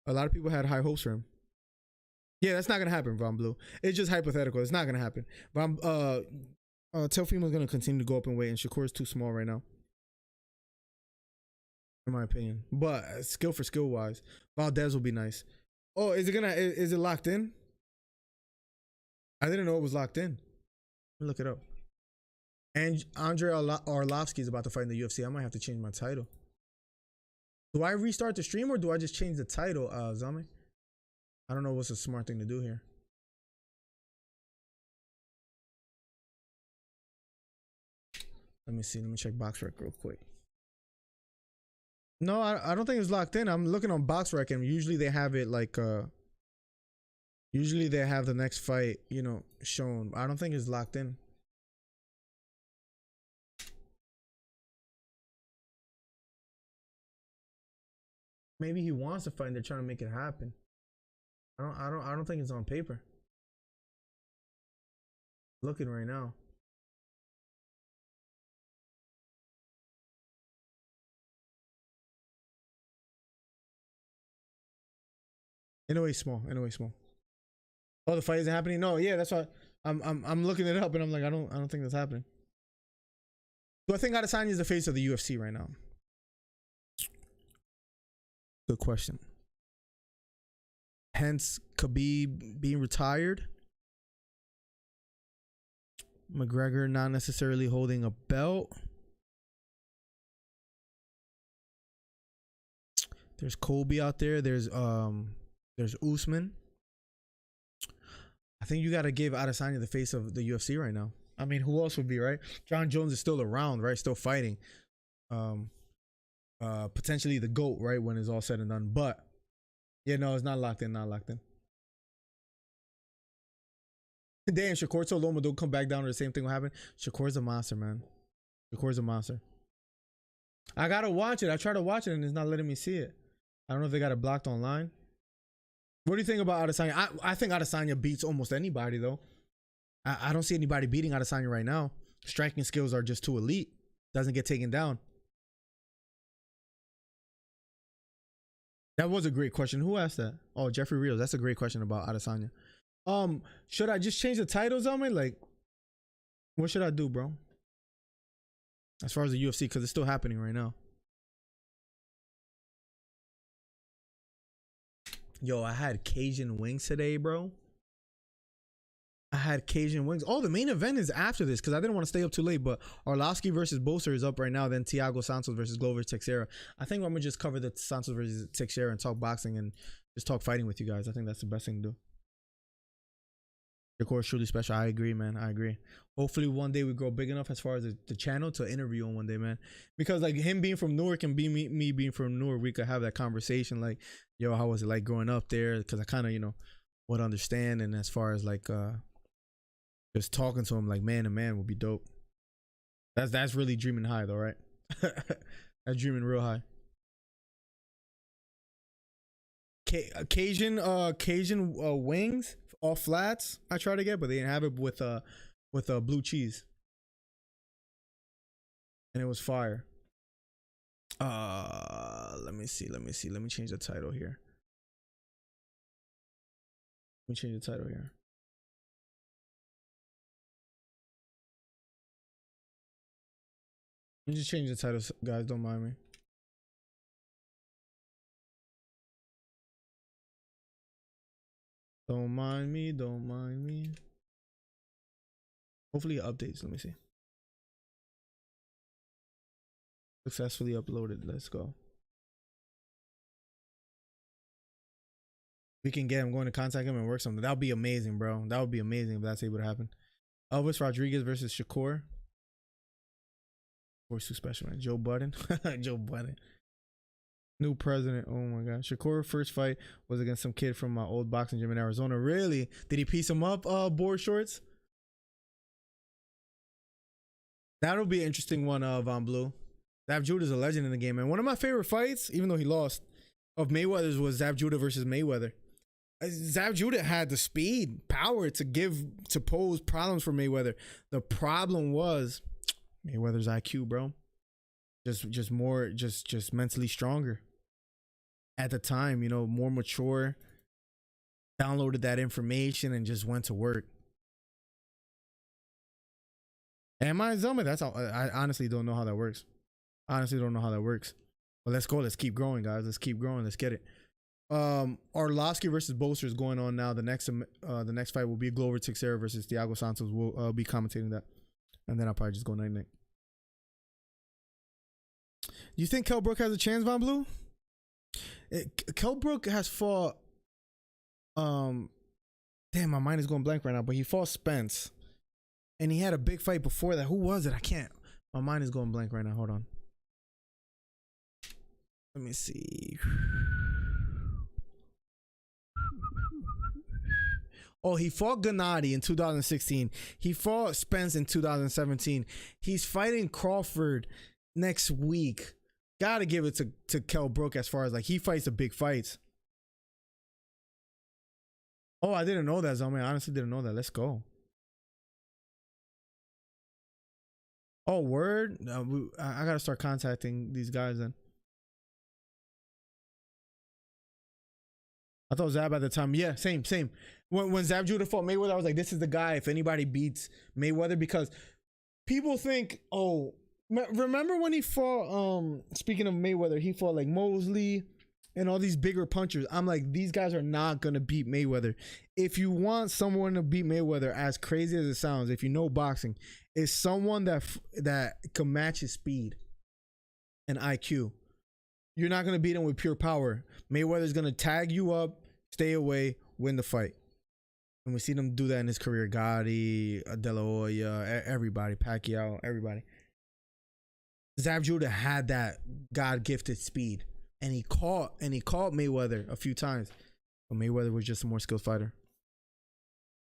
A lot of people had high hopes for him. Yeah, that's not gonna happen, Von Blue. It's just hypothetical. It's not gonna happen. Teofimo's gonna continue to go up in weight, and Shakur's too small right now, in my opinion. But skill for skill wise, Valdez will be nice. Oh, is it locked in? I didn't know it was locked in. Let me look it up. And Andre Arlovsky is about to fight in the UFC. I might have to change my title. Do I restart the stream or do I just change the title, Zami? I don't know what's a smart thing to do here. Let me see. Let me check BoxRec real quick. No, I don't think it's locked in. I'm looking on BoxRec and usually they have it like usually they have the next fight, you know, shown. I don't think it's locked in. Maybe he wants to fight and they're trying to make it happen. I don't think it's on paper. Looking right now. Anyway, small. Oh, the fight isn't happening. No, yeah, that's why I'm looking it up and I'm like, I don't think that's happening. So I think Adesanya is the face of the UFC right now. Good question. Hence, Khabib being retired. McGregor not necessarily holding a belt. There's Colby out there. There's Usman. I think you got to give Adesanya the face of the UFC right now. I mean, who else would be, right? John Jones is still around, right? Still fighting. Potentially the GOAT, right? When it's all said and done. But, yeah, no, it's not locked in. Not locked in. Damn, Shakur told Loma don't come back down or the same thing will happen. Shakur's a monster, man. Shakur's a monster. I got to watch it. I tried to watch it and it's not letting me see it. I don't know if they got it blocked online. What do you think about Adesanya? I think Adesanya beats almost anybody, though. I don't see anybody beating Adesanya right now. Striking skills are just too elite. Doesn't get taken down. That was a great question. Who asked that? Oh, Jeffrey Rios. That's a great question about Adesanya. Should I just change the titles on me? Like, what should I do, bro? As far as the UFC, because it's still happening right now. Yo, I had Cajun wings today, bro. I had Cajun wings. Oh, the main event is after this because I didn't want to stay up too late. But Arlovsky versus Boser is up right now. Then Thiago Santos versus Glover Teixeira. I think I'm gonna just cover the Santos versus Teixeira and talk boxing and just talk fighting with you guys. I think that's the best thing to do. Your course truly special. I agree, man. I agree. Hopefully one day we grow big enough as far as the channel to interview him one day, man. Because like him being from Newark and me being from Newark, we could have that conversation. Like, yo, how was it like growing up there? Because I kind of, would understand. And as far as like just talking to him like man to man would be dope. That's really dreaming high though, right? That's dreaming real high. Cajun wings, all flats. I tried to get, but they didn't have it with blue cheese, and it was fire. Let me see. Let me change the title here. Let me just change the title, guys. Don't mind me. Don't mind me. Hopefully it updates. Let me see. Successfully uploaded. Let's go. We can get him, going to contact him and work something. That would be amazing, bro. That would be amazing if that's able to happen. Elvis Rodriguez versus Shakur. Shakur's too special, man. Joe Budden. Joe Budden. New president. Oh my god. Shakur's first fight was against some kid from my old boxing gym in Arizona. Really? Did he piece him up, board shorts? That'll be an interesting one, Von Blue. Zab Judah's a legend in the game, man. One of my favorite fights, even though he lost, of Mayweather's was Zab Judah versus Mayweather. Zab Judah had the speed, power to pose problems for Mayweather. The problem was Mayweather's IQ, bro. Just more mentally stronger. At the time, more mature, downloaded that information and just went to work. Am I Zelma? That's all. I honestly don't know how that works. But let's go. Let's keep growing, guys. Let's keep growing. Let's get it. Arlovsky versus Boser is going on now. The next fight will be Glover Teixeira versus Thiago Santos. We'll be commentating that, and then I'll probably just go night. You think Kell Brook has a chance, Von Blue? Kell Brook has fought. Damn, my mind is going blank right now. But he fought Spence, and he had a big fight before that. Who was it? I can't. My mind is going blank right now. Hold on. Let me see. Oh, he fought Gennady in 2016. He fought Spence in 2017. He's fighting Crawford next week. Gotta give it to Kell Brook as far as like he fights the big fights. Oh, I didn't know that, Zelma. I honestly didn't know that. Let's go. Oh, word? I gotta start contacting these guys then. I thought Zab at the time. Yeah, same. When Zab Judah fought Mayweather, I was like, this is the guy if anybody beats Mayweather, because people think, oh, remember when he fought, speaking of Mayweather, he fought like Mosley, and all these bigger punchers. I'm like, these guys are not gonna beat Mayweather. If you want someone to beat Mayweather, as crazy as it sounds, if you know boxing, is someone that can match his speed and IQ. You're not gonna beat him with pure power. Mayweather's gonna tag you up, stay away, win the fight. And we see them do that in his career. Gotti, De La Hoya, everybody, Pacquiao, everybody. Zab Judah had that God-gifted speed, and he caught Mayweather a few times. But Mayweather was just a more skilled fighter.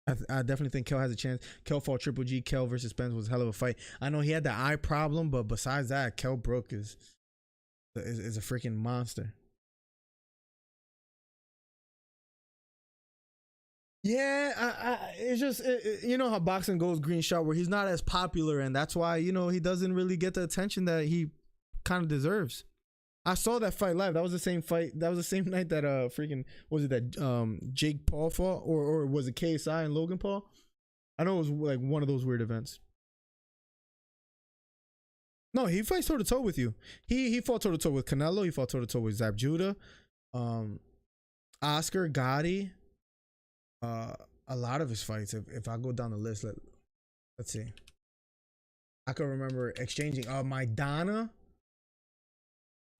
I definitely think Kel has a chance. Kel fought Triple G. Kel versus Spence was a hell of a fight. I know he had the eye problem, but besides that, Kel Brook is a freaking monster. Yeah, it's just you know how boxing goes, green shot, where he's not as popular, and that's why he doesn't really get the attention that he kind of deserves. I saw that fight live. That was the same fight. That was the same night that freaking was it that Jake Paul fought, or was it KSI and Logan Paul? I know it was like one of those weird events. No, he fights toe to toe with you. He fought toe to toe with Canelo. He fought toe to toe with Zab Judah, Oscar, Gotti. A lot of his fights. If I go down the list, let's see. I can remember exchanging.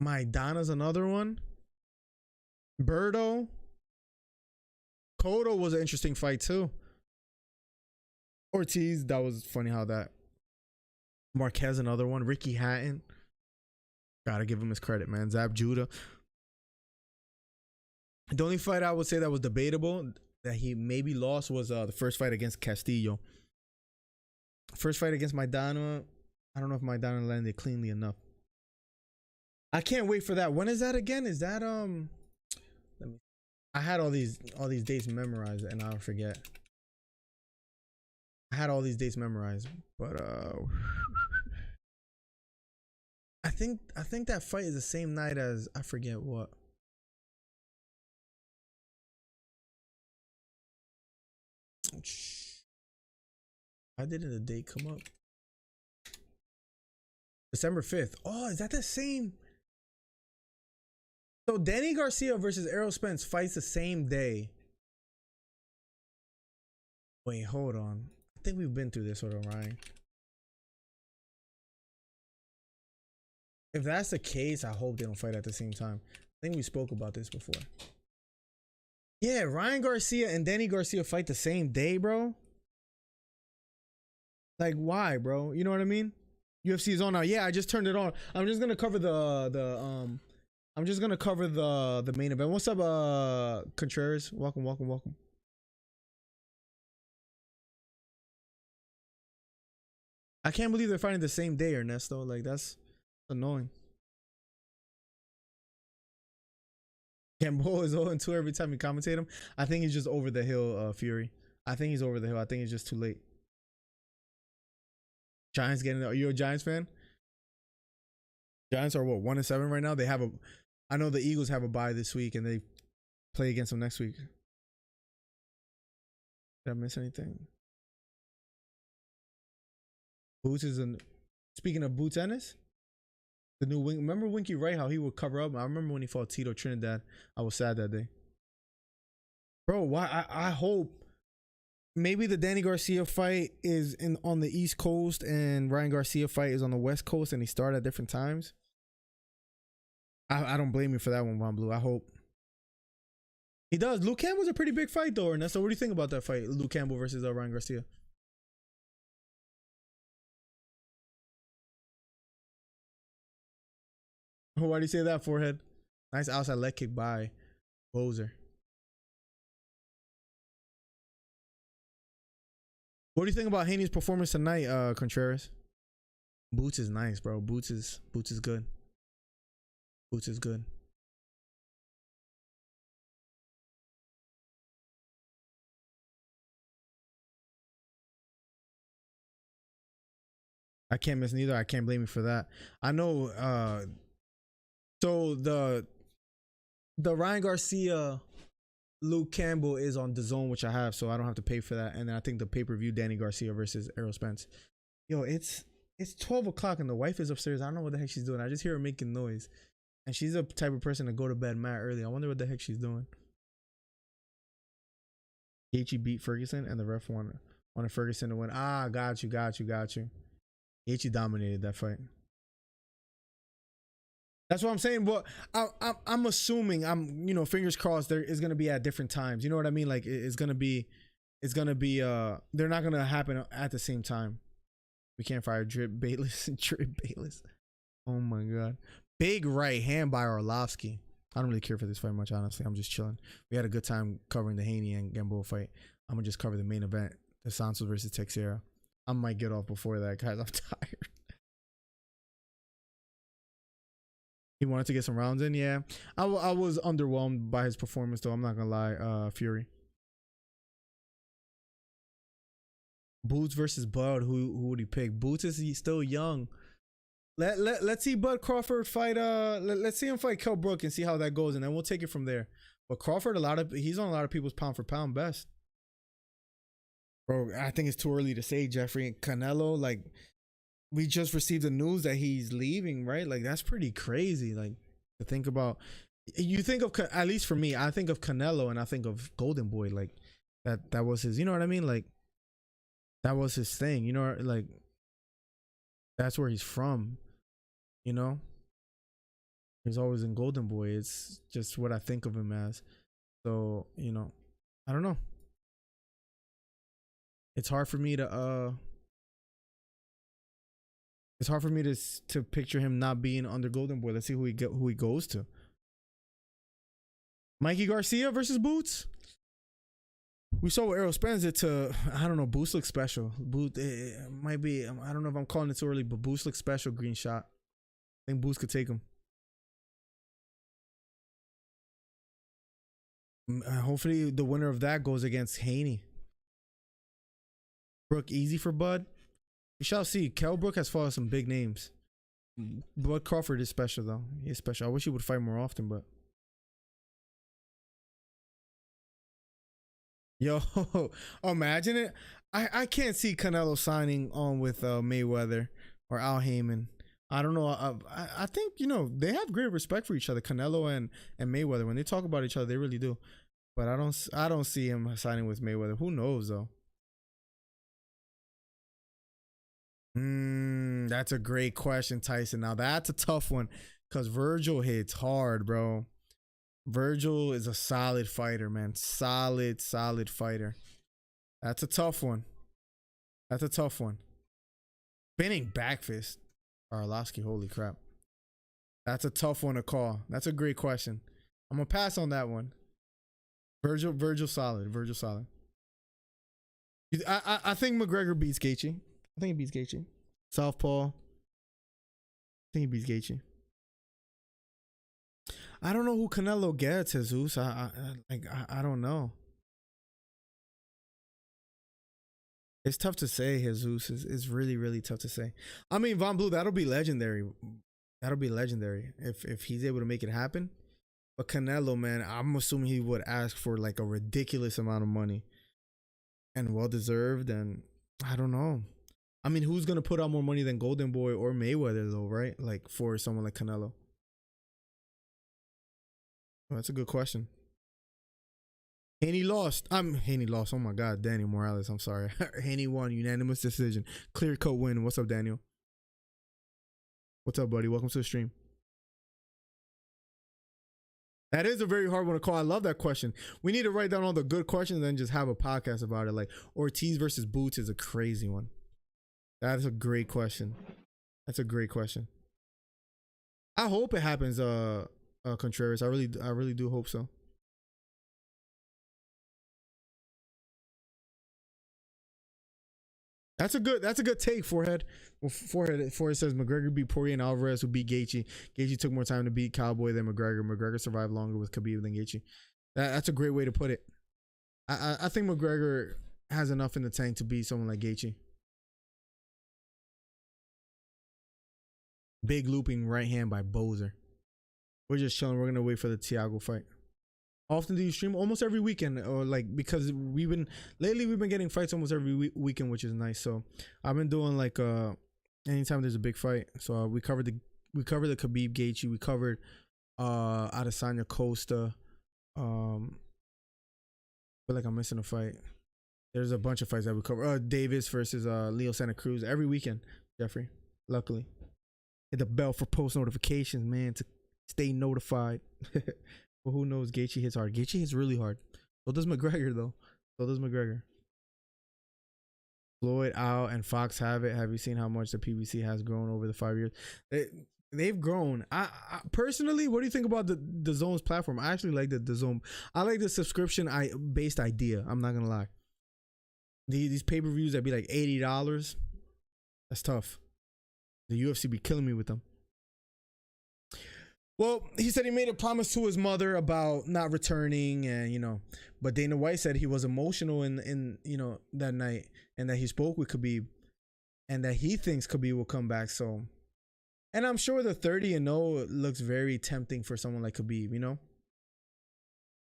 Maidana's another one. Berto. Cotto was an interesting fight too. Ortiz, that was funny how that. Marquez, another one. Ricky Hatton. Gotta give him his credit, man. Zab Judah. The only fight I would say that was debatable that he maybe lost was the first fight against Castillo. First fight against Maidana. I don't know if Maidana landed cleanly enough. I can't wait for that. When is that again? Is that I had all these dates memorized and I'll forget. I had all these dates memorized, but I think that fight is the same night as I forget what. Why didn't the date come up? December 5th. Oh, is that the same? So Danny Garcia versus Errol Spence fights the same day. Wait, hold on. I think we've been through this sort of, Ryan. If that's the case, I hope they don't fight at the same time. I think we spoke about this before. Yeah, Ryan Garcia and Danny Garcia fight the same day, bro. Like, why, bro? You know what I mean? UFC is on now. Yeah, I just turned it on. I'm just gonna cover the main event. What's up, Contreras? Welcome. I can't believe they're fighting the same day, Ernesto. Like, that's annoying. Gamboa is 0-2 every time you commentate him. I think he's just over the hill, Fury. I think he's over the hill. I think he's just too late. Giants getting there. Are you a Giants fan? Giants are what, 1-7 right now? They have I know the Eagles have a bye this week and they play against them next week. Did I miss anything? Boots is speaking of Boots Ennis, the new wing. Remember Winky Wright, how he would cover up? I remember when he fought Tito Trinidad. I was sad that day. Bro, why? I hope maybe the Danny Garcia fight is on the East Coast and Ryan Garcia fight is on the West Coast and they start at different times. I don't blame you for that one, Von Blue. I hope. He does. Luke Campbell's a pretty big fight though, Ernesto. What do you think about that fight? Luke Campbell versus Ryan Garcia. Why do you say that, Forehead? Nice outside leg kick by Bozer. What do you think about Haney's performance tonight, Contreras? Boots is nice, bro. Boots is good. Boots is good. I can't miss neither. I can't blame you for that. I know. So the Ryan Garcia, Luke Campbell is on DAZN, which I have, so I don't have to pay for that. And then I think the pay-per-view Danny Garcia versus Errol Spence. Yo, it's 12 o'clock and the wife is upstairs. I don't know what the heck she's doing. I just hear her making noise. And she's the type of person to go to bed mad early. I wonder what the heck she's doing. Gaethje beat Ferguson, and the ref wanted Ferguson to win. Ah, got you. Gaethje dominated that fight. That's what I'm saying. But I'm assuming, fingers crossed, there is gonna be at different times. You know what I mean? Like it's gonna be they're not gonna happen at the same time. We can't fire Drip Bayless. Oh my god. Big right hand by Arlovsky. I don't really care for this fight much, honestly. I'm just chilling. We had a good time covering the Haney and Gamboa fight. I'm gonna just cover the main event, the Santos versus Teixeira. I might get off before that, guys. I'm tired. He wanted to get some rounds in. Yeah, I was underwhelmed by his performance, though. I'm not gonna lie. Fury. Boots versus Bud. Who would he pick? Boots is still young. Let's see Bud Crawford fight. Let's see him fight Kell Brook and see how that goes, and then we'll take it from there. But Crawford, he's on a lot of people's pound for pound best. Bro, I think it's too early to say, Jeffrey. Canelo, like, we just received the news that he's leaving, right? Like, that's pretty crazy. Like, to think about. You think of, at least for me, I think of Canelo and I think of Golden Boy. Like, that was his, you know what I mean? Like, that was his thing, you know, like, that's where he's from, you know? He's always in Golden Boy. It's just what I think of him as. So, you know, I don't know. It's hard for me to picture him not being under Golden Boy. Let's see who he goes to. Mikey Garcia versus Boots. We saw what Errol Spence did to, I don't know, Boots looks special. Boots, it might be, I don't know if I'm calling it too early, but Boots looks special, green shot. I think Boots could take him. Hopefully the winner of that goes against Haney. Brook easy for Bud. We shall see. Kell Brook has fought some big names. Bud Crawford is special, though. He's special. I wish he would fight more often, but. Yo, imagine it. I can't see Canelo signing on with Mayweather or Al Heyman. I don't know. I think, you know, they have great respect for each other, Canelo and Mayweather. When they talk about each other, they really do. But I don't see him signing with Mayweather. Who knows, though? That's a great question, Tyson. Now that's a tough one because Virgil hits hard, bro. Virgil is a solid fighter, man. Solid fighter. That's a tough one. Spinning back fist. Arlovsky, holy crap. That's a tough one to call. That's a great question. I'm gonna pass on that one. Virgil solid. I think McGregor beats Gaethje. I think he beats Gaethje. Southpaw. I think he beats Gaethje. I don't know who Canelo gets, Jesus. I don't know. It's tough to say, Jesus. It's really tough to say. I mean, Von Blue, that'll be legendary. If he's able to make it happen. But Canelo, man, I'm assuming he would ask for like a ridiculous amount of money. And well deserved, and I don't know. I mean, who's gonna put out more money than Golden Boy or Mayweather, though, right? Like for someone like Canelo. Well, that's a good question. Haney lost. Haney lost. Oh my God, Daniel Morales. I'm sorry. Haney won, unanimous decision, clear cut win. What's up, Daniel? What's up, buddy? Welcome to the stream. That is a very hard one to call. I love that question. We need to write down all the good questions and then just have a podcast about it. Like Ortiz versus Boots is a crazy one. That's a great question. I hope it happens, Contreras. I really do hope so. That's a good take, Forehead. Well, Forehead says McGregor beat Poirier and Alvarez, who beat Gaethje. Gaethje took more time to beat Cowboy than McGregor. McGregor survived longer with Khabib than Gaethje. That's a great way to put it. I think McGregor has enough in the tank to beat someone like Gaethje. Big looping right hand by Bozer. We're just chilling. We're gonna wait for the Thiago fight. How often do you stream? Almost every weekend, or like, because we've been getting fights almost every weekend, which is nice. So I've been doing like anytime there's a big fight. So we covered the Khabib Gaethje. We covered Adesanya Costa. Feel like I'm missing a fight. There's a bunch of fights that we cover. Davis versus Leo Santa Cruz every weekend, Jeffrey. Luckily. Hit the bell for post notifications, man, to stay notified. But who knows? Gaethje hits hard. Gaethje hits really hard. So does McGregor, though. So does McGregor. Floyd out and Fox have it. Have you seen how much the PBC has grown over the 5 years? They've grown. I personally, what do you think about the Zone's platform? I actually like the Zone. I like the subscription based idea. I'm not gonna lie. These pay-per-views that be like $80. That's tough. The UFC be killing me with them. Well, he said he made a promise to his mother about not returning, and but Dana White said he was emotional in that night, and that he spoke with Khabib, and that he thinks Khabib will come back. So, and I'm sure the 30-0 looks very tempting for someone like Khabib,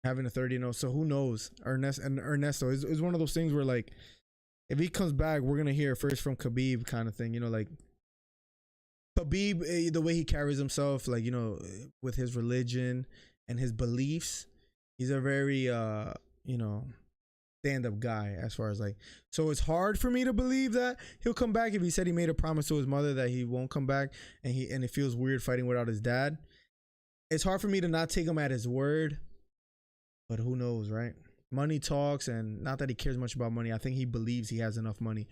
having a 30-0. So who knows? Ernesto is one of those things where, like, if he comes back, we're gonna hear first from Khabib, kind of thing, like. Khabib, the way he carries himself, like, with his religion and his beliefs, he's a very, stand-up guy as far as, like, so it's hard for me to believe that he'll come back. If he said he made a promise to his mother that he won't come back, and it feels weird fighting without his dad, it's hard for me to not take him at his word, but who knows, right? Money talks, and not that he cares much about money. I think he believes he has enough money,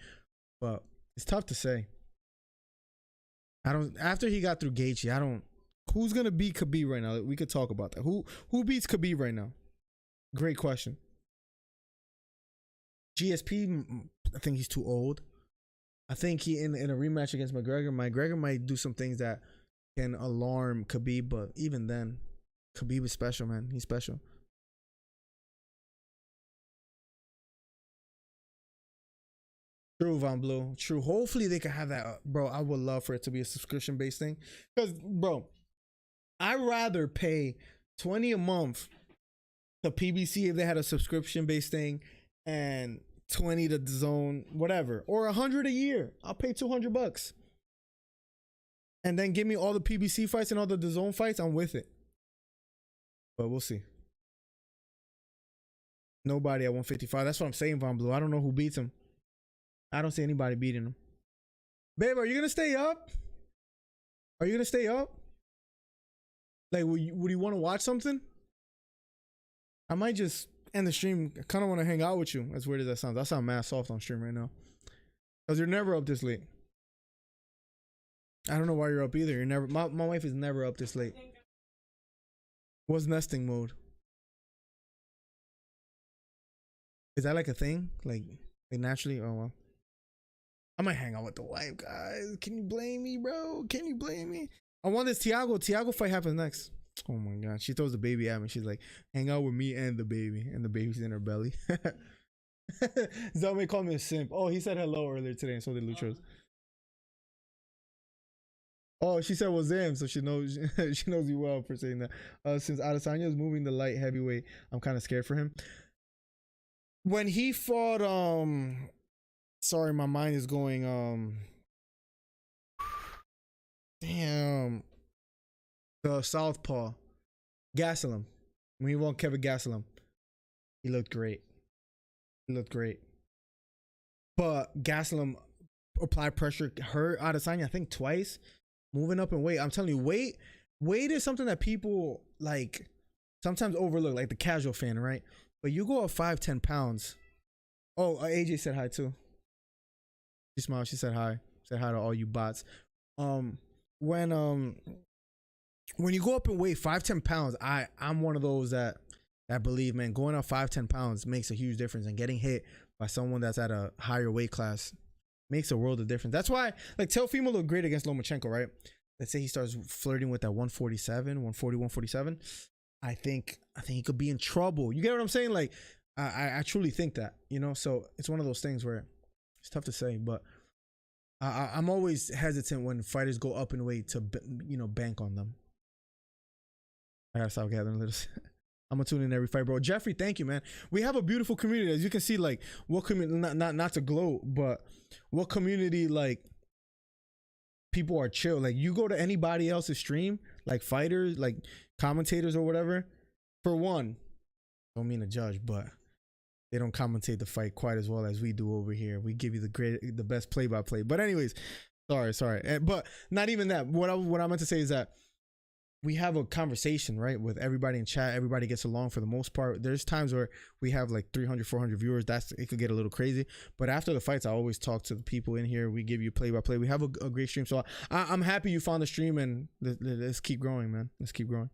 but it's tough to say. After he got through Gaethje, who's gonna beat Khabib right now? We could talk about that. Who beats Khabib right now? Great question. GSP, I think he's too old. I think he in a rematch against McGregor might do some things that can alarm Khabib, but even then, Khabib is special, man. He's special. True, Von Blue. True. Hopefully they can have that, bro. I would love for it to be a subscription-based thing. Because, bro, I'd rather pay $20 a month to PBC if they had a subscription-based thing, and $20 to DAZN, whatever, or $100 a year. I'll pay $200, and then give me all the PBC fights and all the DAZN fights. I'm with it, but we'll see. Nobody at 155. That's what I'm saying, Von Blue. I don't know who beats him. I don't see anybody beating him. Babe, are you gonna stay up? Are you gonna stay up? Like, would you want to watch something? I might just end the stream. I kind of want to hang out with you. As weird as that sounds. I sound mad soft on stream right now. Because you're never up this late. I don't know why you're up either. You're never. My wife is never up this late. What's nesting mode? Is that like a thing? Like naturally? Oh, well. I might hang out with the wife, guys. Can you blame me, bro? Can you blame me? I want this Tiago fight happens next. Oh my god. She throws the baby at me. She's like, hang out with me and the baby. And the baby's in her belly. Zelme called me a simp. Oh, he said hello earlier today, and so did Luchos. Oh, she said Wazam, so she knows she knows you well for saying that. Since Adesanya is moving the light heavyweight, I'm kind of scared for him. When he fought, sorry, my mind is going, damn, the Southpaw, Gastelum. When he won Kevin Gastelum, he looked great. He looked great. But Gastelum applied pressure, hurt Adesanya, I think twice, moving up in weight. I'm telling you, weight is something that people like sometimes overlook, like the casual fan, right? But you go up 5-10 pounds. Oh, AJ said hi too. She smiled. She said hi. Said hi to all you bots. When you go up in weight 5-10 pounds, I'm one of those that believe, man, going up 5-10 pounds makes a huge difference, and getting hit by someone that's at a higher weight class makes a world of difference. That's why, like, Teofimo looked great against Lomachenko, right? Let's say he starts flirting with that 147, 140, 147. I think he could be in trouble. You get what I'm saying? Like, I truly think that, so it's one of those things where it's tough to say, but I'm always hesitant when fighters go up in weight to, bank on them. I gotta stop gathering little. I'm gonna tune in every fight, bro. Jeffrey, thank you, man. We have a beautiful community, as you can see. Like, what community? Not to gloat, but what community? Like, people are chill. Like, you go to anybody else's stream, like fighters, like commentators or whatever, for one, don't mean to judge, but they don't commentate the fight quite as well as we do over here. We give you the best play by play. But anyways, sorry. But not even that. What I meant to say is that we have a conversation, right, with everybody in chat. Everybody gets along for the most part. There's times where we have like 300, 400 viewers. It could get a little crazy. But after the fights, I always talk to the people in here. We give you play by play. We have a great stream. So I'm happy you found the stream, and let's keep growing, man. Let's keep growing.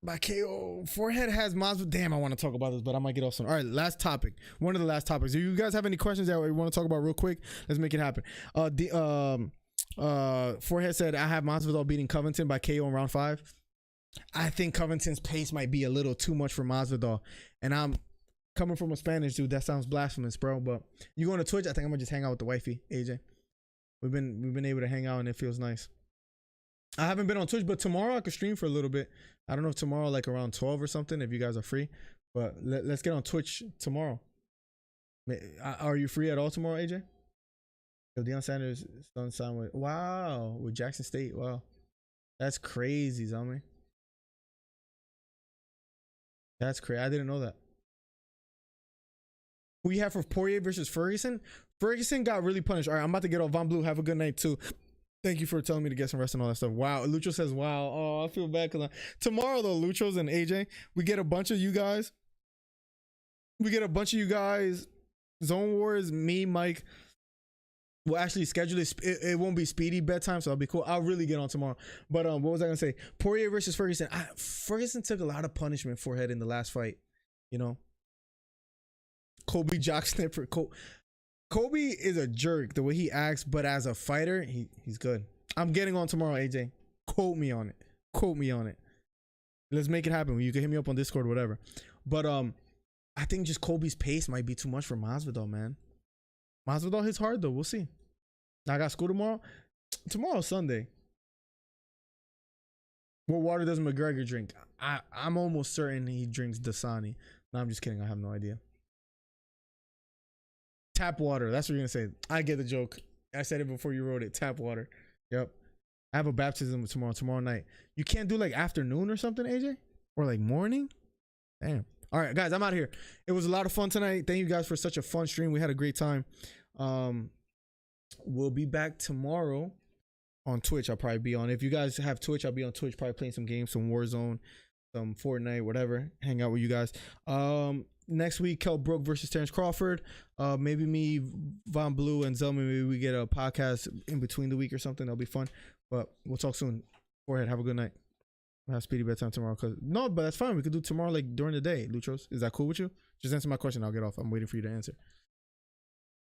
By KO. Forehead has Masvidal. Damn, I want to talk about this, but I might get off soon. All right, last topic. One of the last topics. Do you guys have any questions that we want to talk about real quick? Let's make it happen. Forehead said, I have Masvidal beating Covington by KO in round 5. I think Covington's pace might be a little too much for Masvidal. And I'm coming from a Spanish dude. That sounds blasphemous, bro. But you going to Twitch? I think I'm going to just hang out with the wifey, AJ. We've been able to hang out, and it feels nice. I haven't been on Twitch, but tomorrow I could stream for a little bit. I don't know if tomorrow, like around 12 or something, if you guys are free. But let's get on Twitch tomorrow. Are you free at all tomorrow, AJ? Deion Sanders' son signed with Jackson State. Wow. That's crazy, Zami. That's crazy. I didn't know that. Who you have for Poirier versus Ferguson? Ferguson got really punished. All right, I'm about to get off. Von Blue, have a good night too. Thank you for telling me to get some rest and all that stuff. Wow. Lucho says, wow. Oh, I feel bad because tomorrow, though, Luchos and AJ, we get a bunch of you guys. Zone Wars, me, Mike. We'll actually schedule it. It won't be speedy bedtime, so I'll be cool. I'll really get on tomorrow. But what was I going to say? Poirier versus Ferguson. Ferguson took a lot of punishment forehead in the last fight. You know? Kobe jock snipper. Kobe is a jerk the way he acts, but as a fighter, he's good. I'm getting on tomorrow, AJ. Quote me on it. Let's make it happen. You can hit me up on Discord or whatever. But I think just Kobe's pace might be too much for Masvidal, man. Masvidal hits hard though. We'll see. Now I got school tomorrow. Tomorrow's Sunday. What water does McGregor drink? I'm almost certain he drinks Dasani. No, I'm just kidding. I have no idea. Tap water. That's what you're gonna say. I get the joke. I said it before you wrote it. Tap water. Yep. I have a baptism tomorrow night. You can't do like afternoon or something, AJ? Or like morning? Damn. All right, guys, I'm out of here. It was a lot of fun tonight. Thank you guys for such a fun stream. We had a great time. We'll be back tomorrow on Twitch. I'll probably be on. If you guys have Twitch, I'll be on Twitch, probably playing some games, some Warzone, some Fortnite, whatever. Hang out with you guys. Next week, Kell Brook versus Terrence Crawford. Maybe me, Von Blue, and Zelma. Maybe we get a podcast in between the week or something. That'll be fun. But we'll talk soon. Go ahead. Have a good night. I'll have speedy bedtime tomorrow. No, but that's fine. We could do tomorrow, like during the day. Luchos, is that cool with you? Just answer my question. I'll get off. I'm waiting for you to answer.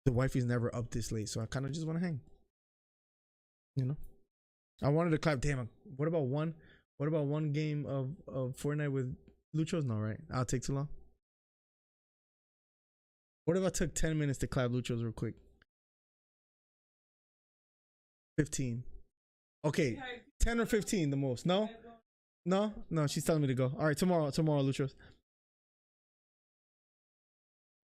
The wifey's never up this late, so I kind of just want to hang. You know, I wanted to clap. Damn. What about one game of Fortnite with Luchos? No, right? I'll take too long. What if I took 10 minutes to clap Luchos real quick? 15. Okay, 10 or 15 the most. No, she's telling me to go. All right, tomorrow, Luchos.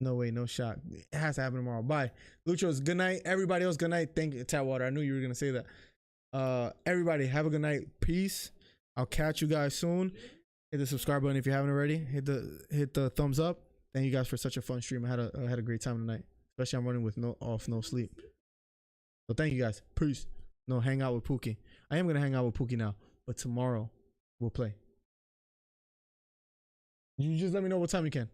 No way, no shot. It has to happen tomorrow. Bye. Luchos, good night. Everybody else, good night. Thank you, Tatwater. I knew you were going to say that. Everybody, have a good night. Peace. I'll catch you guys soon. Hit the subscribe button if you haven't already. Hit the thumbs up. Thank you guys for such a fun stream. I had a great time tonight. Especially I'm running with no sleep. So thank you guys. Peace. No, hang out with Pookie. I am going to hang out with Pookie now. But tomorrow, we'll play. You just let me know what time you can.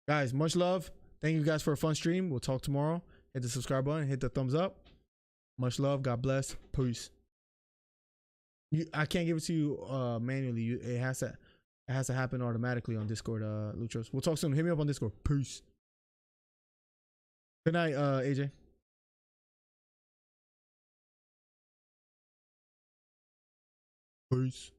Guys, much love. Thank you guys for a fun stream. We'll talk tomorrow. Hit the subscribe button. Hit the thumbs up. Much love. God bless. Peace. I can't give it to you manually. It has to happen automatically on Discord, Luchos. We'll talk soon. Hit me up on Discord. Peace. Good night, AJ. Peace.